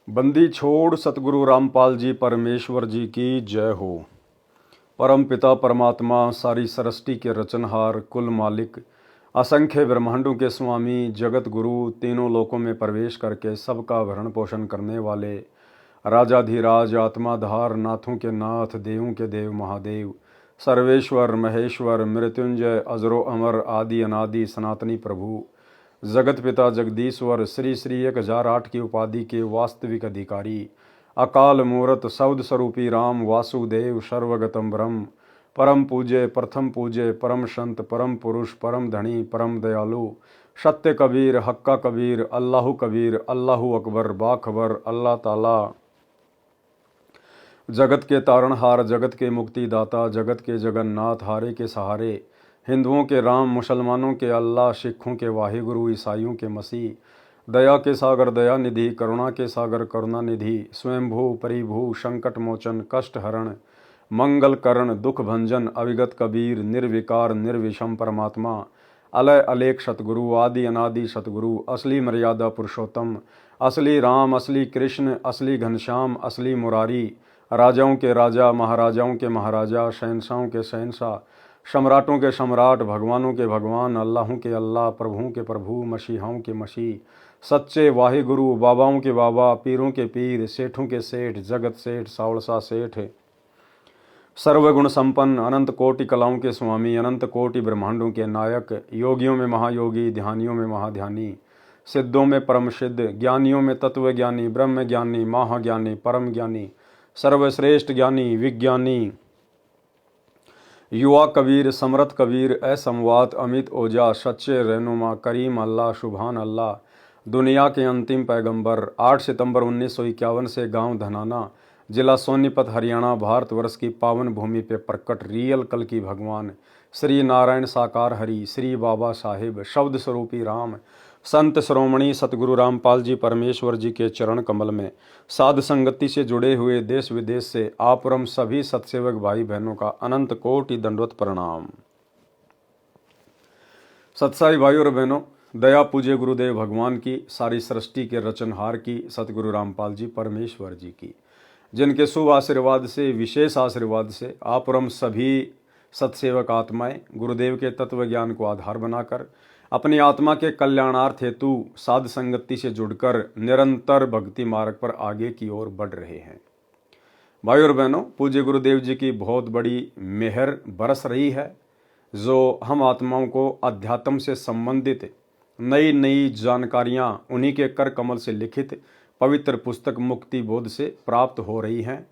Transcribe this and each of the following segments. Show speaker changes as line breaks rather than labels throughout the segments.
बंदी छोड़ सतगुरु रामपाल जी परमेश्वर जी की जय हो। परम पिता परमात्मा सारी सृष्टि के रचनहार कुल मालिक असंख्य ब्रह्मांडों के स्वामी जगत गुरु तीनों लोकों में प्रवेश करके सबका भरण पोषण करने वाले राजाधिराज आत्माधार नाथों के नाथ देवों के देव महादेव सर्वेश्वर महेश्वर मृत्युंजय अजरो अमर आदि अनादि सनातनी प्रभु जगत पिता जगदीश्वर श्री श्री 1008 की उपाधि के वास्तविक अधिकारी अकाल मूर्त शब्द स्वरूपी राम वासुदेव सर्वगतम ब्रह्म परम पूज्य प्रथम पूज्य परम संत परम पुरुष परम धनी परम दयालु सत्य कबीर हक्का कबीर अल्लाहु अकबर बाखबर अल्लाह ताला जगत के तारणहार जगत के मुक्तिदाता जगत के जगन्नाथ हारे के सहारे हिंदुओं के राम मुसलमानों के अल्लाह सिखों के वाहिगुरु ईसाइयों के मसीह दया के सागर दया निधि करुणा के सागर करुणा निधि स्वयंभू परिभू संकट मोचन कष्ट हरण मंगल करण दुख भंजन अविगत कबीर निर्विकार निर्विषम परमात्मा अलय अलेख सतगुरु आदि अनादि सतगुरु असली मर्यादा पुरुषोत्तम असली राम असली कृष्ण असली घनश्याम असली मुरारी राजाओं के राजा महाराजाओं के महाराजा शहंशाहों के शहंशाह सम्राटों के सम्राट भगवानों के भगवान अल्लाहों के अल्लाह प्रभुओं के प्रभु मसीहाओं के मसीह सच्चे वाहिगुरु बाबाओं के बाबा पीरों के पीर सेठों के सेठ जगत सेठ सावलसा सेठ सर्वगुण संपन्न अनंत कोटि कलाओं के स्वामी अनंत कोटि ब्रह्मांडों के नायक योगियों में महायोगी ध्यानियों में महाध्यानी सिद्धों में परम सिद्ध ज्ञानियों में तत्व ज्ञानी ब्रह्म ज्ञानी महाज्ञानी परम ज्ञानी सर्वश्रेष्ठ ज्ञानी विज्ञानी युवा कबीर समरथ कबीर असमवात अमित ओजा सच्चे रहनुमा करीम अल्लाह सुभान अल्लाह दुनिया के अंतिम पैगंबर 8 सितंबर 1951 से गांव धनाना जिला सोनीपत हरियाणा भारतवर्ष की पावन भूमि पे प्रकट रियल कल की भगवान श्री नारायण साकार हरि श्री बाबा साहिब शब्द स्वरूपी राम संत श्रोमणी सतगुरु रामपाल जी परमेश्वर जी के चरण कमल में साध संगति से जुड़े हुए देश विदेश से आपरम सभी सत्सेवक भाई बहनों का अनंत कोटि दंडवत प्रणाम। सत्साई भाई और बहनों, दया पूज्य गुरुदेव भगवान की सारी सृष्टि के रचनहार की सतगुरु रामपाल जी परमेश्वर जी की जिनके शुभ आशीर्वाद से विशेष आशीर्वाद से आपरम सभी सत्सेवक आत्माएं गुरुदेव के तत्व ज्ञान को आधार बनाकर अपनी आत्मा के कल्याणार्थ हेतु साध संगति से जुड़कर निरंतर भक्ति मार्ग पर आगे की ओर बढ़ रहे हैं। भाई और बहनों, पूज्य गुरुदेव जी की बहुत बड़ी मेहर बरस रही है जो हम आत्माओं को अध्यात्म से संबंधित नई नई जानकारियां उन्हीं के कर कमल से लिखित पवित्र पुस्तक मुक्ति बोध से प्राप्त हो रही हैं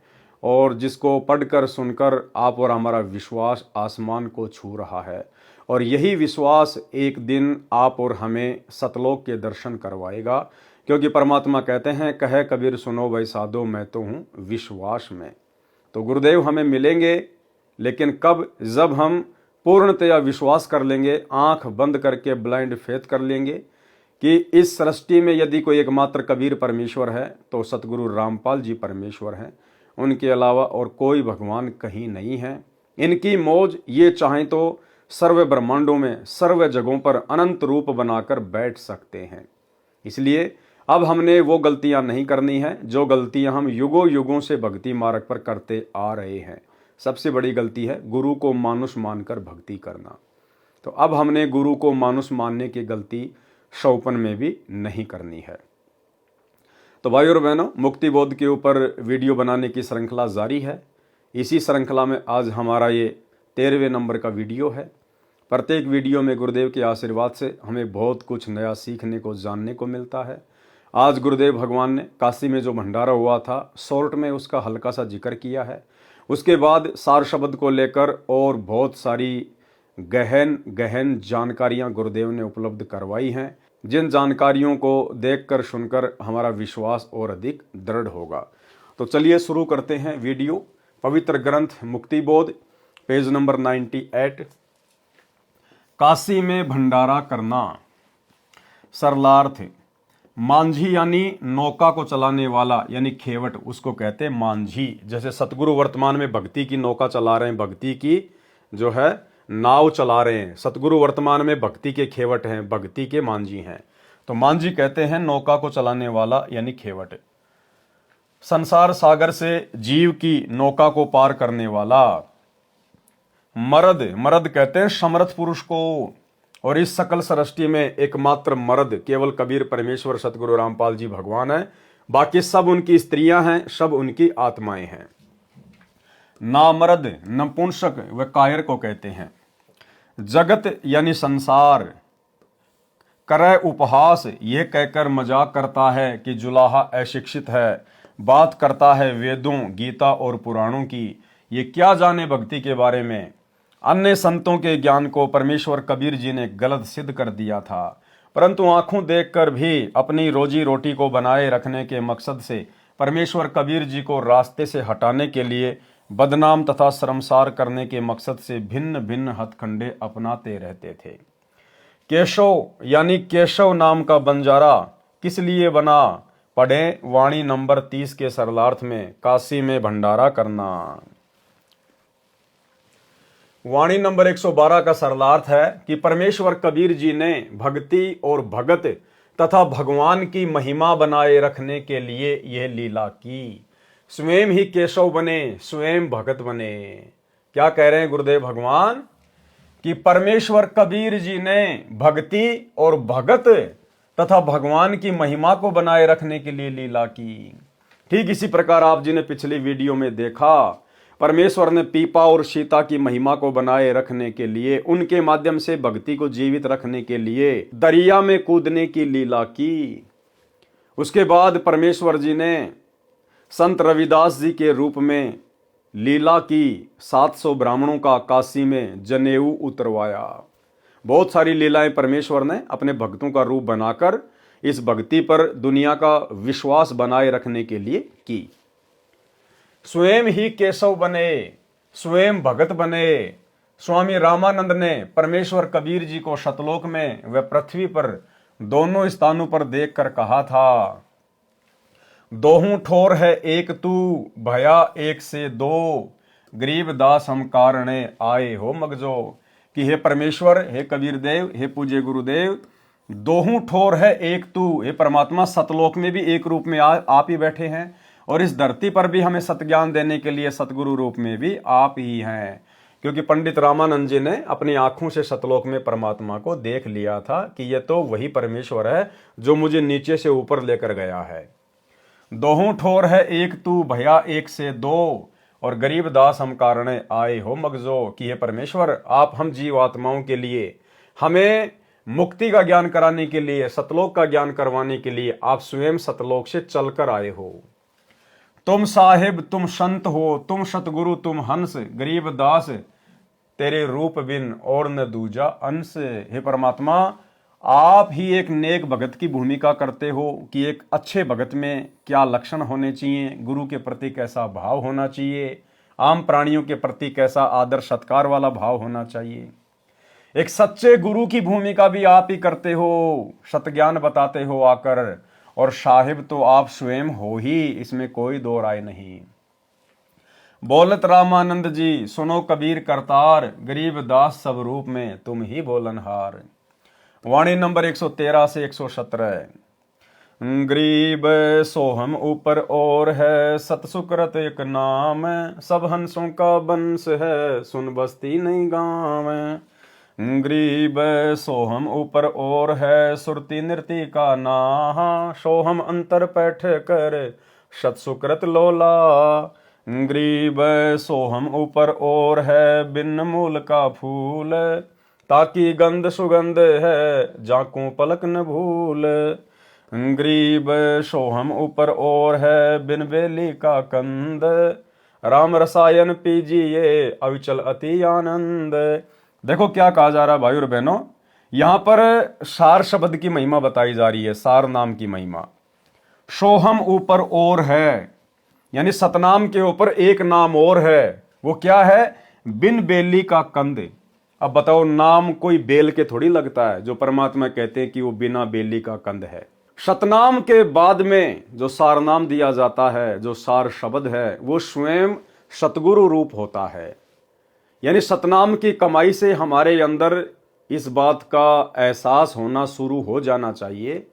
और जिसको पढ़कर सुनकर आप और हमारा विश्वास आसमान को छू रहा है और यही विश्वास एक दिन आप और हमें सतलोक के दर्शन करवाएगा, क्योंकि परमात्मा कहते हैं कहे कबीर सुनो भाई साधो मैं तो हूँ विश्वास में। तो गुरुदेव हमें मिलेंगे, लेकिन कब? जब हम पूर्णतया विश्वास कर लेंगे, आंख बंद करके ब्लाइंड फेथ कर लेंगे कि इस सृष्टि में यदि कोई एकमात्र कबीर परमेश्वर है तो सतगुरु रामपाल जी परमेश्वर हैं, उनके अलावा और कोई भगवान कहीं नहीं है। इनकी मौज ये चाहें तो सर्व ब्रह्मांडों में सर्व जगहों पर अनंत रूप बनाकर बैठ सकते हैं। इसलिए अब हमने वो गलतियां नहीं करनी है जो गलतियां हम युगों युगों से भक्ति मार्ग पर करते आ रहे हैं। सबसे बड़ी गलती है गुरु को मानुष मानकर भक्ति करना। तो अब हमने गुरु को मानुष मानने की गलती शौपन में भी नहीं करनी है। तो भाई और बहनों, मुक्ति बोध के ऊपर वीडियो बनाने की श्रृंखला जारी है। इसी श्रृंखला में आज हमारा ये 13वें नंबर का वीडियो है। प्रत्येक वीडियो में गुरुदेव के आशीर्वाद से हमें बहुत कुछ नया सीखने को जानने को मिलता है। आज गुरुदेव भगवान ने काशी में जो भंडारा हुआ था शॉर्ट में उसका हल्का सा जिक्र किया है। उसके बाद सार शब्द को लेकर और बहुत सारी गहन गहन जानकारियां गुरुदेव ने उपलब्ध करवाई हैं, जिन जानकारियों को देखकर सुनकर हमारा विश्वास और अधिक दृढ़ होगा। तो चलिए शुरू करते हैं वीडियो। पवित्र ग्रंथ मुक्ति बोध पेज नंबर 98। काशी में भंडारा करना। सरलार्थ, मांझी यानी नौका को चलाने वाला यानी खेवट, उसको कहते हैं मांझी। जैसे सतगुरु वर्तमान में भक्ति की नौका चला रहे हैं, भक्ति की जो है नाव चला रहे हैं। सतगुरु वर्तमान में भक्ति के खेवट हैं, भक्ति के मांझी हैं। तो मांझी कहते हैं नौका को चलाने वाला यानी खेवट। संसार सागर से जीव की नौका को पार करने वाला। मर्द, मर्द कहते हैं समर्थ पुरुष को, और इस सकल सृष्टि में एकमात्र मर्द केवल कबीर परमेश्वर सतगुरु रामपाल जी भगवान है। बाकी सब उनकी स्त्रियां हैं, सब उनकी आत्माएं हैं। नामर्द नपुंसक व कायर को कहते हैं। जगत यानी संसार करे उपहास, यह कहकर मजाक करता है कि जुलाहा अशिक्षित है। बात करता है वेदों, गीता और पुराणों की, ये क्या जाने भक्ति के बारे में। अन्य संतों के ज्ञान को परमेश्वर कबीर जी ने गलत सिद्ध कर दिया था, परंतु आंखों देखकर भी अपनी रोजी रोटी को बनाए रखने के मकसद से परमेश्वर कबीर जी को रास्ते से हटाने के लिए, बदनाम तथा शर्मसार करने के मकसद से भिन्न भिन्न हथकंडे अपनाते रहते थे। केशव यानी केशव नाम का बंजारा किस लिए बना, पढ़ें वाणी नंबर 30 के सरलार्थ में, काशी में भंडारा करना। वाणी नंबर 112 का सरलार्थ है कि परमेश्वर कबीर जी ने भक्ति और भगत तथा भगवान की महिमा बनाए रखने के लिए यह लीला की। स्वयं ही केशव बने, स्वयं भगत बने। क्या कह रहे हैं गुरुदेव भगवान कि परमेश्वर कबीर जी ने भक्ति और भगत तथा भगवान की महिमा को बनाए रखने के लिए लीला की। ठीक इसी प्रकार आप जी ने पिछली वीडियो में देखा, परमेश्वर ने पीपा और सीता की महिमा को बनाए रखने के लिए, उनके माध्यम से भक्ति को जीवित रखने के लिए दरिया में कूदने की लीला की। उसके बाद परमेश्वर जी ने संत रविदास जी के रूप में लीला की, 700 ब्राह्मणों का काशी में जनेऊ उतरवाया। बहुत सारी लीलाएं परमेश्वर ने अपने भक्तों का रूप बनाकर इस भक्ति पर दुनिया का विश्वास बनाए रखने के लिए की। स्वयं ही केशव बने, स्वयं भगत बने। स्वामी रामानंद ने परमेश्वर कबीर जी को सतलोक में व पृथ्वी पर दोनों स्थानों पर देखकर कहा था, दोहूं ठोर है एक तू, भया एक से दो, गरीब दास हम कारणे आए हो मगजो। कि हे परमेश्वर, हे कबीर देव, हे पूज्य गुरुदेव, दोहूं ठोर है एक तू, हे परमात्मा सतलोक में भी एक रूप में आप ही बैठे हैं, और इस धरती पर भी हमें सतज्ञान देने के लिए सतगुरु रूप में भी आप ही हैं। क्योंकि पंडित रामानंद जी ने अपनी आंखों से सतलोक में परमात्मा को देख लिया था कि यह तो वही परमेश्वर है जो मुझे नीचे से ऊपर लेकर गया है। दोहूं ठोर है एक तू, भया एक से दो, और गरीब दास हम कारणे आए हो मगजो। कि हे परमेश्वर, आप हम जीव आत्माओं के लिए, हमें मुक्ति का ज्ञान कराने के लिए, सतलोक का ज्ञान करवाने के लिए आप स्वयं सतलोक से चलकर आए हो। तुम साहिब तुम संत हो, तुम सतगुरु तुम हंस, गरीब दास तेरे रूप बिन और न दूजा अंश। हे परमात्मा, आप ही एक नेक भगत की भूमिका करते हो कि एक अच्छे भगत में क्या लक्षण होने चाहिए, गुरु के प्रति कैसा भाव होना चाहिए, आम प्राणियों के प्रति कैसा आदर सत्कार वाला भाव होना चाहिए। एक सच्चे गुरु की भूमिका भी आप ही करते हो, सतज्ञान बताते हो आकर, और साहिब तो आप स्वयं हो ही, इसमें कोई दो राय नहीं। बोलत रामानंद जी सुनो कबीर करतार, गरीब दास सब रूप में तुम ही बोलनहार। वाणी नंबर 113 से 117। गरीब सोहम ऊपर और है, सतसुकृत एक नाम, सब हंसों का बंस है, सुन बस्ती नहीं गाँव। गरीब सोहम ऊपर और है, सुरती नृति का नाहा, सोहम अंतर पैठ कर सतसुकृत लोला। गरीब सोहम ऊपर और है, बिन मूल का फूल, ताकि गंध सुगंध है, जाकू पलक न भूल। गरीब सोहम ऊपर और है, बिन बेली का कंद, राम रसायन पीजिए अविचल अति आनंद। देखो क्या कहा जा रहा है भाई और बहनों, यहां पर सार शब्द की महिमा बताई जा रही है, सार नाम की महिमा। सोहम ऊपर और है, यानी सतनाम के ऊपर एक नाम और है, वो क्या है, बिन बेली का कंद। अब बताओ, नाम कोई बेल के थोड़ी लगता है, जो परमात्मा कहते हैं कि वो बिना बेली का कंद है। सतनाम के बाद में जो सार नाम दिया जाता है, जो सार शब्द है, वो स्वयं सतगुरु रूप होता है। यानी सतनाम की कमाई से हमारे अंदर इस बात का एहसास होना शुरू हो जाना चाहिए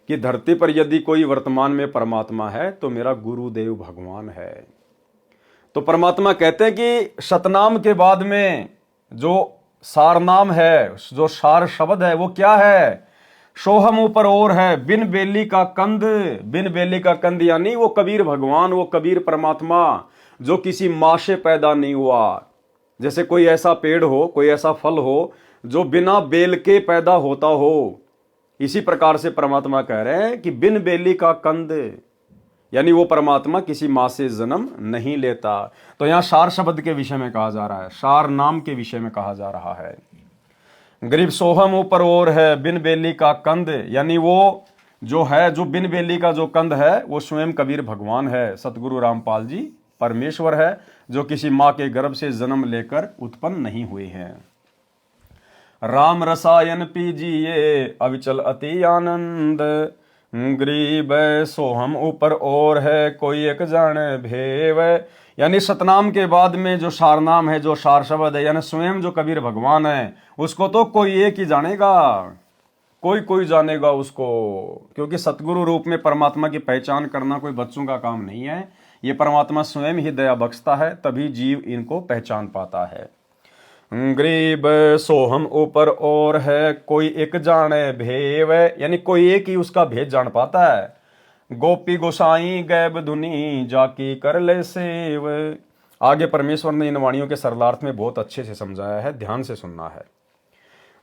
कि धरती पर यदि कोई वर्तमान में परमात्मा है तो मेरा गुरुदेव भगवान है। तो परमात्मा कहते हैं कि सतनाम के बाद में जो सारनाम है, जो सार शब्द है, वो क्या है? सोहम ऊपर और है, बिन बेली का कंद। बिन बेली का कंद यानी वो कबीर भगवान, वो कबीर परमात्मा जो किसी माँ से पैदा नहीं हुआ। जैसे कोई ऐसा पेड़ हो, कोई ऐसा फल हो जो बिना बेल के पैदा होता हो, इसी प्रकार से परमात्मा कह रहे हैं कि बिन बेली का कंद, यानी वो परमात्मा किसी माँ से जन्म नहीं लेता। तो यहां सार शब्द के विषय में कहा जा रहा है, सार नाम के विषय में कहा जा रहा है। गरीब सोहम ऊपर और है, बिन बेली का कंद, यानी वो जो है, जो बिन बेली का जो कंद है वो स्वयं कबीर भगवान है, सतगुरु रामपाल जी परमेश्वर है, जो किसी माँ के गर्भ से जन्म लेकर उत्पन्न नहीं हुए हैं। राम रसायन पीजिए अविचल अति आनंद, गरीब सोहम ऊपर और है, कोई एक जान भेव। यानी सतनाम के बाद में जो सारनाम है, जो सार शब्द है, यानी स्वयं जो कबीर भगवान है, उसको तो कोई एक ही जानेगा, कोई कोई जानेगा उसको। क्योंकि सतगुरु रूप में परमात्मा की पहचान करना कोई बच्चों का काम नहीं है, ये परमात्मा स्वयं ही दया बख्शता है, तभी जीव इनको पहचान पाता है। गरीब सोहम ऊपर और है, कोई एक जाने भेव, यानी कोई एक ही उसका भेद जान पाता है। गोपी गोसाई गैब धुनी जाकी कर ले सेव। आगे परमेश्वर ने इन वाणियों के सरलार्थ में बहुत अच्छे से समझाया है, ध्यान से सुनना है।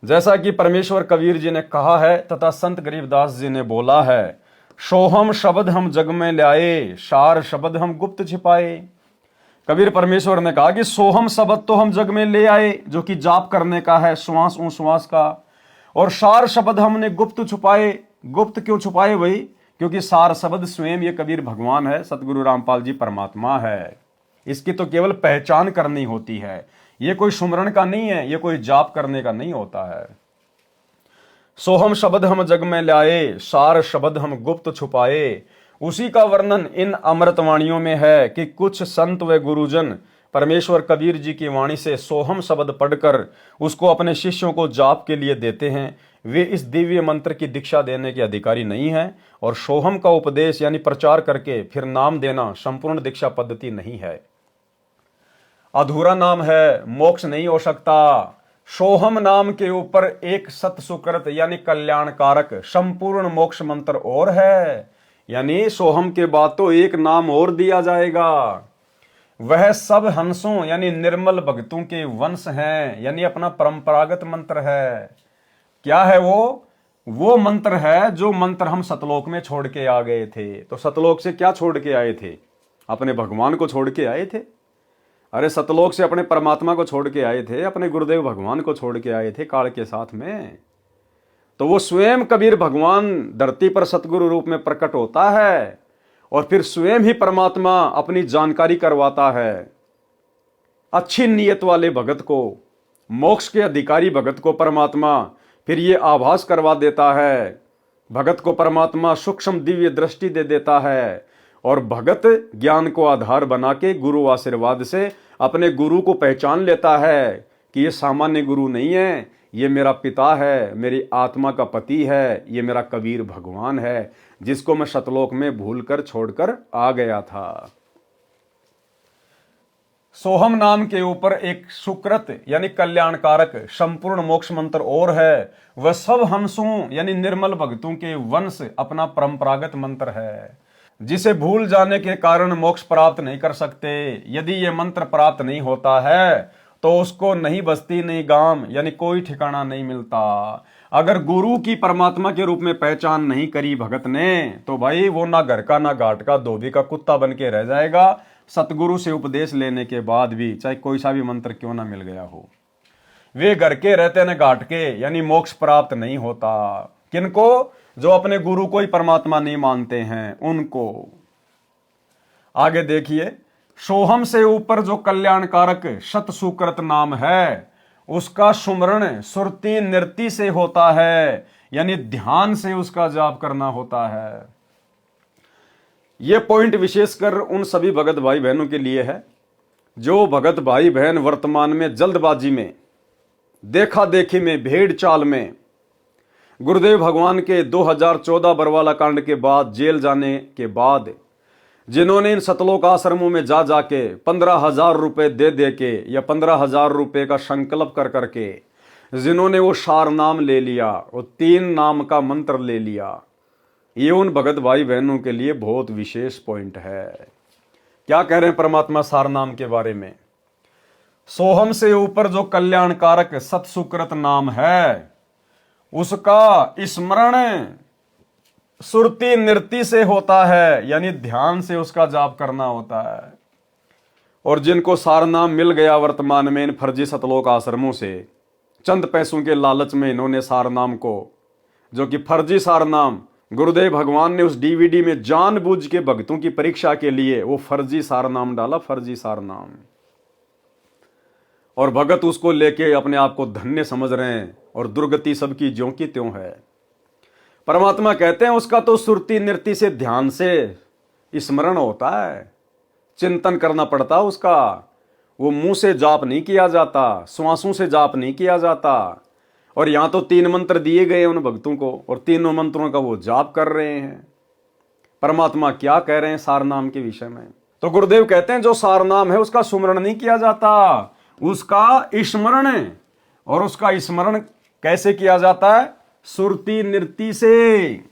जैसा कि परमेश्वर कबीर जी ने कहा है तथा संत गरीबदास जी ने बोला है, सोहम शब्द हम जग में लाए, सार शब्द हम गुप्त छिपाए। कबीर परमेश्वर ने कहा कि सोहम शब्द तो हम जग में ले आए, जो कि जाप करने का है, श्वास उश्वास का, और सार शब्द हमने गुप्त छुपाए। गुप्त क्यों छुपाए भाई? क्योंकि सार शब्द स्वयं ये कबीर भगवान है, सतगुरु रामपाल जी परमात्मा है। इसकी तो केवल पहचान करनी होती है, ये कोई सुमरण का नहीं है, ये कोई जाप करने का नहीं होता है। सोहम शब्द हम जग में लाए, सार शब्द हम गुप्त छुपाए। उसी का वर्णन इन अमृतवाणियों में है कि कुछ संत व गुरुजन परमेश्वर कबीर जी की वाणी से सोहम शब्द पढ़कर उसको अपने शिष्यों को जाप के लिए देते हैं। वे इस दिव्य मंत्र की दीक्षा देने के अधिकारी नहीं हैं, और सोहम का उपदेश यानी प्रचार करके फिर नाम देना संपूर्ण दीक्षा पद्धति नहीं है। अधूरा नाम है, मोक्ष नहीं हो सकता। सोहम नाम के ऊपर एक सत सुकृत यानी कल्याणकारक संपूर्ण मोक्ष मंत्र और है, यानी सोहम के बाद तो एक नाम और दिया जाएगा। वह सब हंसों यानी निर्मल भक्तों के वंश हैं, यानी अपना परंपरागत मंत्र है। क्या है वो मंत्र है जो मंत्र हम सतलोक में छोड़ के आ गए थे। तो सतलोक से क्या छोड़ के आए थे? अपने भगवान को छोड़ के आए थे। अरे सतलोक से अपने परमात्मा को छोड़ के आए थे, अपने गुरुदेव भगवान को छोड़ के आए थे काल के साथ में। तो वो स्वयं कबीर भगवान धरती पर सतगुरु रूप में प्रकट होता है, और फिर स्वयं ही परमात्मा अपनी जानकारी करवाता है। अच्छी नीयत वाले भगत को, मोक्ष के अधिकारी भगत को परमात्मा फिर ये आभास करवा देता है। भगत को परमात्मा सूक्ष्म दिव्य दृष्टि दे देता है, और भगत ज्ञान को आधार बना के गुरु आशीर्वाद से अपने गुरु को पहचान लेता है कि ये सामान्य गुरु नहीं है, ये मेरा पिता है, मेरी आत्मा का पति है, ये मेरा कबीर भगवान है, जिसको मैं सतलोक में भूलकर छोड़कर आ गया था। सोहम नाम के ऊपर एक सुकृत यानी कल्याणकारक संपूर्ण मोक्ष मंत्र और है। वह सब हंसों यानी निर्मल भक्तों के वंश अपना परंपरागत मंत्र है, जिसे भूल जाने के कारण मोक्ष प्राप्त नहीं कर सकते। यदि ये मंत्र प्राप्त नहीं होता है तो उसको नहीं बस्ती नहीं गांव यानी कोई ठिकाना नहीं मिलता। अगर गुरु की परमात्मा के रूप में पहचान नहीं करी भगत ने, तो भाई वो ना घर का ना घाट का धोबी का कुत्ता बन के रह जाएगा। सतगुरु से उपदेश लेने के बाद भी चाहे कोई सा भी मंत्र क्यों ना मिल गया हो, वे घर के रहते न घाट के, यानी मोक्ष प्राप्त नहीं होता। किनको? जो अपने गुरु को ही परमात्मा नहीं मानते हैं उनको। आगे देखिए, सोहम से ऊपर जो कल्याणकारक सत सुकृत नाम है, उसका सुमरण सुरति नृति से होता है, यानी ध्यान से उसका जाप करना होता है। यह पॉइंट विशेषकर उन सभी भगत भाई बहनों के लिए है जो भगत भाई बहन वर्तमान में जल्दबाजी में, देखा देखी में, भेड़ चाल में गुरुदेव भगवान के 2014 बरवाला कांड के बाद जेल जाने के बाद जिन्होंने इन सतलोक आश्रमों में जा जाके 15,000 रुपए दे दे के या 15,000 रुपए का संकल्प कर करके जिन्होंने वो सार नाम ले लिया, वो 3 नाम का मंत्र ले लिया, ये उन भगत भाई बहनों के लिए बहुत विशेष पॉइंट है। क्या कह रहे हैं परमात्मा सार नाम के बारे में? सोहम से ऊपर जो कल्याणकारक सत्सुकृत नाम है उसका स्मरण सुरती नृत्य से होता है, यानी ध्यान से उसका जाप करना होता है। और जिनको सार नाम मिल गया वर्तमान में इन फर्जी सतलोक आश्रमों से, चंद पैसों के लालच में इन्होंने सार नाम को, जो कि फर्जी सार नाम गुरुदेव भगवान ने उस डीवीडी में जानबूझ के भक्तों की परीक्षा के लिए वो फर्जी सार नाम डाला, फर्जी सार नाम। और भगत उसको लेके अपने आप को धन्य समझ रहे हैं और दुर्गति सबकी ज्यों की त्यों है। परमात्मा कहते हैं उसका तो सुरती नृत्य से ध्यान से स्मरण होता है, चिंतन करना पड़ता उसका। वो मुंह से जाप नहीं किया जाता, श्वासों से जाप नहीं किया जाता। और यहां तो 3 मंत्र दिए गए उन भक्तों को और तीनों मंत्रों का वो जाप कर रहे हैं। परमात्मा क्या कह रहे हैं सार नाम के विषय में? तो गुरुदेव कहते हैं जो सार नाम है उसका सुमरण नहीं किया जाता, उसका स्मरण है। और उसका स्मरण कैसे किया जाता है? सुरती नृत्य से।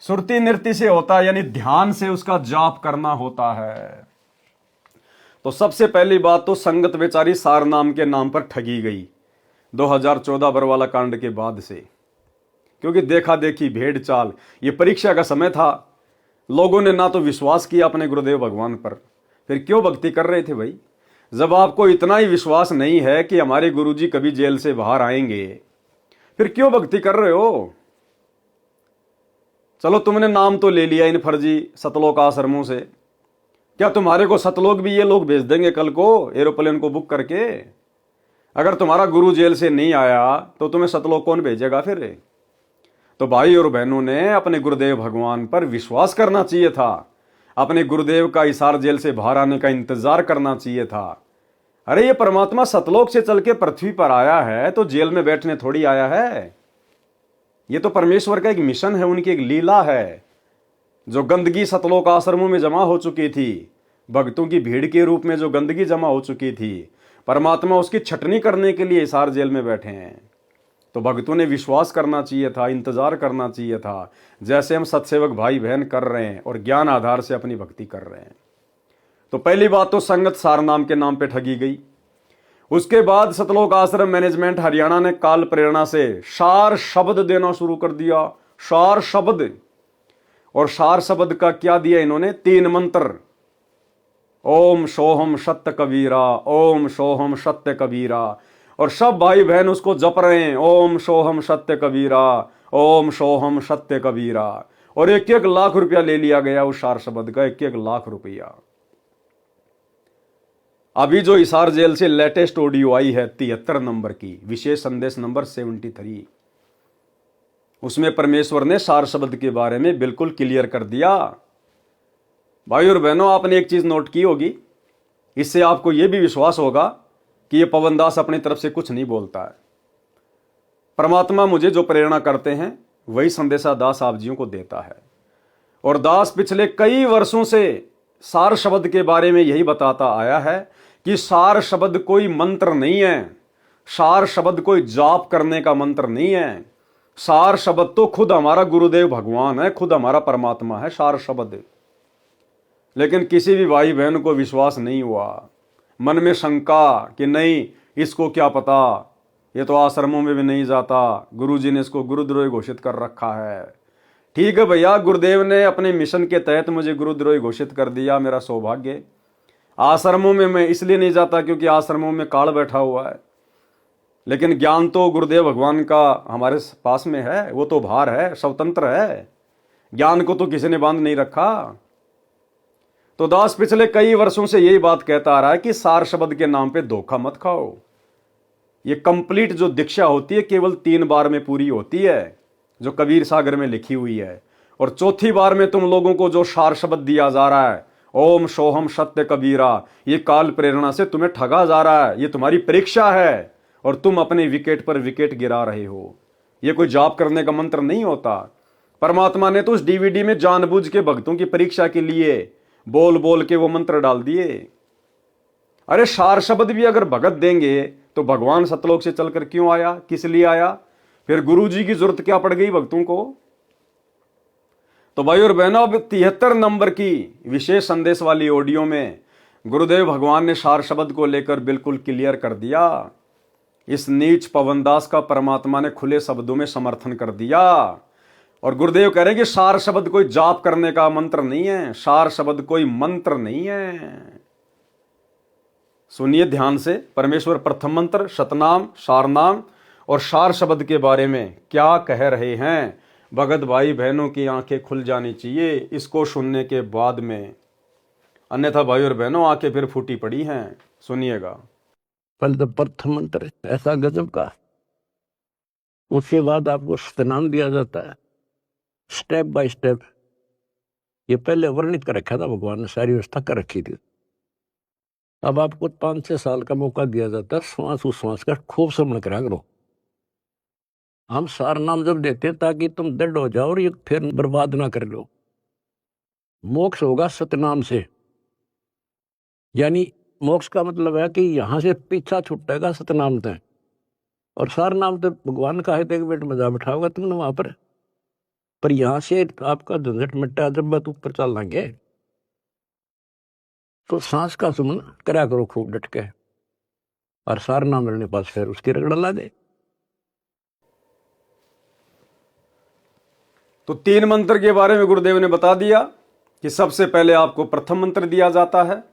सुरती नृत्य से होता है, यानी ध्यान से उसका जाप करना होता है। तो सबसे पहली बात तो संगत बेचारी सार नाम के नाम पर ठगी गई 2014 बरवाला कांड के बाद से, क्योंकि देखा देखी भेड़ चाल, ये परीक्षा का समय था। लोगों ने ना तो विश्वास किया अपने गुरुदेव भगवान पर, फिर क्यों भक्ति कर रहे थे भाई? जब आपको इतना ही विश्वास नहीं है कि हमारे गुरुजी कभी जेल से बाहर आएंगे, फिर क्यों भक्ति कर रहे हो? चलो तुमने नाम तो ले लिया इन फर्जी सतलोक आश्रमों से, क्या तुम्हारे को सतलोक भी ये लोग भेज देंगे कल को एरोप्लेन को बुक करके? अगर तुम्हारा गुरु जेल से नहीं आया तो तुम्हें सतलोक कौन भेजेगा फिर? तो भाई और बहनों ने अपने गुरुदेव भगवान पर विश्वास करना चाहिए था, अपने गुरुदेव का इसार जेल से बाहर आने का इंतजार करना चाहिए था। अरे ये परमात्मा सतलोक से चल के पृथ्वी पर आया है तो जेल में बैठने थोड़ी आया है। ये तो परमेश्वर का एक मिशन है, उनकी एक लीला है। जो गंदगी सतलोक आश्रमों में जमा हो चुकी थी, भक्तों की भीड़ के रूप में जो गंदगी जमा हो चुकी थी, परमात्मा उसकी छटनी करने के लिए इसार जेल में बैठे हैं। तो भक्तों ने विश्वास करना चाहिए था, इंतजार करना चाहिए था, जैसे हम सत्सेवक भाई बहन कर रहे हैं और ज्ञान आधार से अपनी भक्ति कर रहे हैं। तो पहली बात तो संगत सार नाम के नाम पे ठगी गई। उसके बाद सतलोक आश्रम मैनेजमेंट हरियाणा ने काल प्रेरणा से सार शब्द देना शुरू कर दिया, सार शब्द। और सार शब्द का क्या दिया इन्होंने? 3 मंत्र, ओम सोहम सत्य कबीरा, ओम सोहम सत्य कबीरा। और सब भाई बहन उसको जप रहे हैं, ओम सोहम सत्य कबीरा, ओम सोहम सत्य कबीरा। और 1-1 लाख रुपया ले लिया गया उस सार शब्द का, 1-1 लाख रुपया। अभी जो हिसार जेल से लेटेस्ट ऑडियो आई है 73 नंबर की, विशेष संदेश नंबर 73, उसमें परमेश्वर ने सार शब्द के बारे में बिल्कुल क्लियर कर दिया। भाई और बहनों, आपने एक चीज नोट की होगी, इससे आपको यह भी विश्वास होगा कि यह पवन दास अपनी तरफ से कुछ नहीं बोलता है। परमात्मा मुझे जो प्रेरणा करते हैं वही संदेशा दास आप जियों को देता है। और दास पिछले कई वर्षों से सार शब्द के बारे में यही बताता आया है कि सार शब्द कोई मंत्र नहीं है, सार शब्द कोई जाप करने का मंत्र नहीं है। सार शब्द तो खुद हमारा गुरुदेव भगवान है, खुद हमारा परमात्मा है सार शब्द। लेकिन किसी भी भाई बहन को विश्वास नहीं हुआ, मन में शंका कि नहीं इसको क्या पता, ये तो आश्रमों में भी नहीं जाता, गुरुजी ने इसको गुरुद्रोही घोषित कर रखा है। ठीक है भैया, गुरुदेव ने अपने मिशन के तहत मुझे गुरुद्रोही घोषित कर दिया, मेरा सौभाग्य। आश्रमों में मैं इसलिए नहीं जाता क्योंकि आश्रमों में काल बैठा हुआ है, लेकिन ज्ञान तो गुरुदेव भगवान का हमारे पास में है, वो तो बाहर है, स्वतंत्र है, ज्ञान को तो किसी ने बांध नहीं रखा। तो दास पिछले कई वर्षों से यही बात कहता आ रहा है कि सार शब्द के नाम पे धोखा मत खाओ। ये कंप्लीट जो दीक्षा होती है केवल 3 बार में पूरी होती है, जो कबीर सागर में लिखी हुई है। और चौथी बार में तुम लोगों को जो सार शब्द दिया जा रहा है, ओम सोहम सत्य कबीरा, ये काल प्रेरणा से तुम्हें ठगा जा रहा है, ये तुम्हारी परीक्षा है और तुम अपने विकेट पर विकेट गिरा रहे हो। ये कोई जाप करने का मंत्र नहीं होता। परमात्मा ने तो उस डीवीडी में जानबूझ के भक्तों की परीक्षा के लिए बोल बोल के वो मंत्र डाल दिए। अरे सार शब्द भी अगर भगत देंगे तो भगवान सतलोक से चलकर क्यों आया, किस लिए आया, फिर गुरु जी की जरूरत क्या पड़ गई भक्तों को। तो भाई और बहनों, अब 73 नंबर की विशेष संदेश वाली ऑडियो में गुरुदेव भगवान ने सार शब्द को लेकर बिल्कुल क्लियर कर दिया। इस नीच पवनदास का परमात्मा ने खुले शब्दों में समर्थन कर दिया। और गुरुदेव कह रहे हैं कि सार शब्द कोई जाप करने का मंत्र नहीं है, सार शब्द कोई मंत्र नहीं है। सुनिए ध्यान से, परमेश्वर प्रथम मंत्र, सतनाम, सारनाम और सार शब्द के बारे में क्या कह रहे हैं। भगत भाई बहनों की आंखें खुल जानी चाहिए इसको सुनने के बाद में, अन्यथा भाई और बहनों आंखें फिर फूटी पड़ी हैं। सुनिएगा।
पहले तो प्रथम मंत्र ऐसा गजब का, उसके बाद आपको सतनाम दिया जाता है स्टेप बाय स्टेप। ये पहले वर्णित कर रखा था भगवान ने, सारी व्यवस्था कर रखी थी। अब आपको 5-6 साल का मौका दिया जाता है श्वास उश्वास का खूब श्रवण करा करो। हम सार नाम जब देते हैं ताकि तुम दृढ़ हो जाओ और ये फिर बर्बाद ना कर लो। मोक्ष होगा सतनाम से, यानी मोक्ष का मतलब है कि यहां से पीछा छुटेगा सतनाम तय। और सार नाम तो भगवान का है, एक बेट मजा बिठाओगा तुमने वहां पर यहां से आपका झंझट मिटा जब बात ऊपर चल लेंगे। तो सांस का सुमन करा करो खूब डट के, और सार नाम मिलने पास फिर उसकी रगड़ ला दे।
तो 3 मंत्र के बारे में गुरुदेव ने बता दिया कि सबसे पहले आपको प्रथम मंत्र दिया जाता है,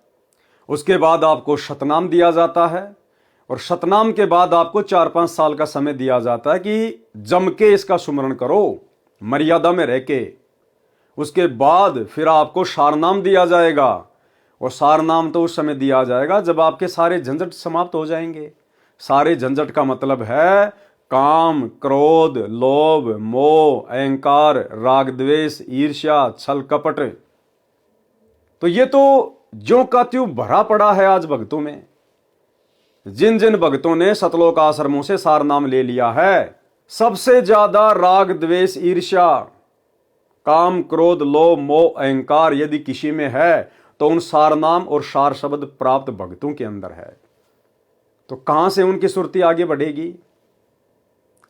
उसके बाद आपको शतनाम दिया जाता है, और शतनाम के बाद आपको 4-5 साल का समय दिया जाता है कि जम के इसका सुमरण करो, मर्यादा में रह के। उसके बाद फिर आपको सारनाम दिया जाएगा, और सारनाम तो उस समय दिया जाएगा जब आपके सारे झंझट समाप्त हो जाएंगे। सारे झंझट का मतलब है काम, क्रोध, लोभ, मोह, अहंकार, राग, द्वेष, ईर्ष्या, छल, कपट। तो ये तो ज्यों का त्यों भरा पड़ा है आज भक्तों में। जिन जिन भक्तों ने सतलोक आश्रमों से सार नाम ले लिया है, सबसे ज्यादा राग, द्वेष, ईर्ष्या, काम, क्रोध, लोभ, मोह, अहंकार यदि किसी में है तो उन सार नाम और सार शब्द प्राप्त भक्तों के अंदर है। तो कहां से उनकी सुरती आगे बढ़ेगी,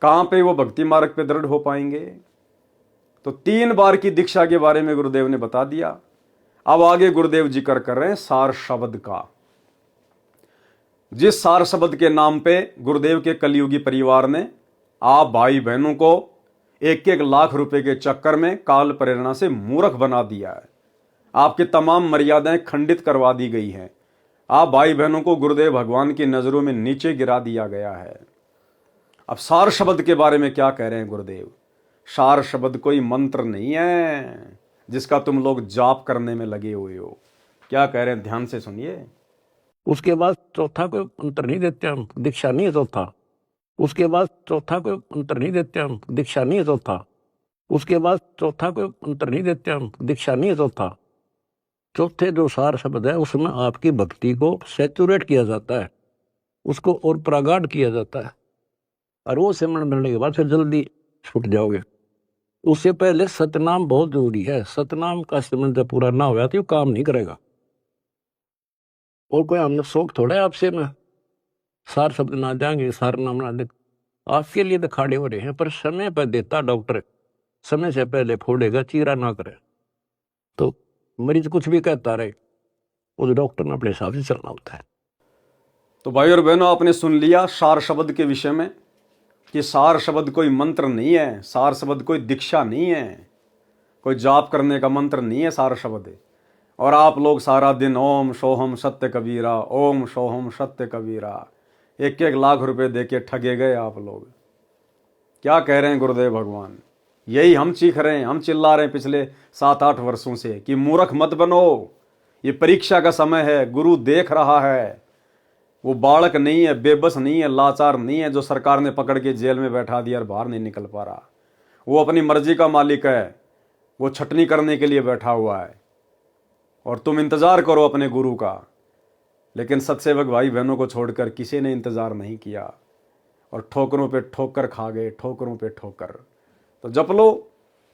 कहां पे वो भक्ति मार्ग पे दृढ़ हो पाएंगे। तो 3 बार की दीक्षा के बारे में गुरुदेव ने बता दिया। अब आगे गुरुदेव जिक्र कर रहे हैं सार शब्द का। जिस सार शब्द के नाम पे गुरुदेव के कलयुगी परिवार ने आप भाई बहनों को 1-1 लाख रुपए के चक्कर में काल प्रेरणा से मूर्ख बना दिया है, आपकी तमाम मर्यादाएं खंडित करवा दी गई हैं, आप भाई बहनों को गुरुदेव भगवान की नजरों में नीचे गिरा दिया गया है। अब सार शब्द के बारे में क्या कह रहे हैं गुरुदेव। सार शब्द कोई मंत्र नहीं है जिसका तुम लोग जाप करने में लगे हुए हो। क्या कह रहे हैं, ध्यान से सुनिए।
उसके बाद चौथा कोई मंत्र नहीं देते हम, दीक्षा नहीं है चौथा। उसके बाद चौथा कोई मंत्र नहीं देते हम, दीक्षा नहीं है चौथा। उसके बाद चौथा कोई मंत्र नहीं देते हम, दीक्षा नहीं है चौथा। चौथे जो सार शब्द है उसमें आपकी भक्ति को सैचुरेट किया जाता है, उसको और प्रगाढ़ किया जाता है, और वो सिमरण मिलने के बाद फिर जल्दी छूट जाओगे। उससे पहले सतनाम बहुत जरूरी है। सतनाम का सिमरण जब पूरा ना हुआ तो ये काम नहीं करेगा। और कोई हमने शौक थोड़ा है आपसे में सार शब्द ना जाएंगे, सार नाम ना दे, आपके लिए तो खड़े हो रहे हैं। पर समय पर देता डॉक्टर, समय से पहले फोड़ेगा, चीरा ना करे। तो मरीज कुछ भी कहता रहे, उस डॉक्टर ने अपने हिसाब से चलना होता है।
तो भाई और बहनों, आपने सुन लिया सार शब्द के विषय में कि सार शब्द कोई मंत्र नहीं है, सार शब्द कोई दीक्षा नहीं है, कोई जाप करने का मंत्र नहीं है सार शब्द। और आप लोग सारा दिन ओम सोहम सत्य कबीरा, ओम सोहम सत्य कबीरा, 1-1 लाख रुपए देके ठगे गए आप लोग। क्या कह रहे हैं गुरुदेव भगवान, यही हम चीख रहे हैं, हम चिल्ला रहे हैं पिछले 7-8 वर्षों से कि मूर्ख मत बनो, ये परीक्षा का समय है, गुरु देख रहा है। वो बालक नहीं है, बेबस नहीं है, लाचार नहीं है जो सरकार ने पकड़ के जेल में बैठा दिया और बाहर नहीं निकल पा रहा। वो अपनी मर्जी का मालिक है, वो छटनी करने के लिए बैठा हुआ है, और तुम इंतजार करो अपने गुरु का। लेकिन सत्सेवक भाई बहनों को छोड़कर किसी ने इंतजार नहीं किया, और ठोकरों पे ठोकर खा गए, ठोकरों पे ठोकर। तो जप लो,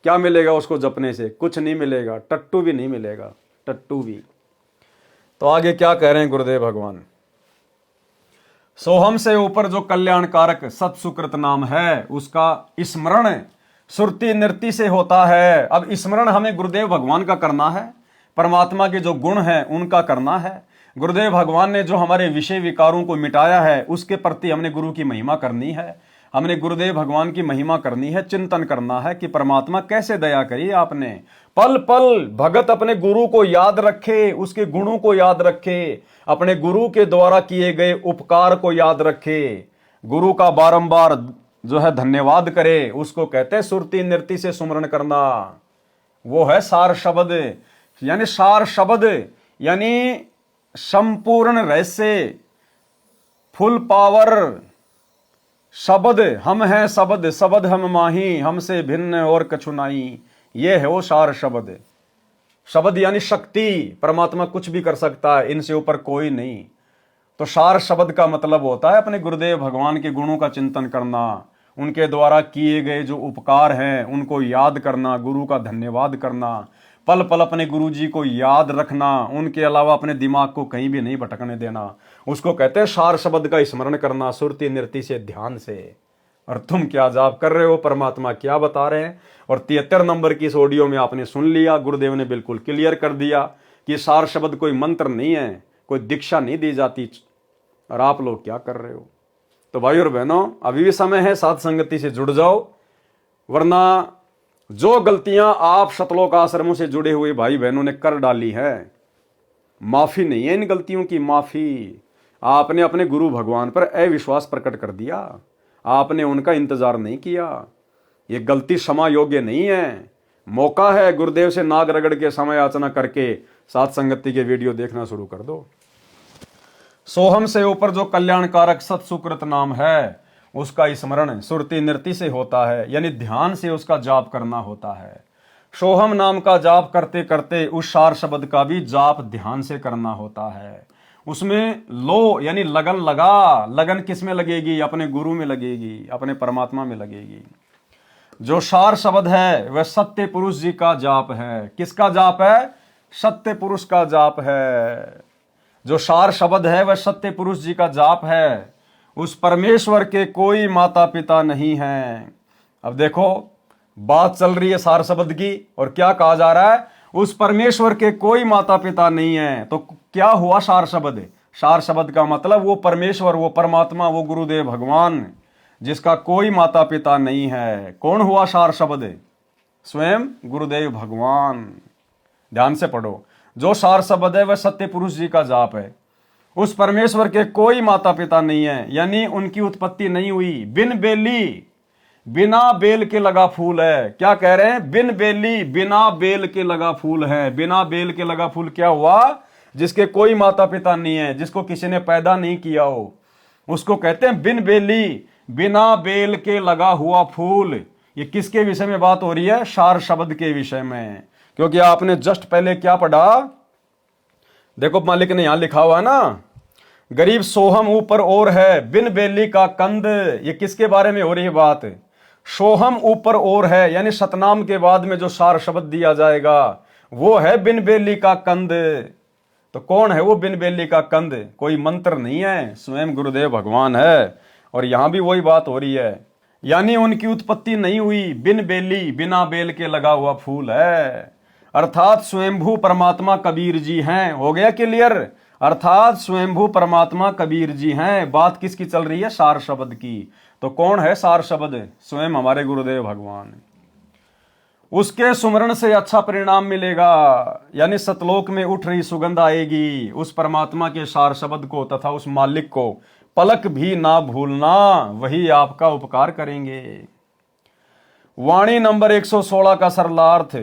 क्या मिलेगा उसको जपने से? कुछ नहीं मिलेगा, टट्टू भी नहीं मिलेगा, टट्टू भी। तो आगे क्या कह रहे हैं गुरुदेव भगवान? सोहम से ऊपर जो कल्याणकारक सत सुकृत नाम है, उसका स्मरण सुरति नृति से होता है। अब स्मरण हमें गुरुदेव भगवान का करना है, परमात्मा के जो गुण हैं उनका करना है। गुरुदेव भगवान ने जो हमारे विषय विकारों को मिटाया है, उसके प्रति हमने गुरु की महिमा करनी है, हमने गुरुदेव भगवान की महिमा करनी है, चिंतन करना है कि परमात्मा कैसे दया करी आपने। पल पल भगत अपने गुरु को याद रखे, उसके गुणों को याद रखे, अपने गुरु के द्वारा किए गए उपकार को याद रखे, गुरु का बारंबार जो है धन्यवाद करे। उसको कहते हैं सुरति नृति से सुमरण करना। वो है सार शब्द, यानी सार शब्द यानी संपूर्ण रहस्य, फुल पावर शब्द। हम हैं शब्द, शब्द हम माही, हमसे भिन्न और कछु नहीं। ये है वो सार शब्द। शब्द यानी शक्ति, परमात्मा कुछ भी कर सकता है, इनसे ऊपर कोई नहीं। तो सार शब्द का मतलब होता है अपने गुरुदेव भगवान के गुणों का चिंतन करना, उनके द्वारा किए गए जो उपकार हैं उनको याद करना, गुरु का धन्यवाद करना, पल पल अपने गुरु जी को याद रखना, उनके अलावा अपने दिमाग को कहीं भी नहीं भटकने देना। उसको कहते हैं सार शब्द का स्मरण करना, सुरति नृति से, ध्यान से। और तुम क्या जाप कर रहे हो, परमात्मा क्या बता रहे हैं? और 73 नंबर की इस ऑडियो में आपने सुन लिया, गुरुदेव ने बिल्कुल क्लियर कर दिया कि सार शब्द कोई मंत्र नहीं है, कोई दीक्षा नहीं दी जाती। और आप लोग क्या कर रहे हो? तो भाई और बहनों, अभी भी समय है, साथ संगति से जुड़ जाओ, वरना जो गलतियां आप सतलोक आश्रमों से जुड़े हुए भाई बहनों ने कर डाली है, माफी नहीं है इन गलतियों की, माफी। आपने अपने गुरु भगवान पर अविश्वास प्रकट कर दिया, आपने उनका इंतजार नहीं किया। ये गलती क्षमा योग्य नहीं है। मौका है, गुरुदेव से नाग रगड़ के समय याचना करके साथ संगति के वीडियो देखना शुरू कर दो। सोहम से ऊपर जो कल्याणकारक सत सुकृत नाम है, उसका स्मरण सुरति नृति से होता है, यानी ध्यान से उसका जाप करना होता है। सोहम नाम का जाप करते करते उस सार शब्द का भी जाप ध्यान से करना होता है। उसमें लो यानी लगन लगा। लगन किस में लगेगी? अपने गुरु में लगेगी, अपने परमात्मा में लगेगी। जो सार शब्द है वह सत्य पुरुष जी का जाप है। किसका जाप है? सत्य पुरुष का जाप है। जो सार शब्द है वह सत्य पुरुष जी का जाप है। उस परमेश्वर के कोई माता पिता नहीं है। अब देखो, बात चल रही है सार शब्द की, और क्या कहा जा रहा है? उस परमेश्वर के कोई माता पिता नहीं है। तो क्या हुआ सार शब्द? सार शब्द का मतलब वो परमेश्वर, वो परमात्मा, वो गुरुदेव भगवान, जिसका कोई माता पिता नहीं है। कौन हुआ सार शब्द? स्वयं गुरुदेव भगवान। ध्यान से पढ़ो। जो सार शब्द है वह सत्य पुरुष जी का जाप है। उस परमेश्वर के कोई माता पिता नहीं है, यानी उनकी उत्पत्ति नहीं हुई। बिन बेली, बिना बेल के लगा फूल है। क्या कह रहे हैं? बिन बेली, बिना बेल के लगा फूल है। बिना बेल के लगा फूल क्या हुआ? जिसके कोई माता पिता नहीं है, जिसको किसी ने पैदा नहीं किया हो, उसको कहते हैं बिन बेली, बिना बेल के लगा हुआ फूल। ये किसके विषय में बात हो रही है? सार शब्द के विषय में। क्योंकि आपने जस्ट पहले क्या पढ़ा? देखो, मालिक ने यहां लिखा हुआ है ना, गरीब सोहम ऊपर और है, बिन बेली का कंद। ये किसके बारे में हो रही है बात? सोहम ऊपर और है, यानी सतनाम के बाद में जो सार शब्द दिया जाएगा वो है बिन बेली का कंद। तो कौन है वो बिन बेली का कंद? कोई मंत्र नहीं है, स्वयं गुरुदेव भगवान है। और यहां भी वही बात हो रही है, यानी उनकी उत्पत्ति नहीं हुई। बिन बेली, बिना बेल के लगा हुआ फूल है, अर्थात स्वयंभू परमात्मा कबीर जी हैं। हो गया क्लियर? अर्थात स्वयंभू परमात्मा कबीर जी हैं। बात किसकी चल रही है? सार शब्द की। तो कौन है सार शब्द? स्वयं हमारे गुरुदेव भगवान। उसके सुमरण से अच्छा परिणाम मिलेगा, यानी सतलोक में उठ रही सुगंध आएगी। उस परमात्मा के सार शब्द को तथा उस मालिक को पलक भी ना भूलना, वही आपका उपकार करेंगे। वाणी नंबर 116 का सरलार्थ,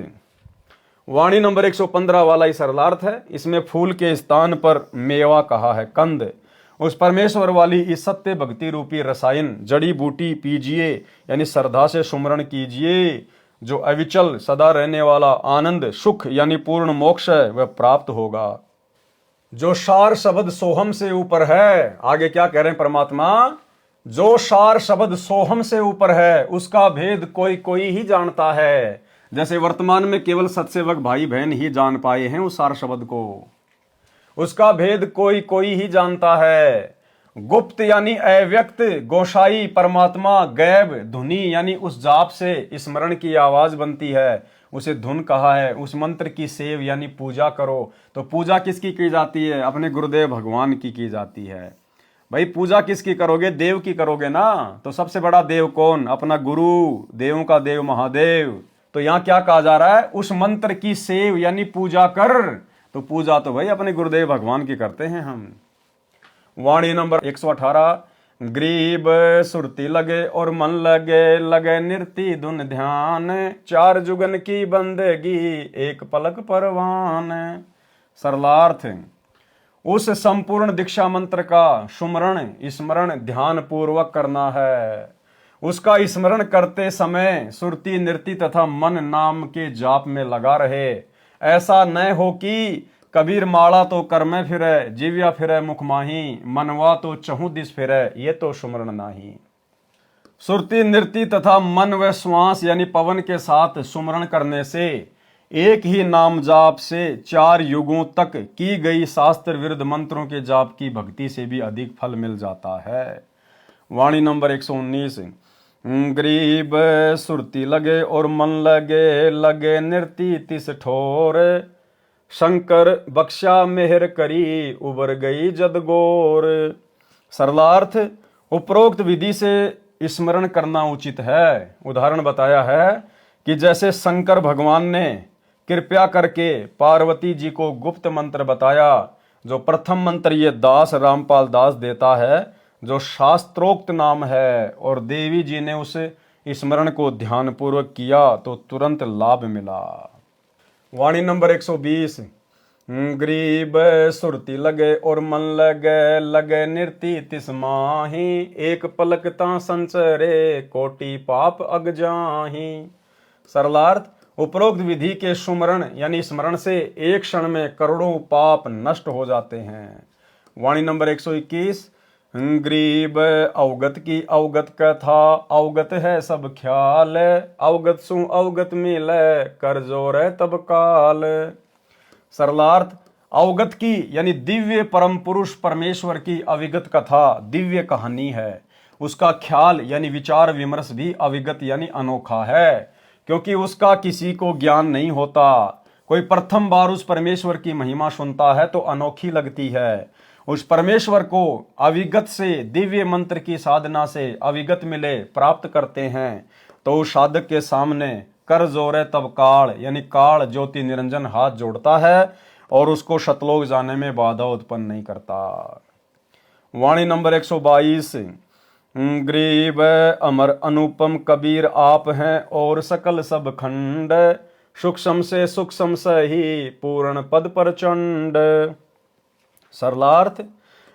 वाणी नंबर 115 वाला ही सरलार्थ है। इसमें फूल के स्थान पर मेवा कहा है, कंद। उस परमेश्वर वाली इस सत्य भक्ति रूपी रसायन जड़ी बूटी पीजिए, यानी श्रद्धा से सुमरण कीजिए। जो अविचल सदा रहने वाला आनंद सुख यानी पूर्ण मोक्ष है वह प्राप्त होगा। जो सार शब्द सोहम से ऊपर है, आगे क्या कह रहे हैं परमात्मा? जो सार शब्द सोहम से ऊपर है, उसका भेद कोई कोई ही जानता है। जैसे वर्तमान में केवल सत्सेवक भाई बहन ही जान पाए हैं उस सार शब्द को, उसका भेद कोई कोई ही जानता है। गुप्त यानी अव्यक्त, गोसाई परमात्मा, गैब धुनी यानी उस जाप से स्मरण की आवाज बनती है, उसे धुन कहा है। उस मंत्र की सेव यानी पूजा करो। तो पूजा किसकी की जाती है? अपने गुरुदेव भगवान की जाती है। भाई पूजा किसकी करोगे? देव की करोगे ना। तो सबसे बड़ा देव कौन? अपना गुरु, देवों का देव महादेव। तो यहाँ क्या कहा जा रहा है? उस मंत्र की सेव यानी पूजा कर। तो पूजा तो भाई अपने गुरुदेव भगवान की करते हैं हम। वाणी नंबर 118। ग्रीब सुरती लगे और मन लगे, लगे निर्ति धुन ध्यान, चार जुगन की बंदगी एक पलक परवान। सरलार्थ, उस संपूर्ण दीक्षा मंत्र का सुमरण स्मरण ध्यान पूर्वक करना है। उसका स्मरण करते समय सुरती नृति तथा मन नाम के जाप में लगा रहे। ऐसा न हो कि कबीर माला तो कर में फिरे, जीव्या फिरे मुख माही, मनवा तो चहु दिस फिरे, ये तो सुमरण नाही। सुरती नृति तथा मन व श्वास यानी पवन के साथ सुमरण करने से, एक ही नाम जाप से 4 युगों तक की गई शास्त्र विरुद्ध मंत्रों के जाप की भक्ति से भी अधिक फल मिल जाता है। वाणी नंबर 119। गरीब सुरती लगे और मन लगे, लगे नृति तिस ठोर, शंकर बख्शा मेहर करी उबर गई जदगोर। सरलार्थ, उपरोक्त विधि से स्मरण करना उचित है। उदाहरण बताया है कि जैसे शंकर भगवान ने कृपया करके पार्वती जी को गुप्त मंत्र बताया, जो प्रथम मंत्र ये दास रामपाल दास देता है, जो शास्त्रोक्त नाम है, और देवी जी ने उस स्मरण को ध्यानपूर्वक किया तो तुरंत लाभ मिला। वाणी नंबर 120। गरीब सुरती लगे और मन लगे, लगे नृति तिस माही, एक पलक ता संचरे कोटि पाप अग जाही। सरलार्थ, उपरोक्त विधि के सुमरण यानी स्मरण से एक क्षण में करोड़ों पाप नष्ट हो जाते हैं। वाणी नंबर 121। गरीब अवगत की अवगत कथा, अवगत है सब ख्याल, अवगत सु अवगत मिले, कर जोर तब काल। सरलार्थ, अवगत की यानी दिव्य परम पुरुष परमेश्वर की अविगत कथा दिव्य कहानी है। उसका ख्याल यानी विचार विमर्श भी अविगत यानी अनोखा है, क्योंकि उसका किसी को ज्ञान नहीं होता। कोई प्रथम बार उस परमेश्वर की महिमा सुनता है तो अनोखी लगती है। उस परमेश्वर को अविगत से दिव्य मंत्र की साधना से अविगत मिले प्राप्त करते हैं, तो उस साधक के सामने कर जोरे तब काल यानी काल ज्योति निरंजन हाथ जोड़ता है और उसको शतलोक जाने में बाधा उत्पन्न नहीं करता। वाणी नंबर 122। गरीब अमर अनुपम कबीर आप हैं और सकल सब खंड, सूक्ष्म से सूक्ष्म सही पूर्ण पद प्रचंड। सरलार्थ,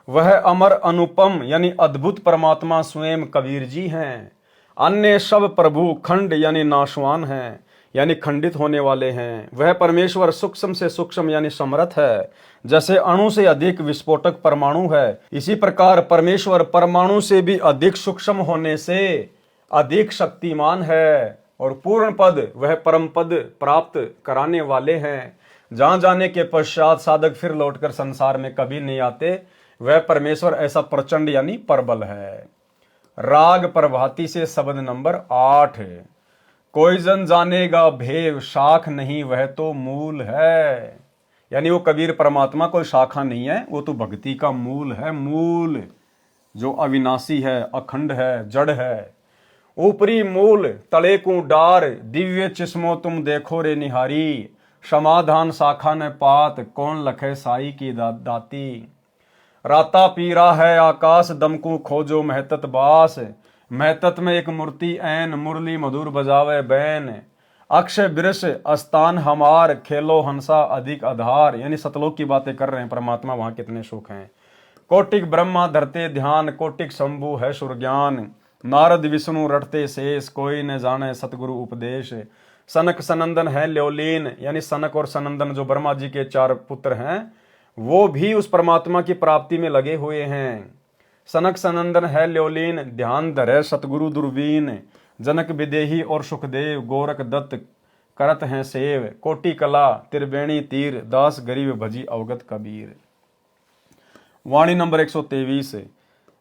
वह अमर अनुपम यानी अद्भुत परमात्मा स्वयं कबीर जी हैं। अन्य सब प्रभु खंड यानी नाशवान हैं, यानी खंडित होने वाले हैं। वह परमेश्वर सूक्ष्म से सूक्ष्म यानी समर्थ है। जैसे अणु से अधिक विस्फोटक परमाणु है, इसी प्रकार परमेश्वर परमाणु से भी अधिक सूक्ष्म होने से अधिक शक्तिमान है। और पूर्ण पद वह परम पद प्राप्त कराने वाले हैं। जहां जाने के पश्चात साधक फिर लौटकर संसार में कभी नहीं आते। वह परमेश्वर ऐसा प्रचंड यानी प्रबल है। राग प्रभाती से शब्द नंबर 8। कोई जन जानेगा भेव, शाख नहीं वह तो मूल है। यानी वो कबीर परमात्मा कोई शाखा नहीं है, वो तो भक्ति का मूल है। मूल जो अविनाशी है, अखंड है, जड़ है। ऊपरी मूल तले को डार, दिव्य चिस्मो तुम देखो रे निहारी, समाधान शाखा न पात, कौन लखे साई की दाती। राता पीरा है आकाश, दमकू खोजो महतत बास, महतत में एक मूर्ति ऐन, मुरली मधुर बजावे बैन। अक्षय वृष अस्तान हमार, खेलो हंसा अधिक आधार। यानी सतलोक की बातें कर रहे हैं परमात्मा, वहां कितने सुख हैं। कोटिक ब्रह्मा धरते ध्यान, कोटिक शंभु है सुरज्ञान, नारद विष्णु रटते शेष, कोई न जाने सतगुरु उपदेश। सनक सनंदन है ल्योलीन, यानी सनक और सनंदन जो ब्रह्मा जी के 4 पुत्र हैं, वो भी उस परमात्मा की प्राप्ति में लगे हुए हैं। सनक सनंदन है ल्योलीन, ध्यान धरे सतगुरु दुर्बीन। जनक विदेही और सुखदेव, गोरख दत्त करत हैं सेव। कोटि कला त्रिवेणी तीर, दास गरीब भजी अवगत कबीर। वाणी नंबर 123।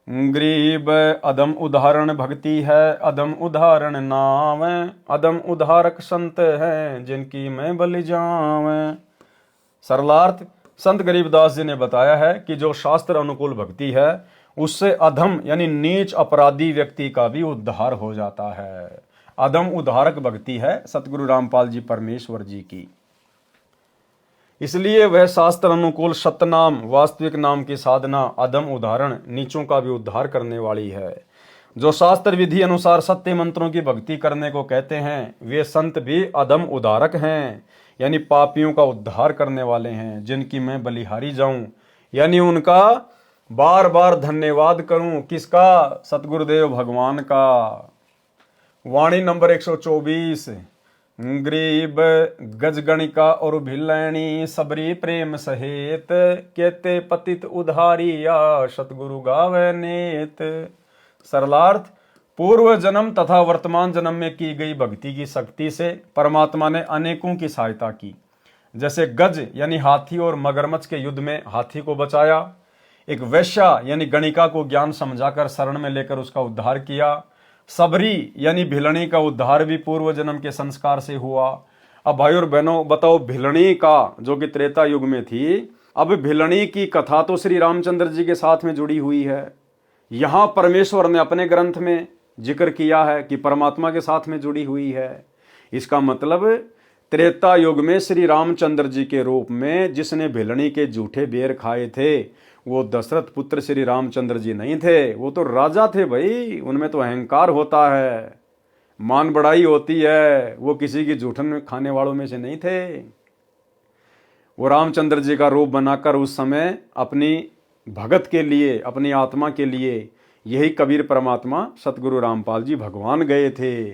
गरीब अदम उदाहरण भक्ति है, अदम उदाहरण नाम। अदम उदारक संत है, जिनकी मैं बलि जाऊं। सरलार्थ, संत गरीबदास जी ने बताया है कि जो शास्त्र अनुकूल भक्ति है उससे अधम यानी नीच अपराधी व्यक्ति का भी उद्धार हो जाता है। अधम उद्धारक भक्ति है सतगुरु रामपाल जी परमेश्वर जी की। इसलिए वह शास्त्र अनुकूल सतनाम वास्तविक नाम की साधना अधम उदाहरण नीचों का भी उद्धार करने वाली है। जो शास्त्र विधि अनुसार सत्य मंत्रों की भक्ति करने को कहते हैं वे संत भी अधम उद्धारक हैं, यानी पापियों का उद्धार करने वाले हैं, जिनकी मैं बलिहारी जाऊं, यानी उनका बार बार धन्यवाद करूं। किसका? सतगुरुदेव भगवान का। वाणी नंबर 124। गरीब गजगणिका और भिलैनी, सबरी प्रेम सहेत। केते पतित उधारिया, सतगुरु गावे नेत। सरलार्थ, पूर्व जन्म तथा वर्तमान जन्म में की गई भक्ति की शक्ति से परमात्मा ने अनेकों की सहायता की। जैसे गज यानी हाथी और मगरमच्छ के युद्ध में हाथी को बचाया, एक वैश्या यानी गणिका को ज्ञान समझाकर शरण में लेकर उसका उद्धार किया, सबरी यानी भिलनी का उद्धार भी पूर्व जन्म के संस्कार से हुआ। अब भाई और बहनों बताओ, भिलनी का जो कि त्रेता युग में थी, अब भिलनी की कथा तो श्री रामचंद्र जी के साथ में जुड़ी हुई है। यहां परमेश्वर ने अपने ग्रंथ में जिक्र किया है कि परमात्मा के साथ में जुड़ी हुई है। इसका मतलब त्रेता युग में श्री रामचंद्र जी के रूप में जिसने भिलनी के झूठे बेर खाए थे वो दशरथ पुत्र श्री रामचंद्र जी नहीं थे, वो तो राजा थे भाई। उनमें तो अहंकार होता है, मान बढ़ाई होती है, वो किसी की जूठन खाने वालों में से नहीं थे। वो रामचंद्र जी का रूप बनाकर उस समय अपनी भगत के लिए, अपनी आत्मा के लिए यही कबीर परमात्मा सतगुरु रामपाल जी भगवान गए थे।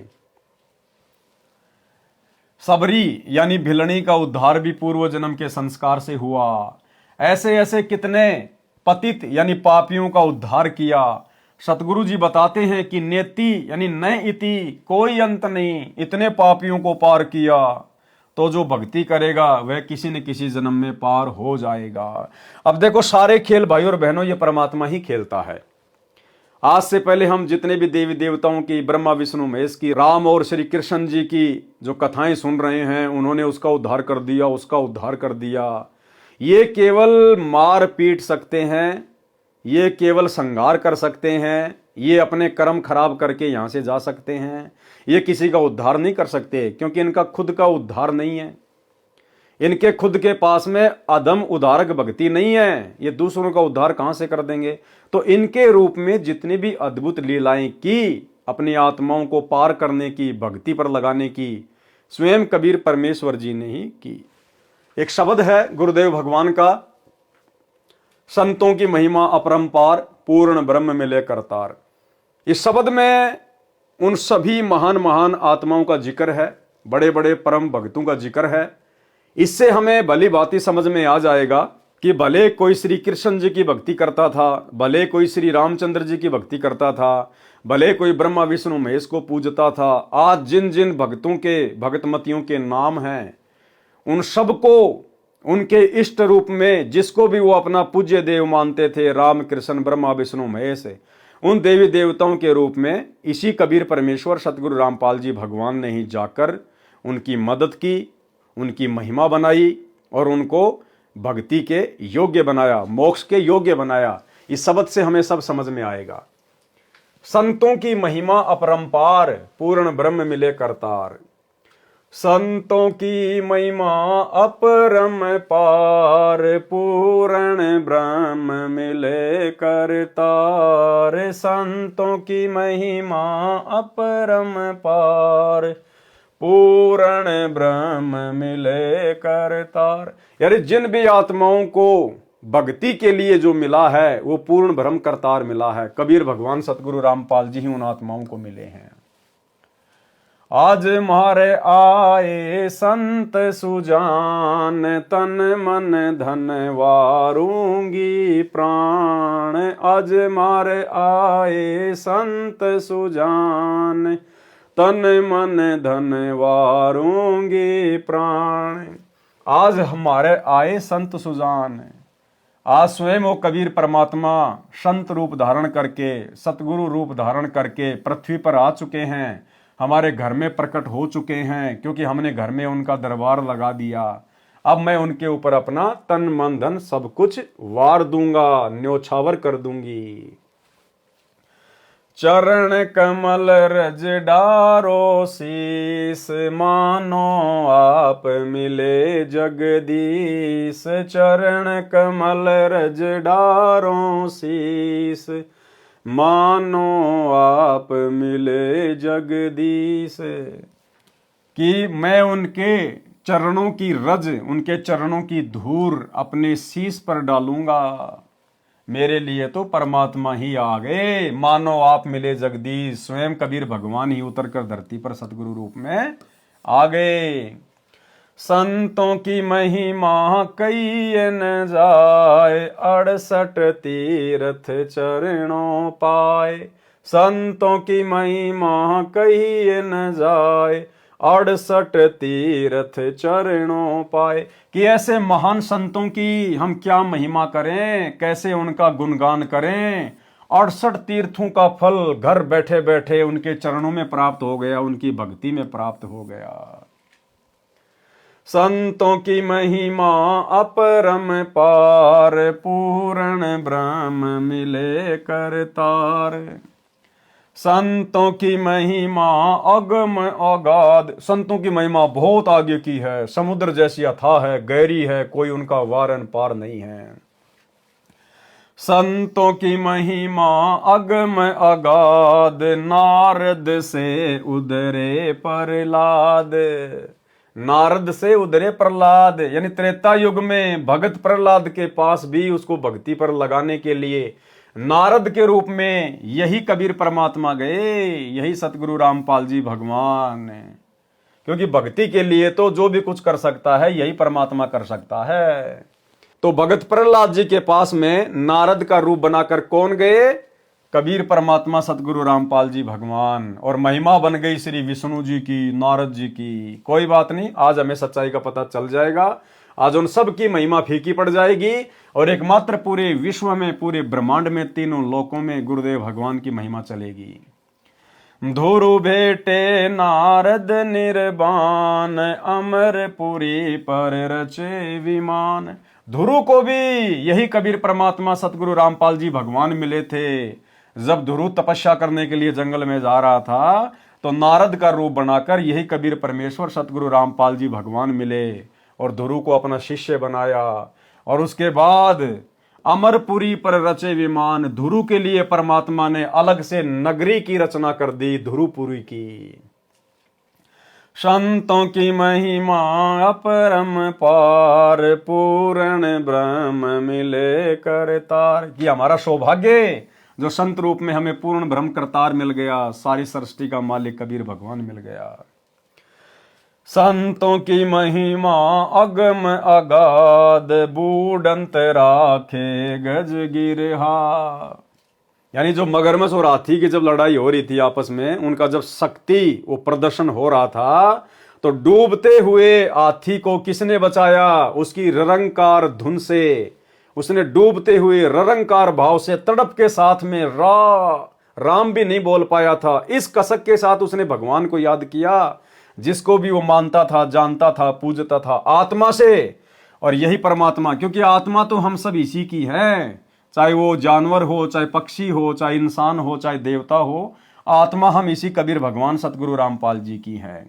सबरी यानी भिलनी का उद्धार भी पूर्व जन्म के संस्कार से हुआ। ऐसे ऐसे कितने पतित यानी पापियों का उद्धार किया। सतगुरु जी बताते हैं कि नेति यानी न इति, कोई अंत नहीं, इतने पापियों को पार किया। तो जो भक्ति करेगा वह किसी न किसी जन्म में पार हो जाएगा। अब देखो, सारे खेल भाई और बहनों ये परमात्मा ही खेलता है। आज से पहले हम जितने भी देवी देवताओं की, ब्रह्मा विष्णु महेश की, राम और श्री कृष्ण जी की जो कथाएं सुन रहे हैं, उन्होंने उसका उद्धार कर दिया, उसका उद्धार कर दिया। ये केवल मार पीट सकते हैं, ये केवल संहार कर सकते हैं, ये अपने कर्म खराब करके यहां से जा सकते हैं। ये किसी का उद्धार नहीं कर सकते, क्योंकि इनका खुद का उद्धार नहीं है। इनके खुद के पास में अदम उद्धारक भक्ति नहीं है। ये दूसरों का उद्धार कहां से कर देंगे? तो इनके रूप में जितनी भी अद्भुत लीलाएं की, अपनी आत्माओं को पार करने की, भक्ति पर लगाने की, स्वयं कबीर परमेश्वर जी ने ही की। एक शब्द है गुरुदेव भगवान का, संतों की महिमा अपरंपार, पूर्ण ब्रह्म मिले करतार। इस शब्द में उन सभी महान महान आत्माओं का जिक्र है, बड़े बड़े परम भक्तों का जिक्र है। इससे हमें भली भांति समझ में आ जाएगा कि भले कोई श्री कृष्ण जी की भक्ति करता था, भले कोई श्री रामचंद्र जी की भक्ति करता था, भले कोई ब्रह्मा विष्णु महेश को पूजता था, आज जिन जिन भक्तों के, भक्तमतियों के नाम हैं, उन सबको उनके इष्ट रूप में, जिसको भी वो अपना पूज्य देव मानते थे, राम कृष्ण ब्रह्मा विष्णु महेश, उन देवी देवताओं के रूप में इसी कबीर परमेश्वर सतगुरु रामपाल जी भगवान ने ही जाकर उनकी मदद की, उनकी महिमा बनाई और उनको भक्ति के योग्य बनाया, मोक्ष के योग्य बनाया। इस शब्द से हमें सब समझ में आएगा। संतों की महिमा अपरंपार, पूर्ण ब्रह्म मिले करतार। संतों की महिमा अपरंपार, पूर्ण ब्रह्म मिले करतार। संतों की महिमा अपरंपार, पूर्ण ब्रह्म मिले करतार। यानी जिन भी आत्माओं को भक्ति के लिए जो मिला है वो पूर्ण ब्रह्म करतार मिला है। कबीर भगवान सतगुरु रामपाल जी ही उन आत्माओं को मिले हैं। आज मारे आए संत सुजान, तन मन धन वारू वारूंगी प्राण, आज मारे आए संत सुजान, तन मन धन वारूंगी प्राण। आज हमारे आए संत सुजान, आज स्वयं वो कबीर परमात्मा संत रूप धारण करके, सतगुरु रूप धारण करके पृथ्वी पर आ चुके हैं, हमारे घर में प्रकट हो चुके हैं, क्योंकि हमने घर में उनका दरबार लगा दिया। अब मैं उनके ऊपर अपना तन मन धन सब कुछ वार दूंगा, न्योछावर कर दूंगी। चरण कमल रज डारो शीस, मानो आप मिले जगदीश। चरण कमल रज डारो शीस, मानो आप मिले जगदीश। कि मैं उनके चरणों की रज, उनके चरणों की धूल अपने शीश पर डालूंगा। मेरे लिए तो परमात्मा ही आ गए, मानो आप मिले जगदीश। स्वयं कबीर भगवान ही उतरकर धरती पर सतगुरु रूप में आ गए। संतों की महिमा कही न जाए, 68 तीर्थ चरणों पाए। संतों की महिमा कही न जाए, 68 तीर्थ चरणों पाए। कि ऐसे महान संतों की हम क्या महिमा करें, कैसे उनका गुणगान करें। 68 तीर्थों का फल घर बैठे बैठे उनके चरणों में प्राप्त हो गया, उनकी भक्ति में प्राप्त हो गया। संतों की महिमा अपरम पार, पूर्ण ब्रह्म मिले करतार। संतों की महिमा अगम अगाध, संतों की महिमा बहुत आगे की है, समुद्र जैसी अथाह है, गहरी है, कोई उनका वारन पार नहीं है। संतों की महिमा अगम अगाध, नारद से उधरे प्रहलाद। नारद से उधरे प्रहलाद, यानी त्रेता युग में भगत प्रहलाद के पास भी उसको भक्ति पर लगाने के लिए नारद के रूप में यही कबीर परमात्मा गए, यही सतगुरु रामपाल जी भगवान। क्योंकि भक्ति के लिए तो जो भी कुछ कर सकता है यही परमात्मा कर सकता है। तो भगत प्रहलाद जी के पास में नारद का रूप बनाकर कौन गए? कबीर परमात्मा सतगुरु रामपाल जी भगवान। और महिमा बन गई श्री विष्णु जी की, नारद जी की। कोई बात नहीं, आज हमें सच्चाई का पता चल जाएगा। आज उन सब की महिमा फीकी पड़ जाएगी और एकमात्र पूरे विश्व में, पूरे ब्रह्मांड में, तीनों लोकों में गुरुदेव भगवान की महिमा चलेगी। धुरु भेटे नारद निर्बान, अमरपुरी पर रचे विमान। धुरु को भी यही कबीर परमात्मा सतगुरु रामपाल जी भगवान मिले थे। जब धुरु तपस्या करने के लिए जंगल में जा रहा था तो नारद का रूप बनाकर यही कबीर परमेश्वर सतगुरु रामपाल जी भगवान मिले और धुरु को अपना शिष्य बनाया। और उसके बाद अमरपुरी पर रचे विमान, धुरु के लिए परमात्मा ने अलग से नगरी की रचना कर दी, धुरुपुरी की। संतों की महिमा अपरम पार, पूर्ण ब्रह्म मिले करतार। कि हमारा सौभाग्य जो संत रूप में हमें पूर्ण ब्रह्म करतार मिल गया, सारी सृष्टि का मालिक कबीर भगवान मिल गया। संतों की महिमा अगम अगाध, बूढ़ंत राखे गज गिरहा। यानी जो मगरमच्छ और हाथी की जब लड़ाई हो रही थी आपस में, उनका जब शक्ति वो प्रदर्शन हो रहा था, तो डूबते हुए हाथी को किसने बचाया? उसकी ररंकार धुन से। उसने डूबते हुए ररंकार भाव से तड़प के साथ में राम भी नहीं बोल पाया था, इस कसक के साथ उसने भगवान को याद किया, जिसको भी वो मानता था, जानता था, पूजता था आत्मा से। और यही परमात्मा, क्योंकि आत्मा तो हम सब इसी की है, चाहे वो जानवर हो, चाहे पक्षी हो, चाहे इंसान हो, चाहे देवता हो, आत्मा हम इसी कबीर भगवान सतगुरु रामपाल जी की है।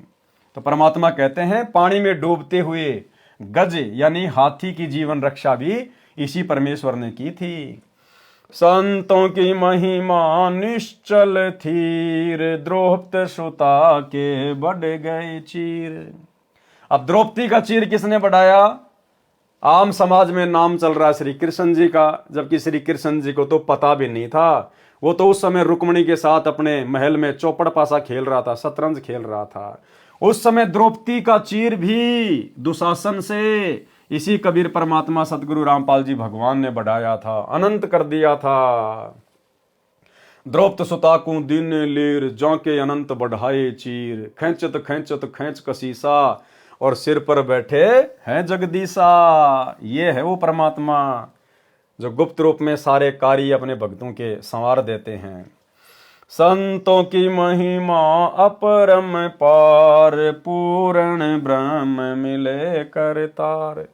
तो परमात्मा कहते हैं पानी में डूबते हुए गज यानी हाथी की जीवन रक्षा भी इसी परमेश्वर ने की थी। संतों की महिमा निश्चल थीर, द्रौपदी सुता के बढ़ गए चीर। अब द्रौपदी का चीर किसने बढ़ाया? आम समाज में नाम चल रहा है श्री कृष्ण जी का, जबकि श्री कृष्ण जी को तो पता भी नहीं था। वो तो उस समय रुक्मिणी के साथ अपने महल में चौपड़ पासा खेल रहा था, शतरंज खेल रहा था। उस समय द्रौपदी का चीर भी दुशासन से इसी कबीर परमात्मा सतगुरु रामपाल जी भगवान ने बढ़ाया था, अनंत कर दिया था। द्रौपद सुताकू दीन लीर जौके अनंत बढ़ाए चीर, खेचत खेचत खेच कसीसा और सिर पर बैठे हैं जगदीशा। ये है वो परमात्मा जो गुप्त रूप में सारे कार्य अपने भक्तों के संवार देते हैं। संतों की महिमा अपरम पार, पूर्ण ब्रह्म मिले करतार।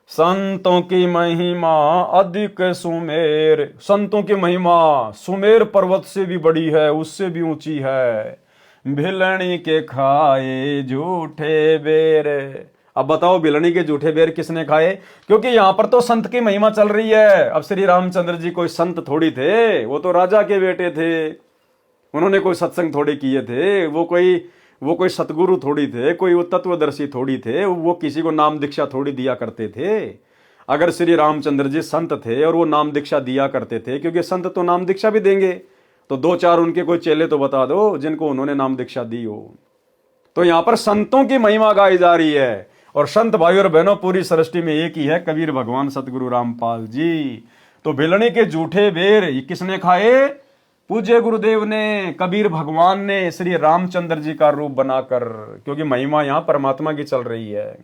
संतों की महिमा अधिक सुमेर, संतों की महिमा सुमेर पर्वत से भी बड़ी है, उससे भी ऊंची है। भिलनी के खाए झूठे बेर। अब बताओ भिलनी के झूठे बेर किसने खाए? क्योंकि यहां पर तो संत की महिमा चल रही है। अब श्री रामचंद्र जी कोई संत थोड़ी थे, वो तो राजा के बेटे थे। उन्होंने कोई सत्संग थोड़े किए थे, वो कोई सतगुरु थोड़ी थे, कोई वो तत्वदर्शी थोड़ी थे, वो किसी को नाम दीक्षा थोड़ी दिया करते थे। अगर श्री रामचंद्र जी संत थे और वो नाम दीक्षा दिया करते थे, क्योंकि संत तो नाम दीक्षा भी देंगे, तो दो चार उनके कोई चेले तो बता दो जिनको उन्होंने नाम दीक्षा दी हो। तो यहां पर संतों की महिमा गाई जा रही है। और संत भाई और बहनों, पूरी सृष्टि में एक ही है, कबीर भगवान सतगुरु रामपाल जी। तो भिलनी के झूठे बेर ये किसने खाए? पूज्य गुरुदेव ने, कबीर भगवान ने, श्री रामचंद्र जी का रूप बनाकर, क्योंकि महिमा यहां परमात्मा की चल रही है।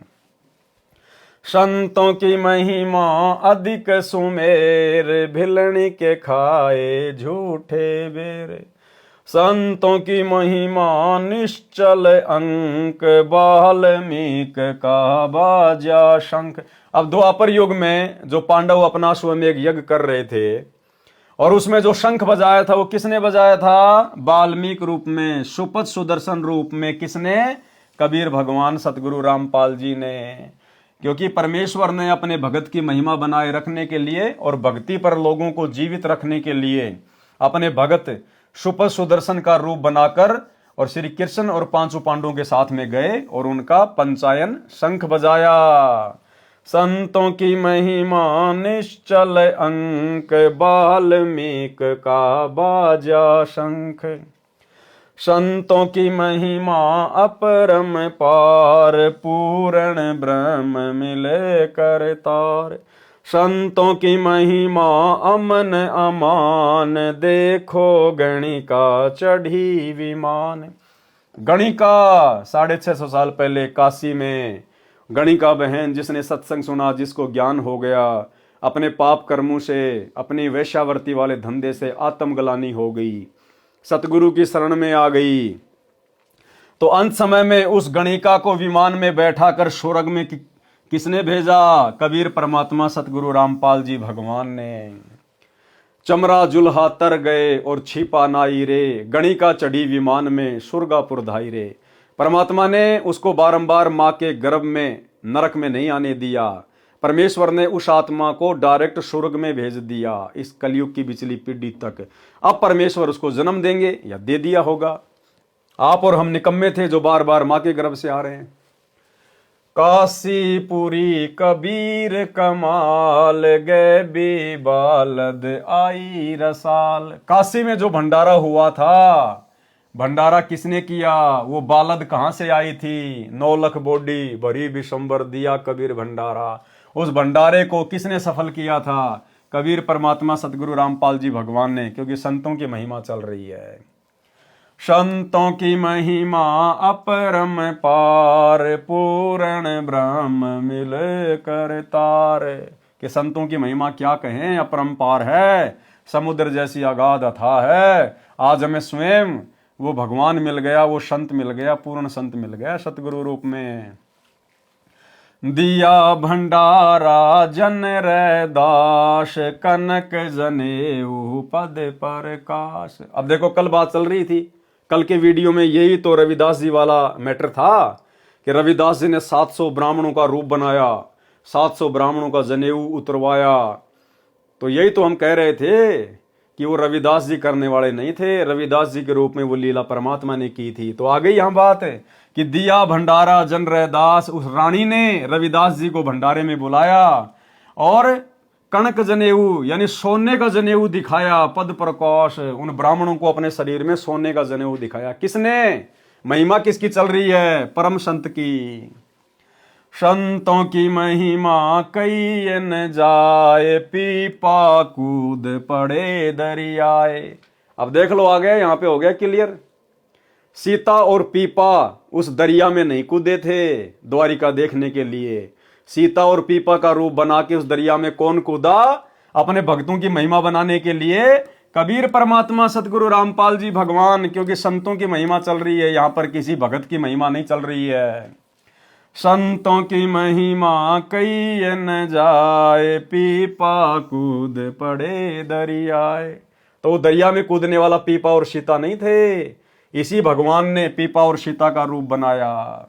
संतों की महिमा अधिक सुमेर, भिलनी के खाए झूठे बेर। संतों की महिमा निश्चल अंक, वाल्मीक का बाजा शंख। अब द्वापर युग में जो पांडव अपना स्वमेघ यज्ञ कर रहे थे और उसमें जो शंख बजाया था वो किसने बजाया था? वाल्मीकि रूप में, सुपथ सुदर्शन रूप में। किसने? कबीर भगवान सतगुरु रामपाल जी ने। क्योंकि परमेश्वर ने अपने भगत की महिमा बनाए रखने के लिए और भक्ति पर लोगों को जीवित रखने के लिए अपने भगत सुपथ सुदर्शन का रूप बनाकर और श्री कृष्ण और पांचों पांडवों के साथ में गए और उनका पंचायन शंख बजाया। संतों की महिमा निश्चल अंक, वाल्मीकि का बाजा शंख। संतों की महिमा अपरम पार, पूर्ण ब्रह्म मिले करतार। संतों की महिमा अमन अमान, देखो गणिका चढ़ी विमान। गणिका 650 साल पहले काशी में गणिका बहन, जिसने सत्संग सुना, जिसको ज्ञान हो गया, अपने पाप कर्मों से, अपनी वेश्यावर्ती वाले धंधे से आत्मग्लानि हो गई, सतगुरु की शरण में आ गई। तो अंत समय में उस गणिका को विमान में बैठा कर स्वर्ग में किसने भेजा? कबीर परमात्मा सतगुरु रामपाल जी भगवान ने। चमरा जुल्हा तर गए और छिपा नाई रे, गणिका चढ़ी विमान में सुरगापुर धाई रे। परमात्मा ने उसको बारंबार मां के गर्भ में नरक में नहीं आने दिया। परमेश्वर ने उस आत्मा को डायरेक्ट स्वर्ग में भेज दिया इस कलयुग की पिछली पीढ़ी तक। अब परमेश्वर उसको जन्म देंगे या दे दिया होगा। आप और हम निकम्मे थे जो बार बार मां के गर्भ से आ रहे हैं। काशीपुरी कबीर कमाल, गए भी बालद आई रसाल। काशी में जो भंडारा हुआ था, भंडारा किसने किया? वो बालद कहां से आई थी? 9 लाख बोडी भरी विशंबर दिया कबीर भंडारा। उस भंडारे को किसने सफल किया था? कबीर परमात्मा सतगुरु रामपाल जी भगवान ने। क्योंकि संतों की महिमा चल रही है। संतों की महिमा अपरम पार, पूर्ण ब्रह्म मिले करतार। कि संतों की महिमा क्या कहें, अपरंपार है, समुद्र जैसी अगाध अथाह है। आज हमें स्वयं वो भगवान मिल गया, वो संत मिल गया, पूर्ण संत मिल गया सतगुरु रूप में। दिया भंडारा जन रैदास, कनक जनेऊ पद प्रकाश। अब देखो, कल बात चल रही थी, कल के वीडियो में यही तो रविदास जी वाला मैटर था कि रविदास जी ने 700 ब्राह्मणों का रूप बनाया, 700 ब्राह्मणों का जनेऊ उतरवाया। तो यही तो हम कह रहे थे कि वो रविदास जी करने वाले नहीं थे, रविदास जी के रूप में वो लीला परमात्मा ने की थी। तो आ गई यहाँ बात है कि दिया भंडारा जन रैदास, उस रानी ने रविदास जी को भंडारे में बुलाया और कणक जनेऊ यानी सोने का जनेऊ दिखाया, पद प्रकाश, उन ब्राह्मणों को अपने शरीर में सोने का जनेऊ दिखाया। किसने? महिमा किसकी चल रही है? परम संत की। संतों की महिमा कई न जाए, पीपा कूद पड़े दरियाए। अब देख लो आगे, यहां पे हो गया क्लियर। सीता और पीपा उस दरिया में नहीं कूदे थे द्वारिका देखने के लिए। सीता और पीपा का रूप बना के उस दरिया में कौन कूदा? अपने भक्तों की महिमा बनाने के लिए कबीर परमात्मा, सतगुरु रामपाल जी भगवान। क्योंकि संतों की महिमा चल रही है, यहां पर किसी भगत की महिमा नहीं चल रही है। संतों की महिमा कई न जाए, पीपा कूद पड़े दरियाए। तो दरिया में कूदने वाला पीपा और सीता नहीं थे, इसी भगवान ने पीपा और सीता का रूप बनाया।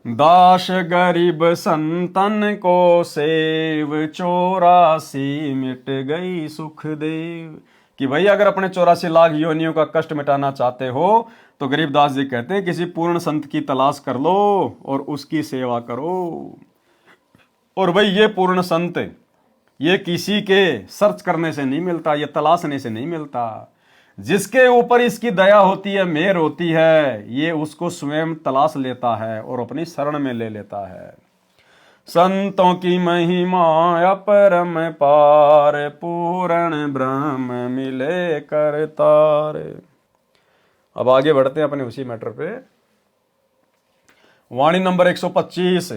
दास गरीब संतन को सेव, 84 मिट गई सुख देव। कि भाई अगर अपने 84 लाख योनियों का कष्ट मिटाना चाहते हो तो गरीबदास जी कहते हैं किसी पूर्ण संत की तलाश कर लो और उसकी सेवा करो। और भाई ये पूर्ण संत ये किसी के सर्च करने से नहीं मिलता, ये तलाशने से नहीं मिलता। जिसके ऊपर इसकी दया होती है, मेहर होती है, ये उसको स्वयं तलाश लेता है और अपनी शरण में ले लेता है। संतों की महिमा अपरम पार, पूर्ण ब्रह्म मिले करतार। अब आगे बढ़ते हैं अपने उसी मैटर पे। वाणी नंबर 125।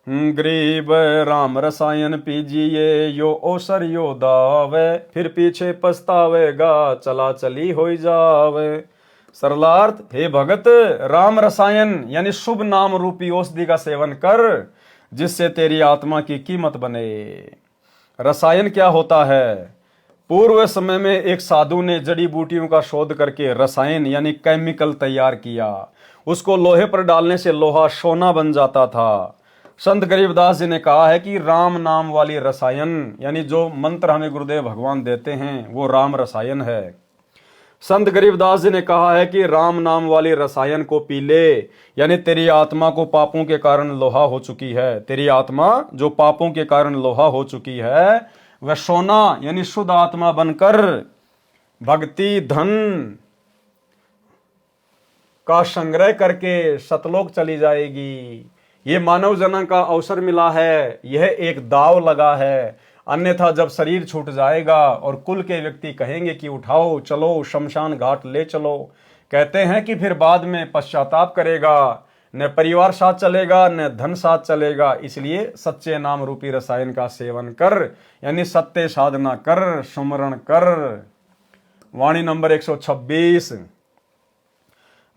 गरीब राम रसायन पीजिए, यो ओसर यो दावे, फिर पीछे पछतावेगा, चला चली हो जावे। सरलार्थ, हे भगत, राम रसायन यानी शुभ नाम रूपी औषधि का सेवन कर, जिससे तेरी आत्मा की कीमत बने। रसायन क्या होता है? पूर्व समय में एक साधु ने जड़ी बूटियों का शोध करके रसायन यानी केमिकल तैयार किया। उसको लोहे पर डालने से लोहा सोना बन जाता था। संत गरीबदास जी ने कहा है कि राम नाम वाली रसायन यानी जो मंत्र हमें गुरुदेव भगवान देते हैं वो राम रसायन है। संत गरीबदास जी ने कहा है कि राम नाम वाली रसायन को पी ले, यानी तेरी आत्मा को पापों के कारण लोहा हो चुकी है। तेरी आत्मा जो पापों के कारण लोहा हो चुकी है वह सोना यानी शुद्ध आत्मा बनकर भक्ति धन का संग्रह करके सतलोक चली जाएगी। ये मानव जन्म का अवसर मिला है, यह एक दाव लगा है। अन्यथा जब शरीर छूट जाएगा और कुल के व्यक्ति कहेंगे कि उठाओ चलो शमशान घाट ले चलो, कहते हैं कि फिर बाद में पश्चाताप करेगा, न परिवार साथ चलेगा न धन साथ चलेगा। इसलिए सच्चे नाम रूपी रसायन का सेवन कर, यानी सत्य साधना कर, सुमरण कर। वाणी नंबर 126।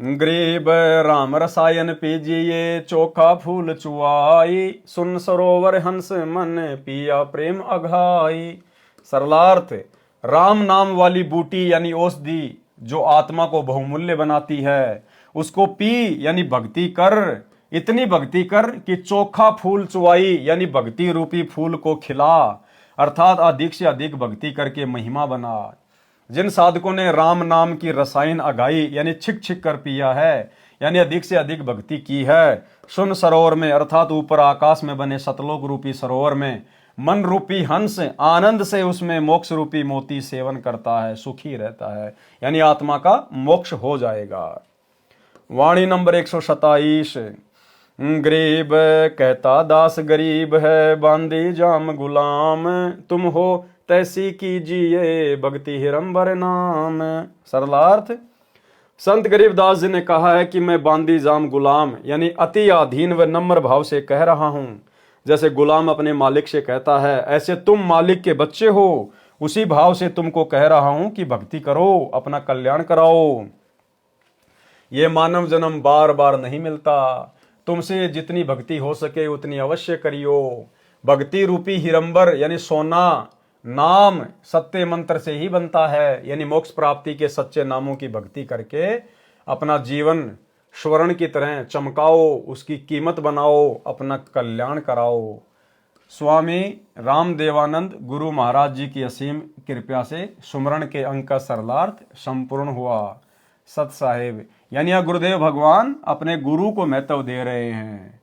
गरीब राम रसायन पीजिए, चोखा फूल चुआई, सुन सरोवर हंस मन पिया प्रेम अघाई। सरलार्थ, राम नाम वाली बूटी यानी औषधि जो आत्मा को बहुमूल्य बनाती है उसको पी यानी भक्ति कर। इतनी भक्ति कर कि चोखा फूल चुआई यानी भक्ति रूपी फूल को खिला, अर्थात अधिक से अधिक भक्ति करके महिमा बना। जिन साधकों ने राम नाम की रसायन अगाई यानी छिक छिक कर पिया है, यानी अधिक से अधिक भक्ति की है, सुन सरोवर में अर्थात ऊपर आकाश में बने सतलोक रूपी सरोवर में मन रूपी हंस आनंद से उसमें मोक्ष रूपी मोती सेवन करता है, सुखी रहता है, यानी आत्मा का मोक्ष हो जाएगा। वाणी नंबर 127। गरीब कहता दास गरीब है, बांदी जाम गुलाम, तुम हो तैसी कीजिए भक्ति हिरंबर नाम। सरलार्थ, संत गरीबदास जी ने कहा है कि मैं बांदी जाम गुलाम यानी अति अधीन व नम्र भाव से कह रहा हूं। जैसे गुलाम अपने मालिक से कहता है, ऐसे तुम मालिक के बच्चे हो, उसी भाव से तुमको कह रहा हूं कि भक्ति करो, अपना कल्याण कराओ। ये मानव जन्म बार बार नहीं मिलता, तुमसे जितनी भक्ति हो सके उतनी अवश्य करियो। भक्ति रूपी हिरंबर यानी सोना नाम सत्य मंत्र से ही बनता है, यानी मोक्ष प्राप्ति के सच्चे नामों की भक्ति करके अपना जीवन स्वर्ण की तरह चमकाओ, उसकी कीमत बनाओ, अपना कल्याण कराओ। स्वामी रामदेवानंद गुरु महाराज जी की असीम कृपा से सुमरण के अंक का सरलार्थ संपूर्ण हुआ। सत साहेब यानी यह गुरुदेव भगवान अपने गुरु को महत्व दे रहे हैं,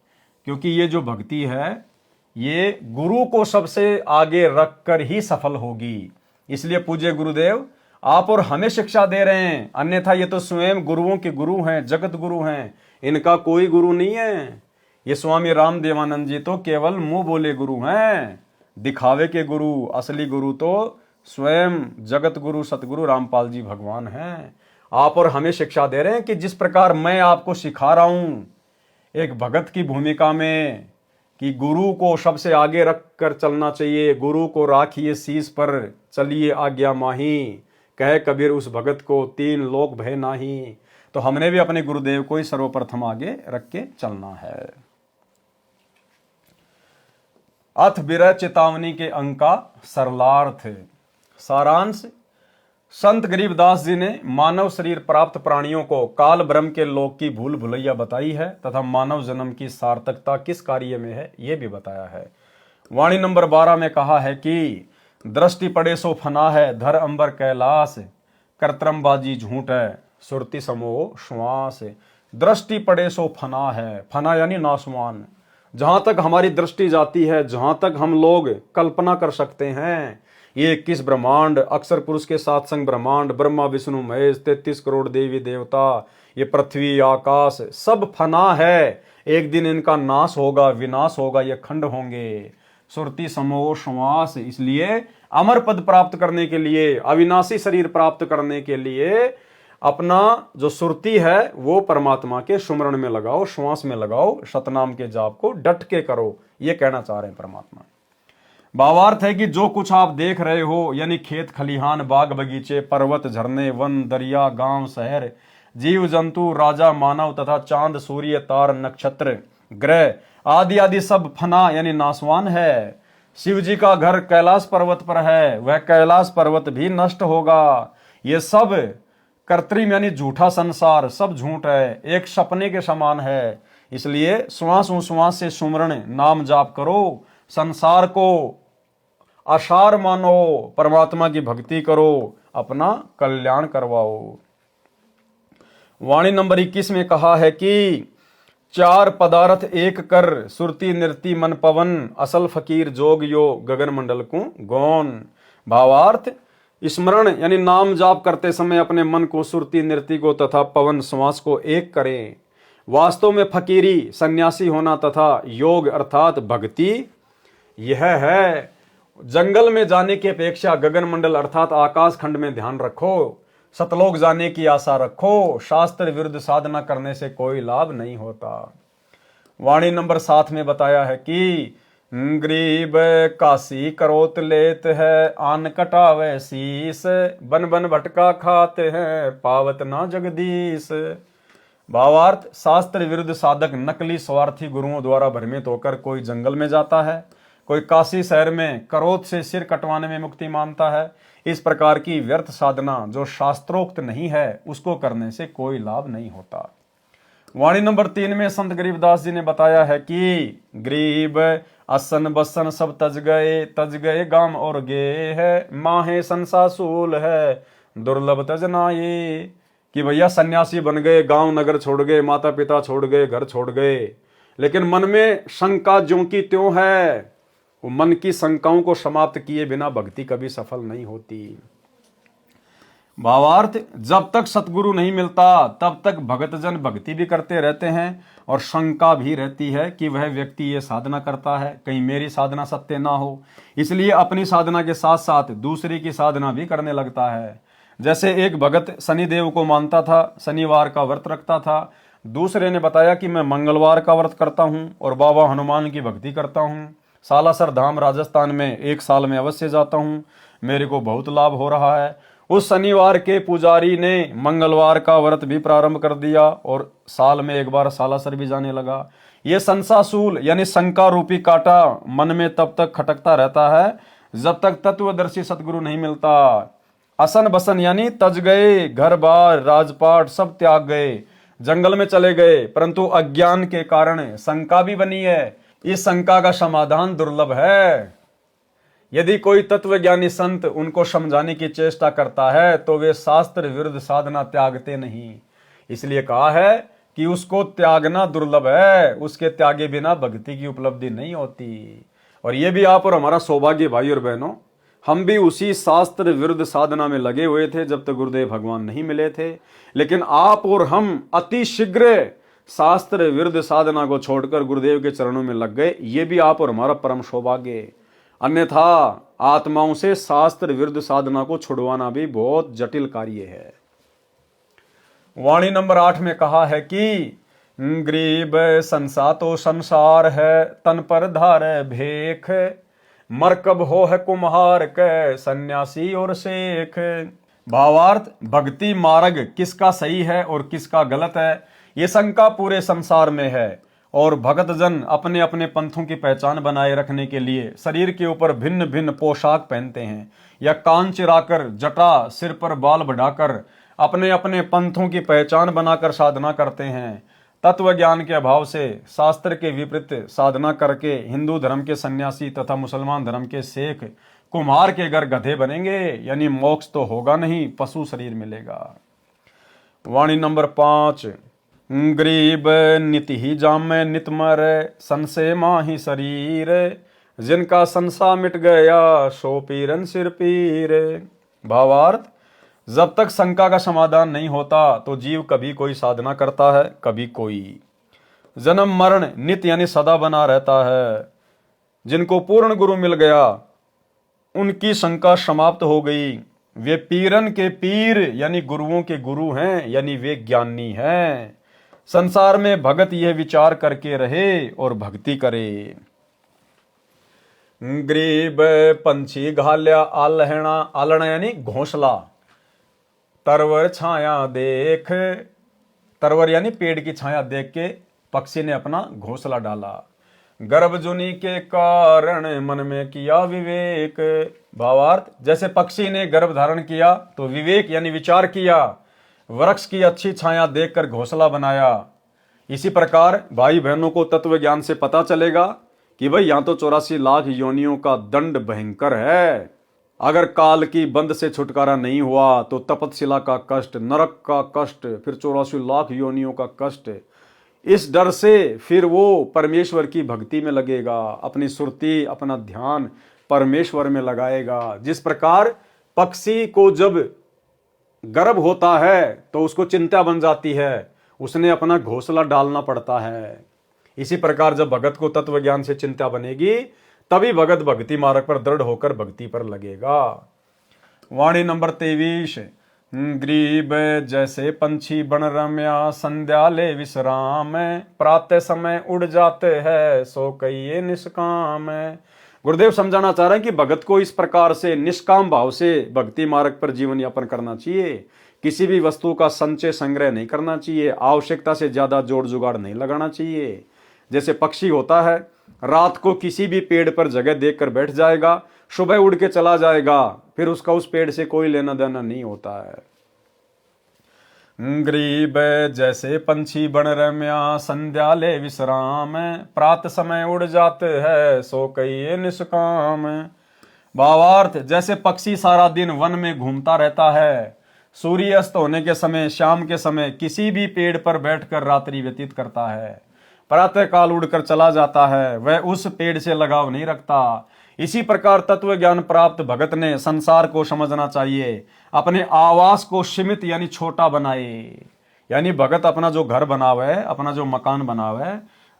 क्योंकि ये जो भक्ति है ये गुरु को सबसे आगे रखकर ही सफल होगी। इसलिए पूज्य गुरुदेव आप और हमें शिक्षा दे रहे हैं, अन्यथा ये तो स्वयं गुरुओं के गुरु हैं, जगत गुरु हैं, इनका कोई गुरु नहीं है। ये स्वामी राम देवानंद जी तो केवल मुंह बोले गुरु हैं, दिखावे के गुरु। असली गुरु तो स्वयं जगत गुरु सतगुरु रामपाल जी भगवान हैं। आप और हमें शिक्षा दे रहे हैं कि जिस प्रकार मैं आपको सिखा रहा हूं एक भगत की भूमिका में कि गुरु को सबसे आगे रख कर चलना चाहिए, गुरु को राखिए शीश पर, चलिए आज्ञा माही, कहे कबीर उस भगत को, तीन लोक भय नाही। तो हमने भी अपने गुरुदेव को ही सर्वप्रथम आगे रख के चलना है। अथ विरह चेतावनी के अंक का सरलार्थ। सारांश, संत गरीबदास जी ने मानव शरीर प्राप्त प्राणियों को काल ब्रह्म के लोक की भूल भुलैया बताई है तथा मानव जन्म की सार्थकता किस कार्य में है यह भी बताया है। वाणी नंबर 12 में कहा है कि दृष्टि पड़े सो फना है, धर अंबर कैलाश, कर्तरमबाजी झूठ है, सुरति समोह श्वास। दृष्टि पड़े सो फना है, फना यानी नाशवान। जहां तक हमारी दृष्टि जाती है, जहां तक हम लोग कल्पना कर सकते हैं, ये 21 ब्रह्मांड, अक्षर पुरुष के साथ संग ब्रह्मांड, ब्रह्मा विष्णु महेश, 33 करोड़ देवी देवता, ये पृथ्वी आकाश सब फना है। एक दिन इनका नाश होगा, विनाश होगा, ये खंड होंगे। सुरति समोह श्वास, इसलिए अमर पद प्राप्त करने के लिए, अविनाशी शरीर प्राप्त करने के लिए अपना जो सुरति है वो परमात्मा के सुमरण में लगाओ, श्वास में लगाओ, सतनाम के जाप को डट के करो, ये कहना चाह रहे हैं परमात्मा। भावार्थ है कि जो कुछ आप देख रहे हो यानी खेत खलिहान, बाग बगीचे, पर्वत, झरने, वन, दरिया, गांव, शहर, जीव जंतु, राजा, मानव तथा चांद, सूर्य, तार, नक्षत्र, ग्रह आदि आदि सब फना यानी नाशवान है। शिव जी का घर कैलाश पर्वत पर है, वह कैलाश पर्वत भी नष्ट होगा। ये सब कृत्रिम यानी झूठा संसार, सब झूठ है, एक सपने के समान है। इसलिए श्वास श्वास से सुमरण नाम जाप करो, संसार को आसार मानो, परमात्मा की भक्ति करो, अपना कल्याण करवाओ। वाणी नंबर 21 में कहा है कि चार पदार्थ एक कर, सुरती नृति मन पवन, असल फकीर जोग यो गगन मंडल को गौन। भावार्थ, स्मरण यानी नाम जाप करते समय अपने मन को, सुरती नृति को तथा पवन श्वास को एक करें। वास्तव में फकीरी सन्यासी होना तथा योग अर्थात भक्ति यह है। जंगल में जाने की अपेक्षा गगन मंडल अर्थात आकाश खंड में ध्यान रखो, सतलोक जाने की आशा रखो। शास्त्र विरुद्ध साधना करने से कोई लाभ नहीं होता। वाणी नंबर 7 में बताया है कि गरीब काशी करोत लेत है, आन कटावे शीस, बन बन भटका खाते हैं, पावत ना जगदीश। भावार्थ, शास्त्र विरुद्ध साधक नकली स्वार्थी गुरुओं द्वारा भ्रमित होकर कोई जंगल में जाता है, कोई काशी शहर में करोत से सिर कटवाने में मुक्ति मानता है। इस प्रकार की व्यर्थ साधना जो शास्त्रोक्त नहीं है उसको करने से कोई लाभ नहीं होता। वाणी नंबर 3 में संत गरीबदास जी ने बताया है कि गरीब असन बसन सब तज गए गाम और गे है, माहे संसासूल है, दुर्लभ तजनाए। कि भैया सन्यासी बन गए, गांव नगर छोड़ गए, माता पिता छोड़ गए, घर छोड़ गए, लेकिन मन में शंका ज्यों की त्यों है। वो मन की शंकाओं को समाप्त किए बिना भक्ति कभी सफल नहीं होती। भावार्थ, जब तक सतगुरु नहीं मिलता तब तक भगतजन भक्ति भी करते रहते हैं और शंका भी रहती है कि वह व्यक्ति ये साधना करता है, कहीं मेरी साधना सत्य ना हो। इसलिए अपनी साधना के साथ साथ दूसरे की साधना भी करने लगता है। जैसे एक भगत शनिदेव को मानता था, शनिवार का व्रत रखता था। दूसरे ने बताया कि मैं मंगलवार का व्रत करता हूँ और बाबा हनुमान की भक्ति करता हूँ, सालासर धाम राजस्थान में 1 साल में अवश्य जाता हूँ, मेरे को बहुत लाभ हो रहा है। उस शनिवार के पुजारी ने मंगलवार का व्रत भी प्रारंभ कर दिया और साल में 1 बार सालासर भी जाने लगा। ये संसासूल यानी शंका रूपी कांटा मन में तब तक खटकता रहता है जब तक तत्वदर्शी सतगुरु नहीं मिलता। असन बसन यानी तज गए, घर बार राजपाट सब त्याग गए, जंगल में चले गए, परंतु अज्ञान के कारण शंका भी बनी है। इस शंका का समाधान दुर्लभ है। यदि कोई तत्वज्ञानी संत उनको समझाने की चेष्टा करता है तो वे शास्त्र विरुद्ध साधना त्यागते नहीं। इसलिए कहा है कि उसको त्यागना दुर्लभ है, उसके त्यागे बिना भक्ति की उपलब्धि नहीं होती। और ये भी आप और हमारा सौभाग्य भाई और बहनों, हम भी उसी शास्त्र विरुद्ध साधना में लगे हुए थे जब तक गुरुदेव भगवान नहीं मिले थे। लेकिन आप और हम अति शीघ्र शास्त्र विरुद्ध साधना को छोड़कर गुरुदेव के चरणों में लग गए, ये भी आप और हमारा परम सौभाग्य। अन्यथा आत्माओं से शास्त्र विरुद्ध साधना को छुड़वाना भी बहुत जटिल कार्य है। वाणी नंबर 8 में कहा है कि गरीब संसा तो संसार है, तन पर धारे भेख, मरकब हो है कुम्हार के, सन्यासी और शेख। भावार्थ, भक्ति मार्ग किसका सही है और किसका गलत है, ये शंका पूरे संसार में है। और भगत जन अपने अपने पंथों की पहचान बनाए रखने के लिए शरीर के ऊपर भिन्न भिन्न पोशाक पहनते हैं, या कान चिराकर, जटा सिर पर बाल बढ़ाकर अपने अपने पंथों की पहचान बनाकर साधना करते हैं। तत्व ज्ञान के अभाव से शास्त्र के विपरीत साधना करके हिंदू धर्म के सन्यासी तथा मुसलमान धर्म के शेख कुम्हार के घर गधे बनेंगे, यानी मोक्ष तो होगा नहीं, पशु शरीर मिलेगा। वाणी नंबर 5, गरीब नित ही जामे नित मरे, संशय माही शरीर, जिनका संसा मिट गया सो पीरन सिर पीर। भावार्थ, जब तक शंका का समाधान नहीं होता तो जीव कभी कोई साधना करता है, कभी कोई। जन्म मरण नित्य यानी सदा बना रहता है। जिनको पूर्ण गुरु मिल गया उनकी शंका समाप्त हो गई, वे पीरन के पीर यानी गुरुओं के गुरु हैं, यानी वे ज्ञानी हैं। संसार में भगत यह विचार करके रहे और भक्ति करे। गरीब पंछी घाल्या आलहना, आलना यानी घोंसला, तरवर छाया देख, तरवर यानी पेड़ की छाया देख के पक्षी ने अपना घोंसला डाला। गर्भ जुनी के कारण मन में किया विवेक। भावार्थ, जैसे पक्षी ने गर्भ धारण किया तो विवेक यानी विचार किया, वृक्ष की अच्छी छाया देखकर घोंसला बनाया। इसी प्रकार भाई बहनों को तत्व ज्ञान से पता चलेगा कि भाई यहाँ तो 84 लाख योनियों का दंड भयंकर है। अगर काल की बंद से छुटकारा नहीं हुआ तो तपतशिला का कष्ट, नरक का कष्ट, फिर 84 लाख योनियों का कष्ट। इस डर से फिर वो परमेश्वर की भक्ति में लगेगा, अपनी सुरती, अपना ध्यान परमेश्वर में लगाएगा। जिस प्रकार पक्षी को जब गर्भ होता है तो उसको चिंता बन जाती है, उसने अपना घोंसला डालना पड़ता है। इसी प्रकार जब भगत को तत्व ज्ञान से चिंता बनेगी तभी भगत भक्ति मार्ग पर दृढ़ होकर भक्ति पर लगेगा। वाणी नंबर 23, गरीब जैसे पंछी बन रम्या, संध्या ले विश्राम, प्रातः समय उड़ जाते हैं सो कहिए निष्काम। गुरुदेव समझाना चाह रहे हैं कि भगत को इस प्रकार से निष्काम भाव से भक्ति मार्ग पर जीवन यापन करना चाहिए। किसी भी वस्तु का संचय संग्रह नहीं करना चाहिए, आवश्यकता से ज्यादा जोड़ जुगाड़ नहीं लगाना चाहिए। जैसे पक्षी होता है, रात को किसी भी पेड़ पर जगह देखकर बैठ जाएगा, सुबह उड़ के चला जाएगा, फिर उसका उस पेड़ से कोई लेना देना नहीं होता है। गरीब जैसे पंछी बन रम्या, संध्या ले विश्राम, प्रात समय उड़ जाते हैं सो कहिए निष्काम। भावार्थ, जैसे पक्षी सारा दिन वन में घूमता रहता है, सूर्य अस्त होने के समय, शाम के समय किसी भी पेड़ पर बैठकर रात्रि व्यतीत करता है, प्रातः काल उड़कर चला जाता है, वह उस पेड़ से लगाव नहीं रखता। इसी प्रकार तत्व ज्ञान प्राप्त भगत ने संसार को समझना चाहिए, अपने आवास को सीमित यानी छोटा बनाए। यानी भगत अपना जो घर बनावे, अपना जो मकान बनावे,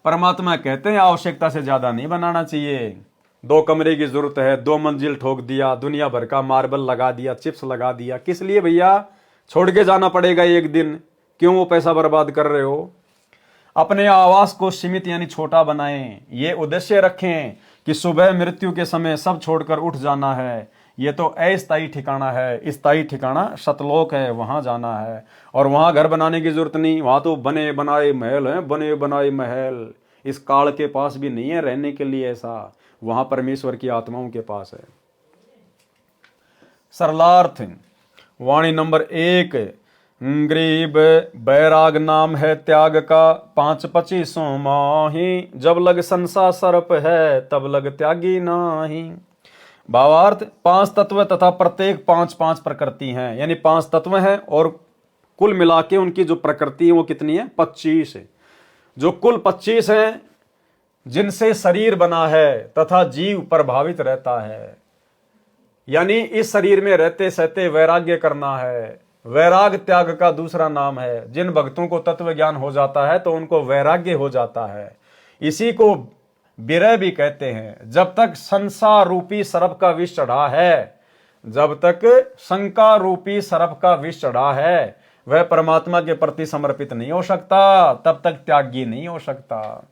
परमात्मा कहते हैं आवश्यकता से ज्यादा नहीं बनाना चाहिए। 2 कमरे की जरूरत है, 2 मंजिल ठोक दिया, दुनिया भर का मार्बल लगा दिया, चिप्स लगा दिया, किस लिए भैया? छोड़ के जाना पड़ेगा एक दिन, क्यों वो पैसा बर्बाद कर रहे हो? अपने आवास को सीमित यानी छोटा बनाएं, ये उद्देश्य रखें कि सुबह मृत्यु के समय सब छोड़कर उठ जाना है। ये तो अस्थायी ठिकाना है, स्थायी ठिकाना सतलोक है, वहां जाना है। और वहां घर बनाने की जरूरत नहीं, वहां तो बने बनाए महल हैं, बने बनाए महल। इस काल के पास भी नहीं है रहने के लिए ऐसा, वहां परमेश्वर की आत्माओं के पास है। सरलार्थ, वाणी नंबर 1, गरीब बैराग नाम है त्याग का, 5-25 माही, जब लग संसा सर्प है तब लग त्यागी नाही। भावार्थ, 5 तत्व तथा प्रत्येक 5-5 प्रकृति हैं, यानी 5 तत्व हैं और कुल मिला के उनकी जो प्रकृति है वो कितनी है? 25 है। जो कुल 25 हैं जिनसे शरीर बना है तथा जीव प्रभावित रहता है। यानी इस शरीर में रहते सहते वैराग्य करना है, वैराग त्याग का दूसरा नाम है। जिन भक्तों को तत्व ज्ञान हो जाता है तो उनको वैराग्य हो जाता है। इसी को विरह भी कहते हैं। जब तक संसार रूपी सर्प का विष चढ़ा है, जब तक शंका रूपी सर्प का विष चढ़ा है, वह परमात्मा के प्रति समर्पित नहीं हो सकता, तब तक त्यागी नहीं हो सकता।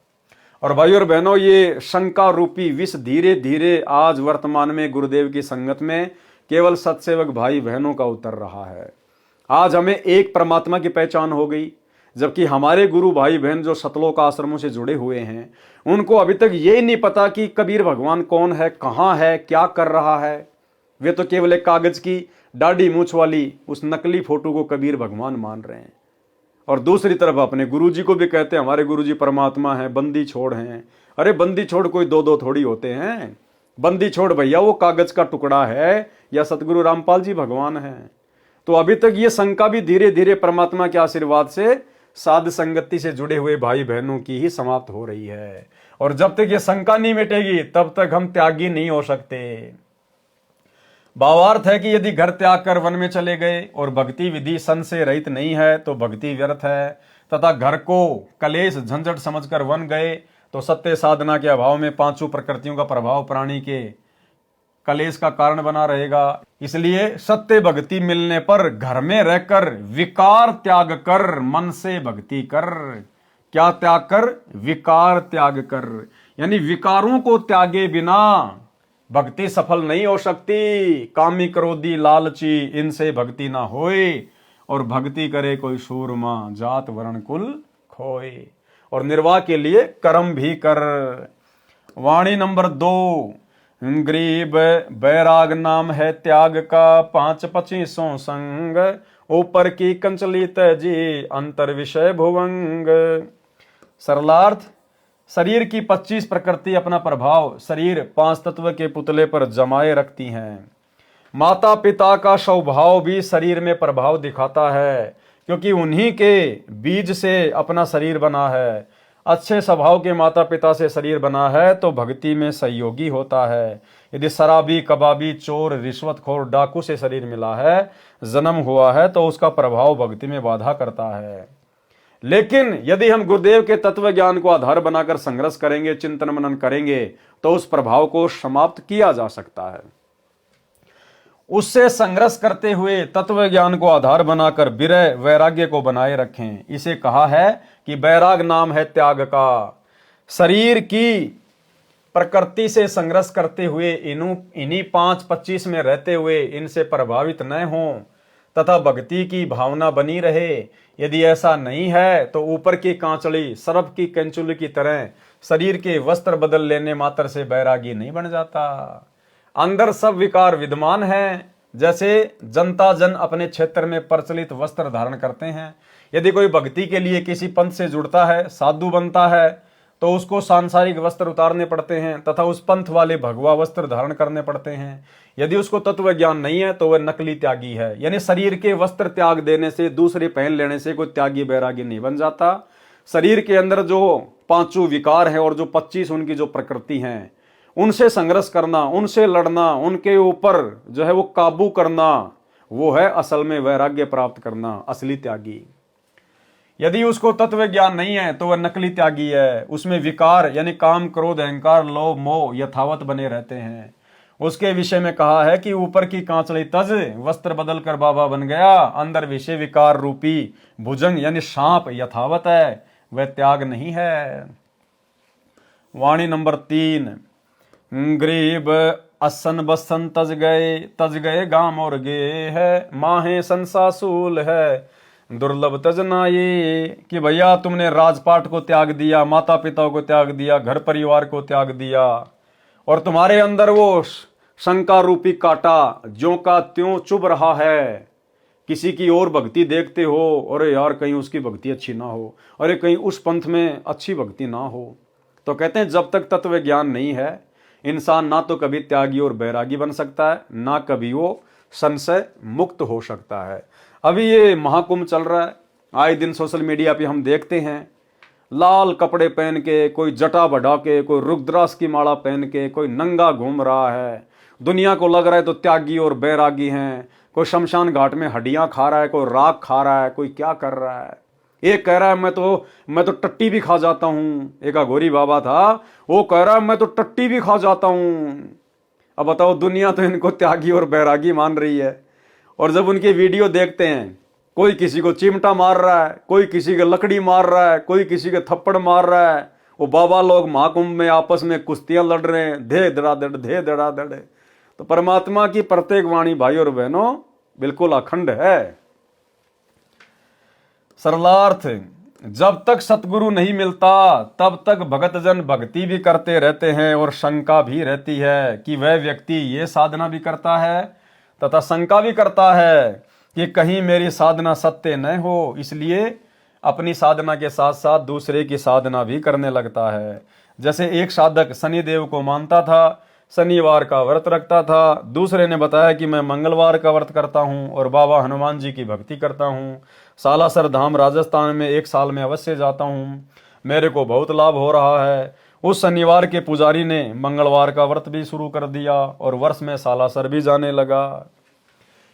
और भाई और बहनों, ये शंका रूपी विष धीरे धीरे आज वर्तमान में गुरुदेव की संगत में केवल सत्सेवक भाई बहनों का उतर रहा है। आज हमें एक परमात्मा की पहचान हो गई, जबकि हमारे गुरु भाई बहन जो सतलोक आश्रमों से जुड़े हुए हैं, उनको अभी तक ये नहीं पता कि कबीर भगवान कौन है, कहाँ है, क्या कर रहा है। वे तो केवल एक कागज की दाढ़ी मूछ वाली उस नकली फोटो को कबीर भगवान मान रहे हैं। और दूसरी तरफ अपने गुरुजी को भी कहते हैं हमारे गुरुजी परमात्मा हैं, बंदी छोड़ हैं। अरे बंदी छोड़ कोई दो दो थोड़ी होते हैं। बंदी छोड़ भैया वो कागज का टुकड़ा है या सतगुरु रामपाल जी भगवान हैं। तो अभी तक ये शंका भी धीरे धीरे परमात्मा के आशीर्वाद से साध संगति से जुड़े हुए भाई बहनों की ही समाप्त हो रही है। और जब तक ये शंका नहीं मिटेगी तब तक हम त्यागी नहीं हो सकते। भावार्थ है कि यदि घर त्याग कर वन में चले गए और भक्ति विधि सन से रहित नहीं है तो भक्ति व्यर्थ है, तथा घर को कलेश झंझट समझकर वन गए तो सत्य साधना के अभाव में पांचों प्रकृतियों का प्रभाव प्राणी के कलेश का कारण बना रहेगा। इसलिए सत्य भक्ति मिलने पर घर में रहकर विकार त्याग कर मन से भक्ति कर। क्या त्याग कर? विकार त्याग कर, यानी विकारों को त्यागे बिना भक्ति सफल नहीं हो सकती। कामी क्रोधी लालची इनसे भक्ति ना होए, और भक्ति करे कोई सूरमा जात वर्ण कुल खोए। और निर्वाह के लिए कर्म भी कर। वाणी नंबर 2, गरीब बैराग नाम है त्याग का, 5-25 संग, ऊपर की कंचली तजी अंतर विषय भुवंग। सरलार्थ, शरीर की 25 प्रकृति अपना प्रभाव शरीर 5 तत्व के पुतले पर जमाए रखती हैं। माता पिता का स्वभाव भी शरीर में प्रभाव दिखाता है, क्योंकि उन्हीं के बीज से अपना शरीर बना है। अच्छे स्वभाव के माता पिता से शरीर बना है तो भक्ति में सहयोगी होता है। यदि शराबी, कबाबी, चोर, रिश्वतखोर, डाकू से शरीर मिला है, जन्म हुआ है, तो उसका प्रभाव भक्ति में बाधा करता है। लेकिन यदि हम गुरुदेव के तत्व ज्ञान को आधार बनाकर संघर्ष करेंगे, चिंतन मनन करेंगे, तो उस प्रभाव को समाप्त किया जा सकता है। उससे संघर्ष करते हुए तत्व ज्ञान को आधार बनाकर विरह वैराग्य को बनाए रखें। इसे कहा है कि बैराग नाम है त्याग का। शरीर की प्रकृति से संघर्ष करते हुए इन्हीं 5-25 में रहते हुए इनसे प्रभावित न हों तथा भक्ति की भावना बनी रहे। यदि ऐसा नहीं है तो ऊपर की कांचड़ी सर्प की कंचुली की तरह शरीर के वस्त्र बदल लेने मात्र से बैरागी नहीं बन जाता। अंदर सब विकार विद्यमान हैं। जैसे जनता जन अपने क्षेत्र में प्रचलित वस्त्र धारण करते हैं, यदि कोई भक्ति के लिए किसी पंथ से जुड़ता है, साधु बनता है, तो उसको सांसारिक वस्त्र उतारने पड़ते हैं तथा उस पंथ वाले भगवा वस्त्र धारण करने पड़ते हैं। यदि उसको तत्व ज्ञान नहीं है तो वह नकली त्यागी है। यानी शरीर के वस्त्र त्याग देने से, दूसरे पहन लेने से कोई त्यागी बैरागी नहीं बन जाता। शरीर के अंदर जो 5 विकार हैं और जो 25 उनकी जो प्रकृति हैं, उनसे संघर्ष करना, उनसे लड़ना, उनके ऊपर जो है वो काबू करना, वो है असल में वैराग्य प्राप्त करना, असली त्यागी। यदि उसको तत्व ज्ञान नहीं है तो वह नकली त्यागी है। उसमें विकार यानी काम, क्रोध, अहंकार, लोभ, मोह यथावत बने रहते हैं। उसके विषय में कहा है कि ऊपर की कांचड़ी तज वस्त्र बदल कर बाबा बन गया, अंदर विषय विकार रूपी भुजंग यानी सांप यथावत है, वह त्याग नहीं है। वाणी नंबर 3, गरीब असन बसन तज गए गाम और गे है, माहे संसासूल है दुर्लभ तजना। ये कि भैया तुमने राजपाट को त्याग दिया, माता पिता को त्याग दिया, घर परिवार को त्याग दिया, और तुम्हारे अंदर वो शंका रूपी कांटा ज्यों का त्यों चुभ रहा है। किसी की और भक्ति देखते हो, अरे यार कहीं उसकी भक्ति अच्छी ना हो, अरे कहीं उस पंथ में अच्छी भक्ति ना हो। तो कहते हैं जब तक तत्व ज्ञान नहीं है, इंसान ना तो कभी त्यागी और बैरागी बन सकता है, ना कभी वो संशय मुक्त हो सकता है। अभी ये महाकुंभ चल रहा है, आए दिन सोशल मीडिया पे हम देखते हैं लाल कपड़े पहन के, कोई जटा बढ़ा के, कोई रुद्राक्ष की माला पहन के, कोई नंगा घूम रहा है, दुनिया को लग रहा है तो त्यागी और बैरागी हैं, कोई शमशान घाट में हड्डियां खा रहा है, कोई राख खा रहा है, कोई क्या कर रहा है। एक कह रहा है मैं तो टट्टी भी खा जाता हूं। एक अघोरी बाबा था, वो कह रहा है मैं तो टट्टी भी खा जाता हूं। अब बताओ, दुनिया तो इनको त्यागी और बैरागी मान रही है, और जब उनकी वीडियो देखते हैं, कोई किसी को चिमटा मार रहा है, कोई किसी के लकड़ी मार रहा है, कोई किसी के थप्पड़ मार रहा है। वो बाबा लोग महाकुंभ में आपस में कुश्तियां लड़ रहे हैं, धे धड़ाधड़ धे धड़ाधड़। तो परमात्मा की प्रत्येक वाणी भाई और बहनों बिल्कुल अखंड है। सरलार्थ, जब तक सतगुरु नहीं मिलता तब तक भगत जन भक्ति भी करते रहते हैं और शंका भी रहती है कि वह व्यक्ति ये साधना भी करता है तथा शंका भी करता है कि कहीं मेरी साधना सत्य न हो, इसलिए अपनी साधना के साथ साथ दूसरे की साधना भी करने लगता है। जैसे एक साधक शनिदेव को मानता था, शनिवार का व्रत रखता था, दूसरे ने बताया कि मैं मंगलवार का व्रत करता हूँ और बाबा हनुमान जी की भक्ति करता हूँ, सालासर धाम राजस्थान में 1 साल में अवश्य जाता हूँ, मेरे को बहुत लाभ हो रहा है। उस शनिवार के पुजारी ने मंगलवार का व्रत भी शुरू कर दिया और वर्ष में सालासर भी जाने लगा।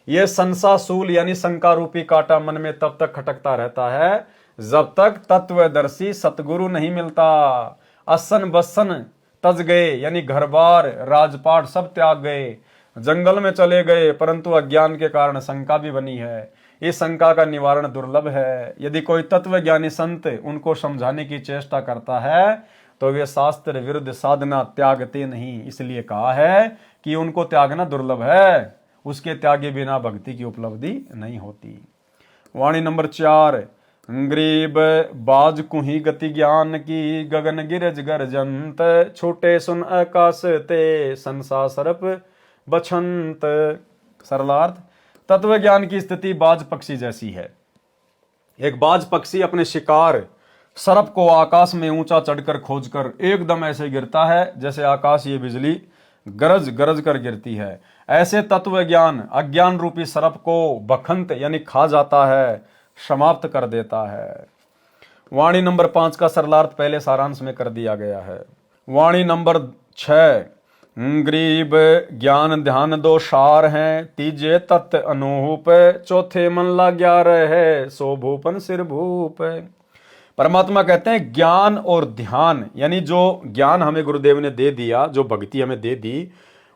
यह संसासूल यानी शंका रूपी कांटा मन में तब तक खटकता रहता है जब तक तत्वदर्शी सतगुरु नहीं मिलता। असन बसन तज गए यानी घर बार राजपाट सब त्याग गए, जंगल में चले गए, परंतु अज्ञान के कारण शंका भी बनी है। इस शंका का निवारण दुर्लभ है। यदि कोई तत्वज्ञानी संत उनको समझाने की चेष्टा करता है तो वे शास्त्र विरुद्ध साधना त्यागते नहीं, इसलिए कहा है कि उनको त्यागना दुर्लभ है। उसके त्यागे बिना भक्ति की उपलब्धि नहीं होती। वाणी नंबर 4, गरीब बाज कुही गति ज्ञान की, गगन गिरज गरजंत, छोटे सुन आकाश ते, संसा सरप बछंत। सरलार्थ, तत्व ज्ञान की स्थिति बाज पक्षी जैसी है। एक बाज पक्षी अपने शिकार सर्प को आकाश में ऊंचा चढ़कर खोजकर एकदम ऐसे गिरता है जैसे आकाश ये बिजली गरज गरज कर गिरती है। ऐसे तत्व ज्ञान अज्ञान रूपी सर्प को बखंत यानी खा जाता है, समाप्त कर देता है। वाणी नंबर 5 का सरलार्थ पहले सारांश में कर दिया गया है। वाणी नंबर 6, गरीब ज्ञान ध्यान 2 सार हैं, तीजे तत्व अनूप, चौथे मन ला 11 है, सो भूपन सिर भूप। परमात्मा कहते हैं ज्ञान और ध्यान, यानी जो ज्ञान हमें गुरुदेव ने दे दिया, जो भक्ति हमें दे दी,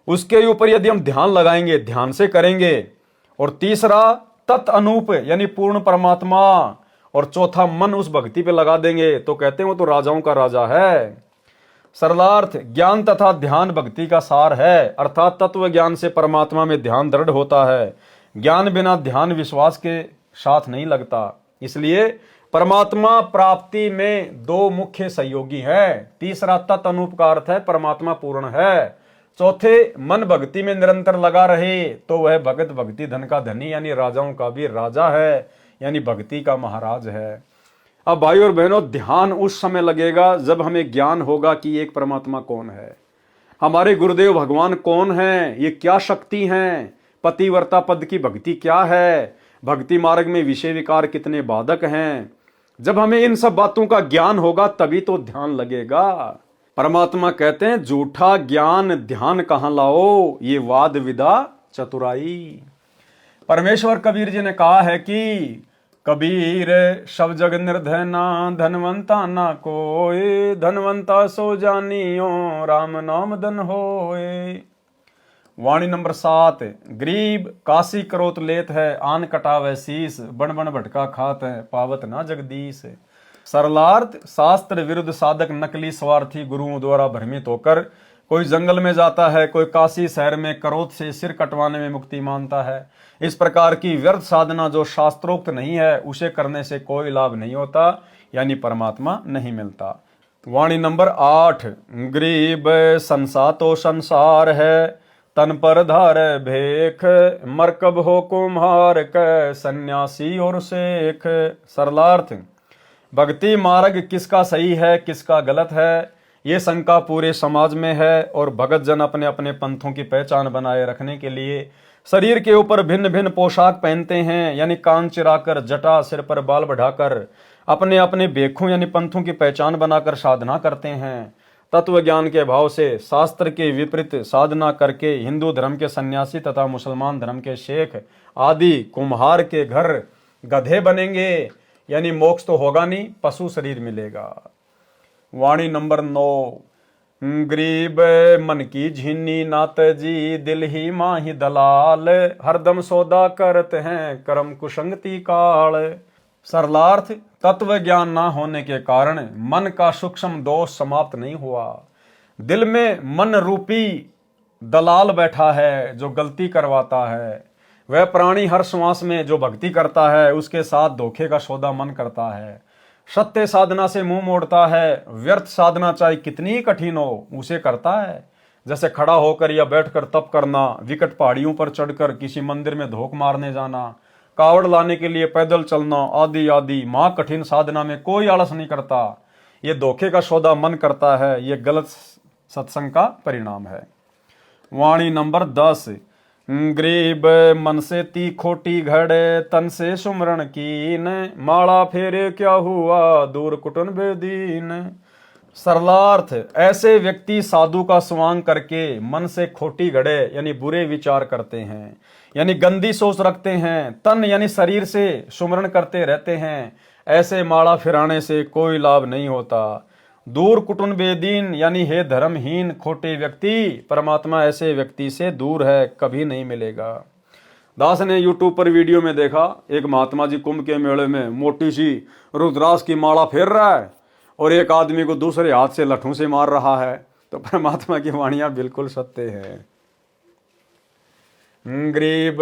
उसके ऊपर यदि हम ध्यान लगाएंगे, ध्यान से करेंगे, और तीसरा तत् अनूप यानी पूर्ण परमात्मा, और चौथा मन उस भक्ति पे लगा देंगे तो कहते हैं वो तो राजाओं का राजा है। सरलार्थ, ज्ञान तथा ध्यान भक्ति का सार है, अर्थात तत्व ज्ञान से परमात्मा में ध्यान दृढ़ होता है। ज्ञान बिना ध्यान विश्वास के साथ नहीं लगता। इसलिए परमात्मा प्राप्ति में 2 मुख्य सहयोगी हैं। तीसरा तत् अनूप का अर्थ है परमात्मा पूर्ण है। चौथे मन भक्ति में निरंतर लगा रहे तो वह भगत भक्ति धन का धनी यानी राजाओं का भी राजा है, यानी भक्ति का महाराज है। अब भाई और बहनों, ध्यान उस समय लगेगा जब हमें ज्ञान होगा कि एक परमात्मा कौन है, हमारे गुरुदेव भगवान कौन है, ये क्या शक्ति हैं, पतिव्रता पद की भक्ति क्या है, भक्ति मार्ग में विषय विकार कितने बाधक हैं। जब हमें इन सब बातों का ज्ञान होगा तभी तो ध्यान लगेगा। परमात्मा कहते हैं झूठा ज्ञान ध्यान कहां लाओ, ये वाद विदा चतुराई। परमेश्वर कबीर जी ने कहा है कि कबीर सब जग निर्धना, धनवंता ना कोई, धनवंता सो जानियो, राम नाम धन होए। वाणी नंबर 7, गरीब काशी करोत लेत है, आन कटावे शीस, बन बन भटका खात है, पावत ना जगदीश। सरलार्थ, शास्त्र विरुद्ध साधक नकली स्वार्थी गुरुओं द्वारा भ्रमित होकर कोई जंगल में जाता है, कोई काशी शहर में करोत से सिर कटवाने में मुक्ति मानता है। इस प्रकार की व्यर्थ साधना जो शास्त्रोक्त नहीं है उसे करने से कोई लाभ नहीं होता, यानी परमात्मा नहीं मिलता। वाणी नंबर 8, गरीब संसातो संसार है, तन पर धार भेख, मरकब हो कुम्हार क, सन्यासी और शेख। सरलार्थ, भक्ति मार्ग किसका सही है किसका गलत है ये शंका पूरे समाज में है, और भगत जन अपने अपने पंथों की पहचान बनाए रखने के लिए शरीर के ऊपर भिन्न भिन्न पोशाक पहनते हैं, यानी कान चिराकर, जटा सिर पर बाल बढ़ाकर अपने अपने बेखों यानी पंथों की पहचान बनाकर साधना करते हैं। तत्व ज्ञान के भाव से शास्त्र के विपरीत साधना करके हिंदू धर्म के सन्यासी तथा मुसलमान धर्म के शेख आदि कुम्हार के घर गधे बनेंगे, यानी मोक्ष तो होगा नहीं, पशु शरीर मिलेगा। वाणी नंबर 9। गरीब मन की झीनी नात जी, दिल ही माही दलाल, हरदम सौदा करते हैं कर्म कुसंगति काल। सरलार्थ, तत्व ज्ञान ना होने के कारण मन का सूक्ष्म दोष समाप्त नहीं हुआ। दिल में मन रूपी दलाल बैठा है जो गलती करवाता है। वह प्राणी हर श्वास में जो भक्ति करता है उसके साथ धोखे का सौदा मन करता है। सत्य साधना से मुंह मोड़ता है, व्यर्थ साधना चाहे कितनी ही कठिन हो उसे करता है। जैसे खड़ा होकर या बैठकर तप करना, विकट पहाड़ियों पर चढ़कर किसी मंदिर में धोख मारने जाना, कावड़ लाने के लिए पैदल चलना आदि आदि महा कठिन साधना में कोई आलस नहीं करता। ये धोखे का सौदा मन करता है, ये गलत सत्संग का परिणाम है। वाणी नंबर 10। गरीब मन से ती खोटी घड़े, तन से सुमरण कीन, माला फेरे क्या हुआ दूर कुटन बेदीन। सरलार्थ, ऐसे व्यक्ति साधु का स्वांग करके मन से खोटी घड़े यानी बुरे विचार करते हैं, यानी गंदी सोच रखते हैं, तन यानी शरीर से सुमरण करते रहते हैं। ऐसे माला फिराने से कोई लाभ नहीं होता। दूर कुटुन बेदीन यानी हे धर्महीन खोटे व्यक्ति, परमात्मा ऐसे व्यक्ति से दूर है, कभी नहीं मिलेगा। दास ने यूट्यूब पर वीडियो में देखा, एक महात्मा जी कुंभ के मेले में मोटी सी रुद्राक्ष की माला फेर रहा है और एक आदमी को दूसरे हाथ से लठों से मार रहा है। तो परमात्मा की वाणियां बिल्कुल सत्य है। गरीब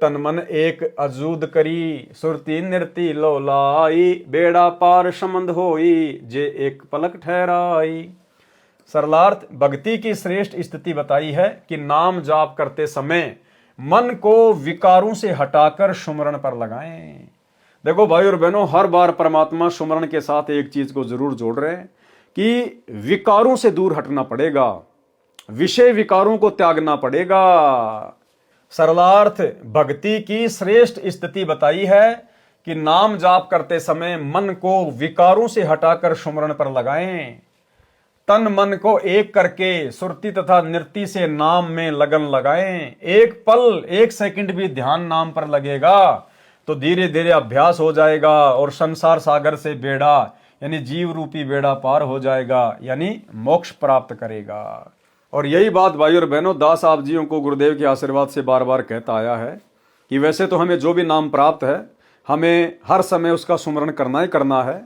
तन मन एक अजूद करी, सुरती नृति लोलाई, बेड़ा पार समंद होई, जे एक पलक ठहराई। सरलार्थ, भक्ति की श्रेष्ठ स्थिति बताई है कि नाम जाप करते समय मन को विकारों से हटाकर सुमरण पर लगाएं। देखो भाई और बहनों, हर बार परमात्मा सुमरण के साथ एक चीज को जरूर जोड़ रहे हैं कि विकारों से दूर हटना पड़ेगा, विषय विकारों को त्यागना पड़ेगा। सरलार्थ, भक्ति की श्रेष्ठ स्थिति बताई है कि नाम जाप करते समय मन को विकारों से हटाकर सुमरण पर लगाएं। तन मन को एक करके सुरती तथा नृत्य से नाम में लगन लगाएं। एक पल एक सेकंड भी ध्यान नाम पर लगेगा तो धीरे धीरे अभ्यास हो जाएगा और संसार सागर से बेड़ा यानी जीव रूपी बेड़ा पार हो जाएगा, यानी मोक्ष प्राप्त करेगा। और यही बात भाई और बहनों दास आप जियों को गुरुदेव के आशीर्वाद से बार बार कहता आया है कि वैसे तो हमें जो भी नाम प्राप्त है हमें हर समय उसका सुमरण करना ही करना है,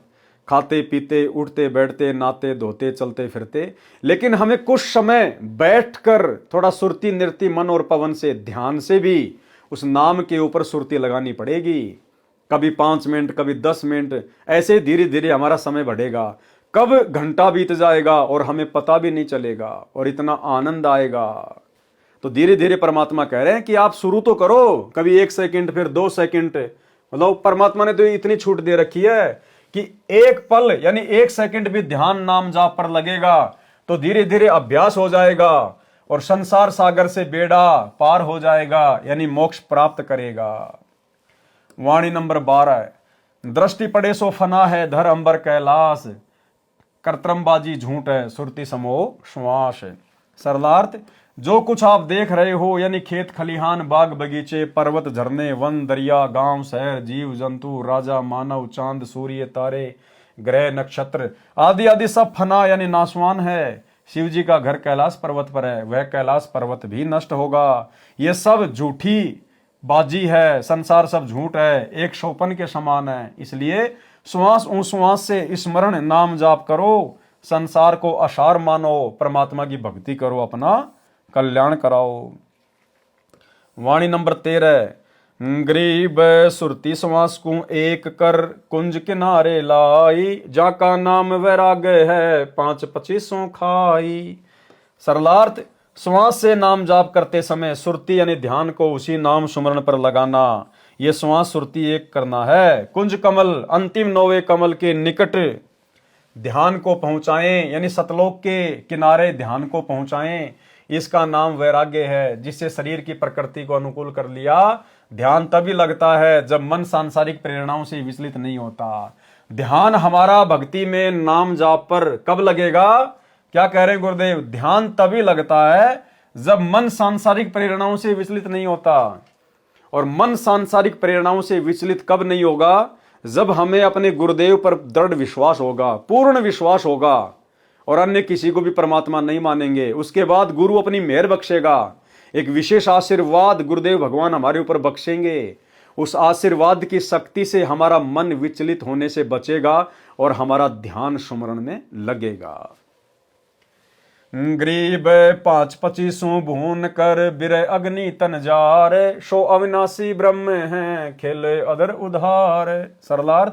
खाते पीते उठते बैठते नहाते धोते चलते फिरते, लेकिन हमें कुछ समय बैठकर थोड़ा सुरती नृत्य मन और पवन से ध्यान से भी उस नाम के ऊपर सुरती लगानी पड़ेगी। कभी 5 मिनट, कभी 10 मिनट, ऐसे धीरे धीरे हमारा समय बढ़ेगा। कब घंटा बीत जाएगा और हमें पता भी नहीं चलेगा और इतना आनंद आएगा। तो धीरे धीरे परमात्मा कह रहे हैं कि आप शुरू तो करो, कभी 1 सेकंड फिर 2 सेकंड, मतलब परमात्मा ने तो इतनी छूट दे रखी है कि एक पल यानी 1 सेकंड भी ध्यान नाम जाप पर लगेगा तो धीरे धीरे अभ्यास हो जाएगा और संसार सागर से बेड़ा पार हो जाएगा, यानी मोक्ष प्राप्त करेगा। वाणी नंबर 12। दृष्टि पड़े सो फना है धर अंबर कैलाश, कर्तमबाजी झूठ है सुरती समो श्वास। सरलार्थ, जो कुछ आप देख रहे हो यानी खेत खलिहान बाग बगीचे पर्वत झरने वन दरिया गांव शहर जीव जंतु राजा मानव चांद सूर्य तारे ग्रह नक्षत्र आदि आदि सब फना यानी नाशवान है। शिव जी का घर कैलाश पर्वत पर है, वह कैलाश पर्वत भी नष्ट होगा। ये सब झूठी बाजी है, संसार सब झूठ है, एक शोपन के समान है। इसलिए श्वास श्वास से स्मरण नाम जाप करो, संसार को असार मानो, परमात्मा की भक्ति करो, अपना कल्याण कराओ। वाणी नंबर 13। गरीब सुरती श्वास को एक कर कुंज किनारे लाई, जाका नाम वैराग है 5-25 खाई। सरलार्थ, श्वास से नाम जाप करते समय सुरती यानी ध्यान को उसी नाम सुमरण पर लगाना, ये श्वास सुरती एक करना है। कुंज कमल अंतिम 9वें कमल के निकट ध्यान को पहुंचाएं, यानी सतलोक के किनारे ध्यान को पहुंचाएं। इसका नाम वैराग्य है, जिससे शरीर की प्रकृति को अनुकूल कर लिया। ध्यान तभी लगता है जब मन सांसारिक प्रेरणाओं से विचलित नहीं होता। ध्यान हमारा भक्ति में नाम जाप पर कब लगेगा क्या कह रहे हैं गुरुदेव? ध्यान तभी लगता है जब मन सांसारिक प्रेरणाओं से विचलित नहीं होता। और मन सांसारिक प्रेरणाओं से विचलित कब नहीं होगा? जब हमें अपने गुरुदेव पर दृढ़ विश्वास होगा, पूर्ण विश्वास होगा, और अन्य किसी को भी परमात्मा नहीं मानेंगे। उसके बाद गुरु अपनी मेहर बख्शेगा, एक विशेष आशीर्वाद गुरुदेव भगवान हमारे ऊपर बख्शेंगे। उस आशीर्वाद की शक्ति से हमारा मन विचलित होने से बचेगा और हमारा ध्यान सुमरण में लगेगा। गरीब 5-25 भून कर बिरय अग्नि तन जार, सो अविनाशी ब्रह्म हैं खेले अदर उधार। सरलार्थ,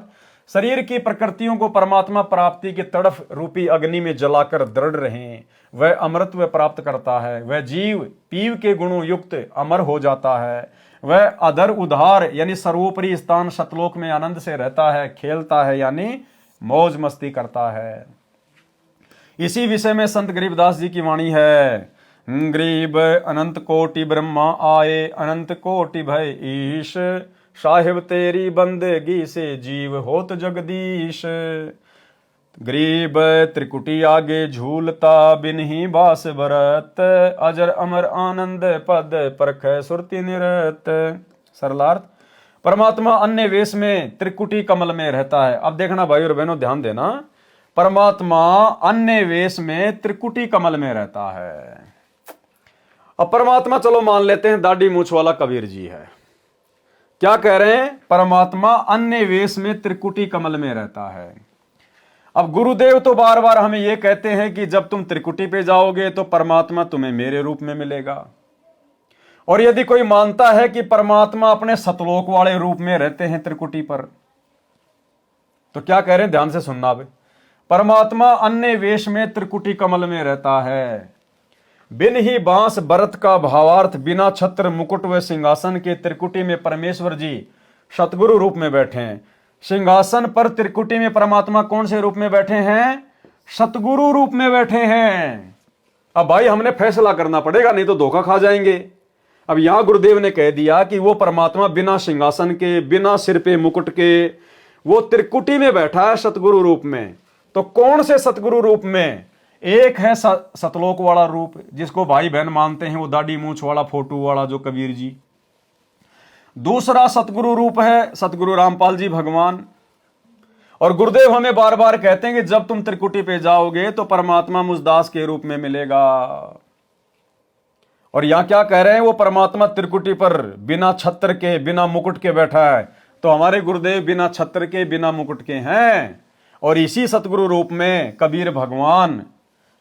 शरीर की प्रकृतियों को परमात्मा प्राप्ति की तड़फ रूपी अग्नि में जलाकर दृढ़ रहें, वह अमृतत्व प्राप्त करता है। वह जीव पीव के गुणों युक्त अमर हो जाता है। वह अधर उधार यानी सर्वोपरि स्थान सतलोक में आनंद से रहता है, खेलता है यानी मौज मस्ती करता है। इसी विषय में संत गरीबदास जी की वाणी है। गरीब अनंत कोटि ब्रह्मा आए, अनंत कोटि भय ईश, साहिब तेरी बंदगी से जीव होत जगदीश। गरीब त्रिकुटी आगे झूलता, बिन ही बास बरत, अजर अमर आनंद पद परख सुरति निरत। सरलार्थ, परमात्मा अन्य वेश में त्रिकुटी कमल में रहता है। अब देखना भाई और बहनों, ध्यान देना, परमात्मा अन्य वेश में त्रिकुटी कमल में रहता है। अब परमात्मा चलो मान लेते हैं दाढ़ी मूछ वाला कबीर जी है। क्या कह रहे हैं? परमात्मा अन्य वेश में त्रिकुटी कमल में रहता है। अब गुरुदेव तो बार बार हमें यह कहते हैं कि जब तुम त्रिकुटी पे जाओगे तो परमात्मा तुम्हें मेरे रूप में मिलेगा। और यदि कोई मानता है कि परमात्मा अपने सतलोक वाले रूप में रहते हैं त्रिकुटी पर, तो क्या कह रहे हैं? ध्यान से सुनना। अब परमात्मा अन्य वेश में त्रिकुटी कमल में रहता है। बिन ही बांस बरत का भावार्थ, बिना छत्र मुकुट व सिंहासन के त्रिकुटी में परमेश्वर जी सतगुरु रूप में बैठे हैं। सिंहासन पर त्रिकुटी में परमात्मा कौन से रूप में बैठे हैं? सतगुरु रूप में बैठे हैं। अब भाई हमने फैसला करना पड़ेगा, नहीं तो धोखा खा जाएंगे। अब यहां गुरुदेव ने कह दिया कि वो परमात्मा बिना सिंहासन के, बिना सिर पे मुकुट के, वो त्रिकुटी में बैठा है सतगुरु रूप में। तो कौन से सतगुरु रूप में? एक है सतलोक वाला रूप, जिसको भाई बहन मानते हैं, वो दाढ़ी मूछ वाला फोटो वाला जो कबीर जी। दूसरा सतगुरु रूप है सतगुरु रामपाल जी भगवान। और गुरुदेव हमें बार बार कहते हैं कि जब तुम त्रिकुटी पे जाओगे तो परमात्मा मुझदास के रूप में मिलेगा। और यहां क्या कह रहे हैं? वो परमात्मा त्रिकुटी पर बिना छत्र के, बिना मुकुट के बैठा है। तो हमारे गुरुदेव बिना छत्र के, बिना मुकुट के हैं। और इसी सतगुरु रूप में कबीर भगवान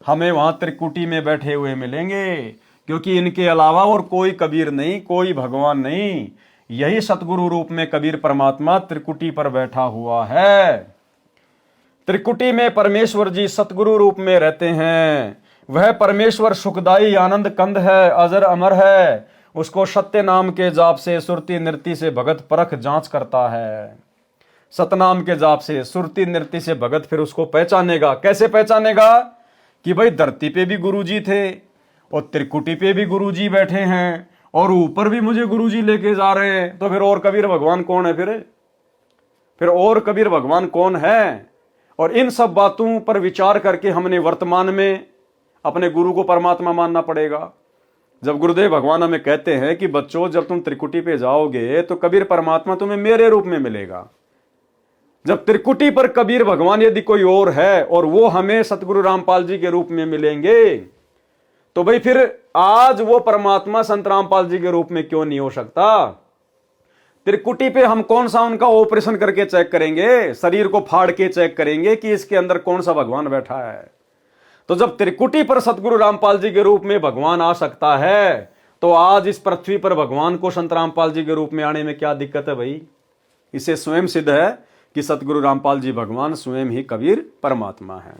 हमें वहां त्रिकुटी में बैठे हुए मिलेंगे, क्योंकि इनके अलावा और कोई कबीर नहीं, कोई भगवान नहीं। यही सतगुरु रूप में कबीर परमात्मा त्रिकुटी पर बैठा हुआ है। त्रिकुटी में परमेश्वर जी सतगुरु रूप में रहते हैं। वह परमेश्वर सुखदाई आनंद कंद है, अजर अमर है। उसको सत्य नाम के जाप से, सुरति नृत्य से भगत परख जांच करता है। सतनाम के जाप से, सुरति नृत्य से भगत फिर उसको पहचानेगा। कैसे पहचानेगा? कि भाई धरती पे भी गुरुजी थे और त्रिकुटी पे भी गुरुजी बैठे हैं और ऊपर भी मुझे गुरुजी लेके जा रहे हैं। तो फिर और कबीर भगवान कौन है? फिर और कबीर भगवान कौन है? और इन सब बातों पर विचार करके हमने वर्तमान में अपने गुरु को परमात्मा मानना पड़ेगा। जब गुरुदेव भगवान हमें कहते हैं कि बच्चों जब तुम त्रिकुटी पे जाओगे तो कबीर परमात्मा तुम्हें मेरे रूप में मिलेगा। जब त्रिकुटी पर कबीर भगवान यदि कोई और है और वो हमें सतगुरु रामपाल जी के रूप में मिलेंगे, तो भाई फिर आज वो परमात्मा संत रामपाल जी के रूप में क्यों नहीं हो सकता? त्रिकुटी पे हम कौन सा उनका ऑपरेशन करके चेक करेंगे? शरीर को फाड़ के चेक करेंगे कि इसके अंदर कौन सा भगवान बैठा है। तो जब त्रिकुटी पर सतगुरु रामपाल जी के रूप में भगवान आ सकता है, तो आज इस पृथ्वी पर भगवान को संत रामपाल जी के रूप में आने में क्या दिक्कत है भाई? इससे स्वयं सिद्ध है कि सतगुरु रामपाल जी भगवान स्वयं ही कबीर परमात्मा है।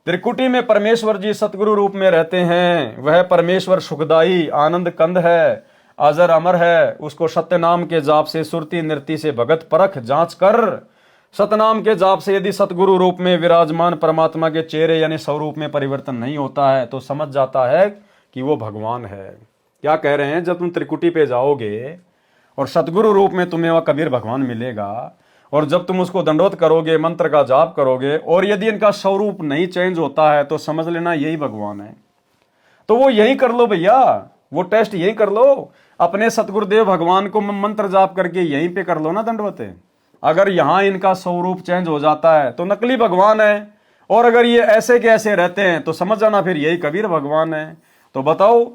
त्रिकुटी में परमेश्वर जी सतगुरु रूप में रहते हैं। वह परमेश्वर सुखदाई आनंद कंद है, अजर अमर है। उसको सत्य नाम के जाप से, सुरति नृत्य से भगत परख जांच कर, सतनाम के जाप से यदि सतगुरु रूप में विराजमान परमात्मा के चेहरे यानी स्वरूप में परिवर्तन नहीं होता है तो समझ जाता है कि वो भगवान है। क्या कह रहे हैं? जब तुम त्रिकुटी पे जाओगे और सतगुरु रूप में तुम्हें वह कबीर भगवान मिलेगा और जब तुम उसको दंडवत करोगे, मंत्र का जाप करोगे, और यदि इनका स्वरूप नहीं चेंज होता है तो समझ लेना यही भगवान है। तो वो यही कर लो भैया, वो टेस्ट यही कर लो, अपने सतगुरुदेव भगवान को मंत्र जाप करके यहीं पे कर लो ना दंडवत। अगर यहां इनका स्वरूप चेंज हो जाता है तो नकली भगवान है, और अगर ये ऐसे के ऐसे रहते हैं तो समझ जाना फिर यही कबीर भगवान है। तो बताओ,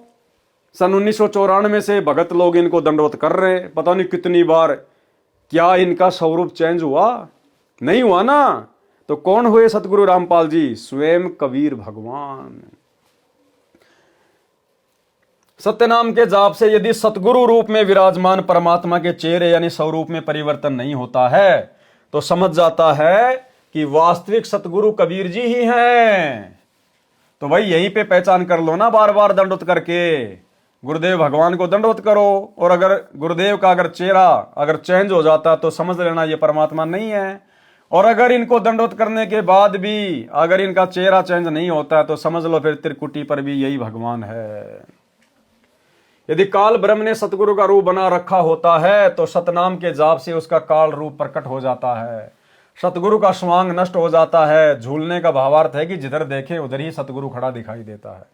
सन 1994 से भगत लोग इनको दंडवत कर रहे, पता नहीं कितनी बार, क्या इनका स्वरूप चेंज हुआ? नहीं हुआ ना। तो कौन हुए सतगुरु रामपाल जी? स्वयं कबीर भगवान। सत्यनाम के जाप से यदि सतगुरु रूप में विराजमान परमात्मा के चेहरे यानी स्वरूप में परिवर्तन नहीं होता है तो समझ जाता है कि वास्तविक सतगुरु कबीर जी ही हैं। तो भाई यहीं पे पहचान कर लो ना, बार बार दंडवत करके गुरुदेव भगवान को दंडवत करो, और अगर गुरुदेव का अगर चेहरा अगर चेंज हो जाता तो समझ लेना ये परमात्मा नहीं है। और अगर इनको दंडवत करने के बाद भी अगर इनका चेहरा चेंज नहीं होता है तो समझ लो फिर त्रिकुटी पर भी यही भगवान है। यदि काल ब्रह्म ने सतगुरु का रूप बना रखा होता है तो सतनाम के जाप से उसका काल रूप प्रकट हो जाता है, सतगुरु का स्वांग नष्ट हो जाता है। झूलने का भावार्थ है कि जिधर देखे उधर ही सतगुरु खड़ा दिखाई देता है।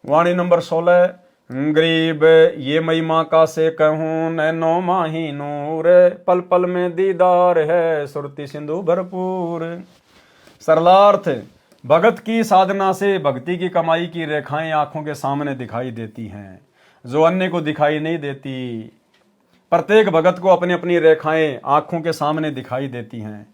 वाणी नंबर 16, गरीब ये महिमा का से कहूं, नैनो माही नूर, पल पल में दीदार है, सुरती सिंधु भरपूर। सरलार्थ, भगत की साधना से भक्ति की कमाई की रेखाएं आंखों के सामने दिखाई देती हैं, जो अन्य को दिखाई नहीं देती। प्रत्येक भगत को अपनी अपनी रेखाएं आंखों के सामने दिखाई देती हैं।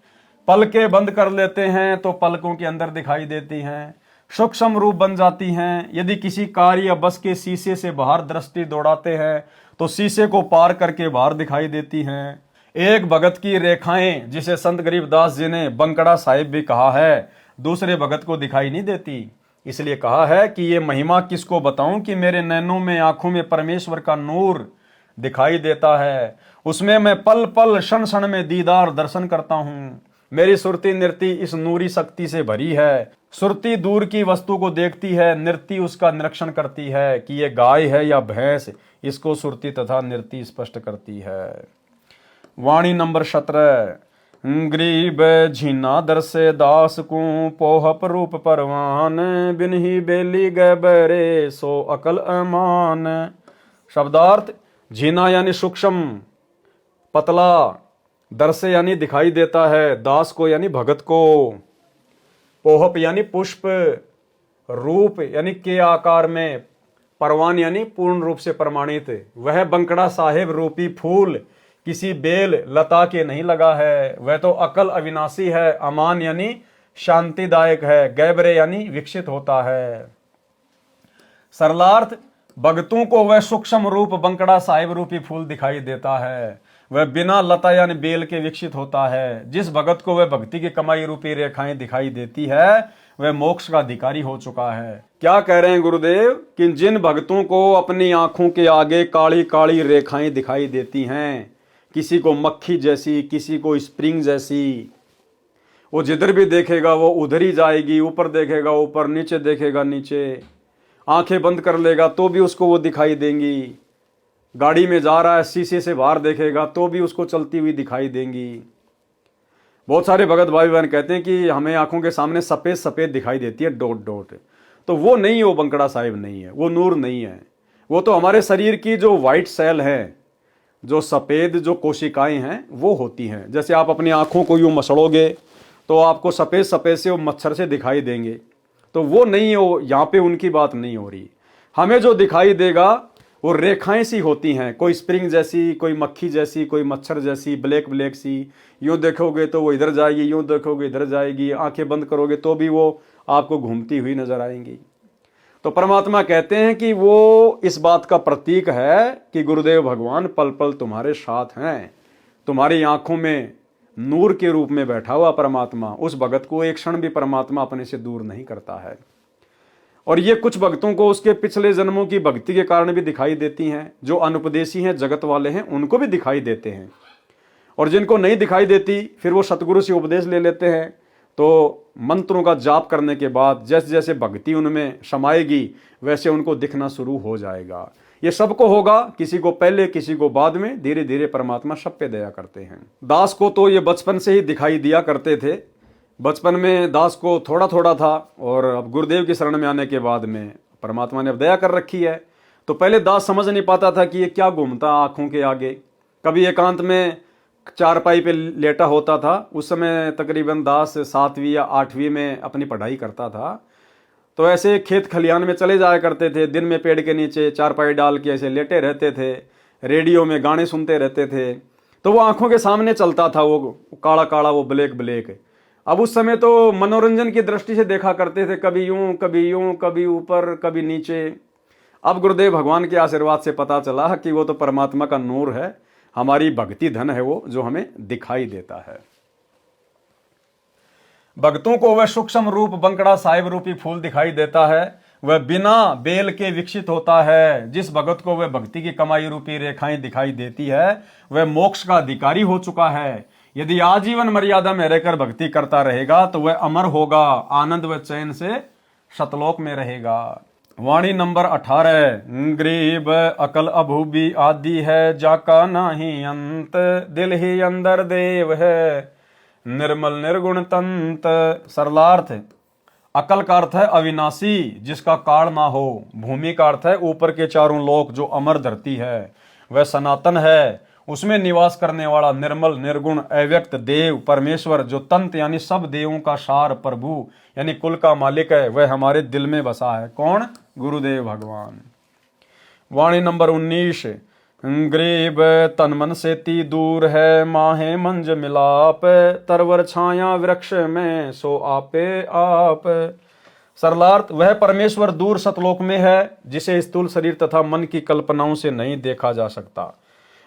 पलकें बंद कर लेते हैं तो पलकों के अंदर दिखाई देती हैं, सूक्ष्म रूप बन जाती हैं। यदि किसी कार या बस के शीशे से बाहर दृष्टि दौड़ाते हैं तो शीशे को पार करके बाहर दिखाई देती हैं। एक भगत की रेखाएं, जिसे संत गरीबदास जी ने बंकड़ा साहिब भी कहा है, दूसरे भगत को दिखाई नहीं देती। इसलिए कहा है कि ये महिमा किसको बताऊं कि मेरे नैनों में आंखों में परमेश्वर का नूर दिखाई देता है, उसमें मैं पल पल क्षण क्षण में दीदार दर्शन करता हूं। मेरी सुरती नृत्य इस नूरी शक्ति से भरी है। सुरती दूर की वस्तु को देखती है, नृत्य उसका निरीक्षण करती है कि ये गाय है या भैंस, इसको सुरती तथा नृत्य स्पष्ट करती है। वाणी नंबर 17, गरीब झीना दरसे दास को, पोहप रूप परवान, बिन ही बेली गैबरे, सो अकल अमान। शब्दार्थ, झीना यानी सूक्ष्म पतला, दरसे यानी दिखाई देता है, दास को यानी भगत को, पोहप यानी पुष्प, रूप यानी के आकार में, परवान यानी पूर्ण रूप से प्रमाणित। वह बंकड़ा साहेब रूपी फूल किसी बेल लता के नहीं लगा है, वह तो अकल अविनाशी है। अमान यानी शांतिदायक है, गैबरे यानी विकसित होता है। सरलार्थ, भक्तों को वह सूक्ष्म रूप बंकड़ा साहिब रूपी फूल दिखाई देता है, वह बिना लता यानी बेल के विकसित होता है। जिस भगत को वह भक्ति की कमाई रूपी रेखाएं दिखाई देती है वह मोक्ष का अधिकारी हो चुका है। क्या कह रहे हैं गुरुदेव कि जिन भक्तों को अपनी आंखों के आगे काली काली रेखाएं दिखाई देती हैं, किसी को मक्खी जैसी, किसी को स्प्रिंग जैसी, वो जिधर भी देखेगा वो उधर ही जाएगी, ऊपर देखेगा ऊपर, नीचे देखेगा नीचे, आंखें बंद कर लेगा तो भी उसको वो दिखाई देंगी। गाड़ी में जा रहा है, शीशे से बाहर देखेगा तो भी उसको चलती हुई दिखाई देंगी। बहुत सारे भगत भाई बहन कहते हैं कि हमें आंखों के सामने सफेद सफेद दिखाई देती है, डॉट डॉट। तो वो नहीं है, वो बंकड़ा साहिब नहीं है, वो नूर नहीं है। वो तो हमारे शरीर की जो व्हाइट सेल है, जो सफेद जो कोशिकाएं हैं वो होती हैं। जैसे आप अपनी आंखों को यूं मसड़ोगे तो आपको सफेद सफेद से वो मच्छर से दिखाई देंगे, तो वो नहीं हो, यहाँ पे उनकी बात नहीं हो रही। हमें जो दिखाई देगा वो रेखाएं सी होती हैं, कोई स्प्रिंग जैसी, कोई मक्खी जैसी, कोई मच्छर जैसी, ब्लैक ब्लैक सी। यूं देखोगे तो वो इधर जाएगी, यूं देखोगे इधर जाएगी, आंखें बंद करोगे तो भी वो आपको घूमती हुई नजर आएंगी। तो परमात्मा कहते हैं कि वो इस बात का प्रतीक है कि गुरुदेव भगवान पल पल तुम्हारे साथ हैं। तुम्हारी आंखों में नूर के रूप में बैठा हुआ परमात्मा, उस भगत को एक क्षण भी परमात्मा अपने से दूर नहीं करता है। और ये कुछ भक्तों को उसके पिछले जन्मों की भक्ति के कारण भी दिखाई देती हैं। जो अनुपदेशी हैं, जगत वाले हैं, उनको भी दिखाई देते हैं। और जिनको नहीं दिखाई देती फिर वो सतगुरु से उपदेश ले लेते हैं। तो मंत्रों का जाप करने के बाद जैसे जैसे भक्ति उनमें समाएगी वैसे उनको दिखना शुरू हो जाएगा। ये सबको होगा, किसी को पहले किसी को बाद में, धीरे धीरे परमात्मा सब पे दया करते हैं। दास को तो ये बचपन से ही दिखाई दिया करते थे। बचपन में दास को थोड़ा थोड़ा था, और अब गुरुदेव की शरण में आने के बाद में परमात्मा ने अब दया कर रखी है। तो पहले दास समझ नहीं पाता था कि ये क्या घूमता आंखों के आगे। कभी एकांत में चारपाई पे लेटा होता था। उस समय तकरीबन दास 7वीं या 8वीं में अपनी पढ़ाई करता था। तो ऐसे खेत खलिहान में चले जाया करते थे, दिन में पेड़ के नीचे चारपाई डाल के ऐसे लेटे रहते थे, रेडियो में गाने सुनते रहते थे। तो वो आंखों के सामने चलता था, वो काला काला, वो ब्लैक ब्लैक। अब उस समय तो मनोरंजन की दृष्टि से देखा करते थे, कभी यूं कभी यूं, कभी ऊपर कभी नीचे। अब गुरुदेव भगवान के आशीर्वाद से पता चला कि वो तो परमात्मा का नूर है, हमारी भक्ति धन है वो, जो हमें दिखाई देता है। भक्तों को वह सूक्ष्म रूप बंकड़ा साहिब रूपी फूल दिखाई देता है, वह बिना बेल के विकसित होता है। जिस भगत को वह भक्ति की कमाई रूपी रेखाएं दिखाई देती है, वह मोक्ष का अधिकारी हो चुका है। यदि आजीवन मर्यादा में रहकर भक्ति करता रहेगा तो वह अमर होगा, आनंद व चैन से सतलोक में रहेगा। वाणी नंबर 18। गरीब अकल अभूबी आदि है, जाका नाही अंत, दिल ही अंदर देव है, निर्मल निर्गुण तंत। सरलार्थ, अकल का अर्थ है अविनाशी, जिसका काल ना हो। भूमि का अर्थ है ऊपर के चारों लोक, जो अमर धरती है। वह सनातन है, उसमें निवास करने वाला निर्मल निर्गुण अव्यक्त देव परमेश्वर, जो तंत यानी सब देवों का सार प्रभु यानी कुल का मालिक है, वह हमारे दिल में बसा है। कौन? गुरुदेव भगवान। वाणी नंबर 19। गरीब तन मन से ती दूर है, माहे मंज मिलाप, तरवर छाया वृक्ष में सो आपे आप। सरलार्थ, वह परमेश्वर दूर सतलोक में है, जिसे स्थूल शरीर तथा मन की कल्पनाओं से नहीं देखा जा सकता।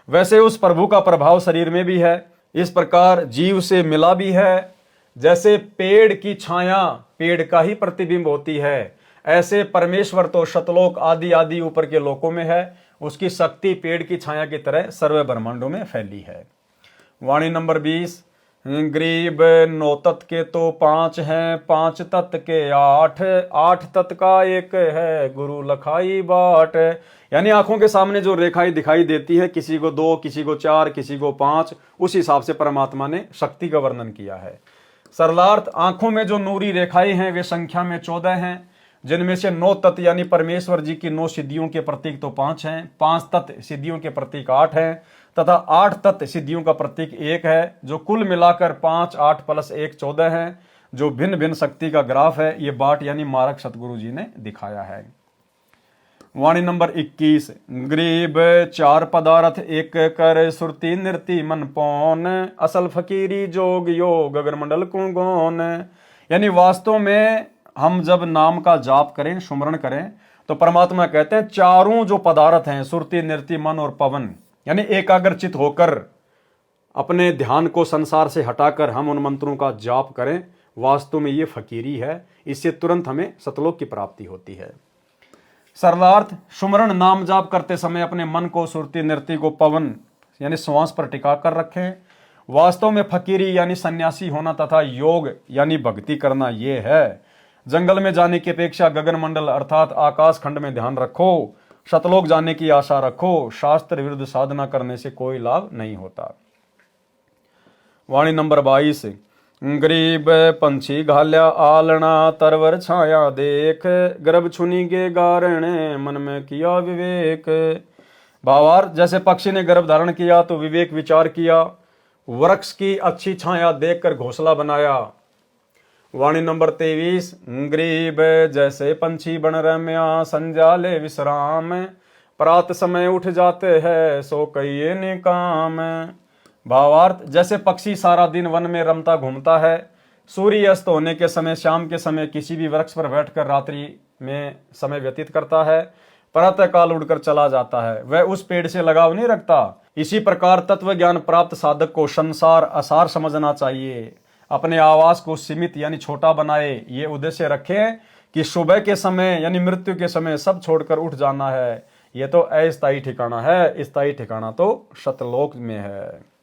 वैसे उस प्रभु का प्रभाव शरीर में भी है, इस प्रकार जीव से मिला भी है। जैसे पेड़ की छाया पेड़ का ही प्रतिबिंब होती है, ऐसे परमेश्वर तो शतलोक आदि आदि ऊपर के लोकों में है। उसकी शक्ति पेड़ की छाया की तरह सर्व ब्रह्मांडों में फैली है। वाणी नंबर 20। गरीब 9 तत्व के तो 5 हैं, 5 तत्व के 8, 8 तत्व का एक है, गुरु लखाई बाट। यानी आंखों के सामने जो रेखाएं दिखाई देती है, किसी को 2, किसी को 4, किसी को 5, उस हिसाब से परमात्मा ने शक्ति का वर्णन किया है। सरलार्थ, आंखों में जो नूरी रेखाएं हैं वे संख्या में 14 हैं, जिनमें से 9 तत्व यानी परमेश्वर जी की 9 सिद्धियों के प्रतीक तो 5 हैं, 5 तत्व सिद्धियों के प्रतीक 8 हैं, तथा 8 तत्व सिद्धियों का प्रतीक 1 है, जो कुल मिलाकर 5, 8 + 1 14 है, जो भिन्न भिन्न शक्ति का ग्राफ है। ये बाट यानी मार्ग सतगुरु जी ने दिखाया है। वाणी नंबर 21। गरीब 4 पदार्थ एक कर, सुरती नृति मन पौन, असल फकीरी जोग योग अगर मंडल को गौन। यानी वास्तव में हम जब नाम का जाप करें, सुमरण करें, तो परमात्मा कहते हैं चारों जो पदार्थ हैं, सुरती नृति मन और पवन, यानी एकाग्रचित होकर अपने ध्यान को संसार से हटाकर हम उन मंत्रों का जाप करें, वास्तव में ये फकीरी है। इससे तुरंत हमें सतलोक की प्राप्ति होती है। सरलार्थ, सुमरण नाम जाप करते समय अपने मन को सुरती नृति को पवन यानी श्वास पर टिका कर रखें। वास्तव में फकीरी यानी सन्यासी होना तथा योग यानी भक्ति करना ये है। जंगल में जाने की अपेक्षा गगन मंडल अर्थात आकाश खंड में ध्यान रखो, सतलोक जाने की आशा रखो। शास्त्र विरुद्ध साधना करने से कोई लाभ नहीं होता। वाणी नंबर 22। गरीब पंछी घाल्या आलना, तरवर छाया देख, गर्भ छुनी के गारण मन में किया विवेक। भावार्थ, जैसे पक्षी ने गर्भ धारण किया तो विवेक विचार किया, वृक्ष की अच्छी छाया देखकर घोंसला बनाया। वाणी नंबर 23। गरीब जैसे पंछी बन रम्या, संजाले विश्राम, प्रात समय उठ जाते हैं सो कहिए ने काम। भावार्थ, जैसे पक्षी सारा दिन वन में रमता घूमता है, सूर्य अस्त होने के समय शाम के समय किसी भी वृक्ष पर बैठकर रात्रि में समय व्यतीत करता है, प्रातः काल उड़कर चला जाता है, वह उस पेड़ से लगाव नहीं रखता। इसी प्रकार तत्व ज्ञान प्राप्त साधक को संसार असार समझना चाहिए। अपने आवास को सीमित यानी छोटा बनाए, ये उद्देश्य रखें कि सुबह के समय यानी मृत्यु के समय सब छोड़कर उठ जाना है। ये तो अस्थायी ठिकाना है, स्थायी ठिकाना तो सतलोक में है।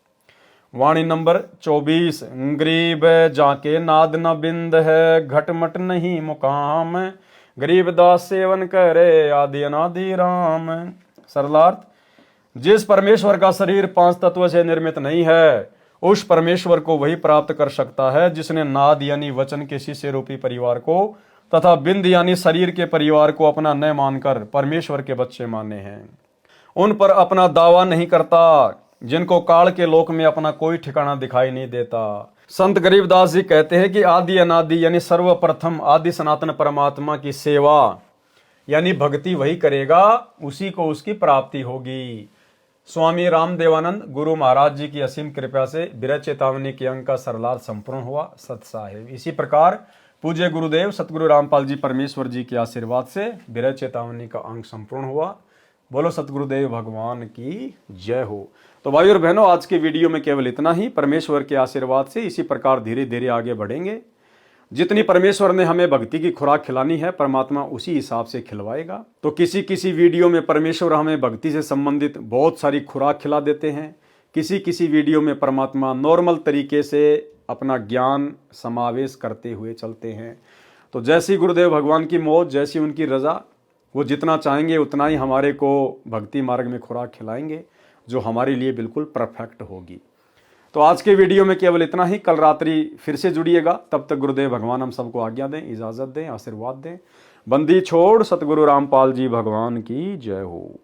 वाणी नंबर 24। गरीब जाके नाद न बिंद है, घटमट नहीं मुकाम, गरीब दास सेवन करे आदि अनादि राम। सरलार्थ, जिस परमेश्वर का शरीर 5 तत्व से निर्मित नहीं है, उस परमेश्वर को वही प्राप्त कर सकता है जिसने नाद यानी वचन के शिष्य रूपी परिवार को तथा बिंद यानी शरीर के परिवार को अपना न मानकर परमेश्वर के बच्चे माने हैं। उन पर अपना दावा नहीं करता, जिनको काल के लोक में अपना कोई ठिकाना दिखाई नहीं देता। संत गरीबदास जी कहते हैं कि आदि अनादि यानी सर्वप्रथम आदि सनातन परमात्मा की सेवा यानी भक्ति वही करेगा, उसी को उसकी प्राप्ति होगी। स्वामी रामदेवानंद गुरु महाराज जी की असीम कृपा से विरह चेतावनी के अंक का सरलार्थ संपूर्ण हुआ। सत साहिब। इसी प्रकार पूज्य गुरुदेव सतगुरु रामपाल जी परमेश्वर जी के आशीर्वाद से विरह चेतावनी का अंक संपूर्ण हुआ। बोलो सतगुरुदेव भगवान की जय हो। तो भाई और बहनों, आज के वीडियो में केवल इतना ही। परमेश्वर के आशीर्वाद से इसी प्रकार धीरे धीरे आगे बढ़ेंगे। जितनी परमेश्वर ने हमें भक्ति की खुराक खिलानी है, परमात्मा उसी हिसाब से खिलवाएगा। तो किसी किसी वीडियो में परमेश्वर हमें भक्ति से संबंधित बहुत सारी खुराक खिला देते हैं, किसी किसी वीडियो में परमात्मा नॉर्मल तरीके से अपना ज्ञान समावेश करते हुए चलते हैं। तो जैसी गुरुदेव भगवान की मौज, जैसी उनकी रजा, वो जितना चाहेंगे उतना ही हमारे को भक्ति मार्ग में खुराक खिलाएंगे, जो हमारे लिए बिल्कुल परफेक्ट होगी। तो आज के वीडियो में केवल इतना ही। कल रात्रि फिर से जुड़िएगा। तब तक गुरुदेव भगवान हम सबको आज्ञा दें, इजाज़त दें, आशीर्वाद दें। बंदी छोड़ सतगुरु रामपाल जी भगवान की जय हो।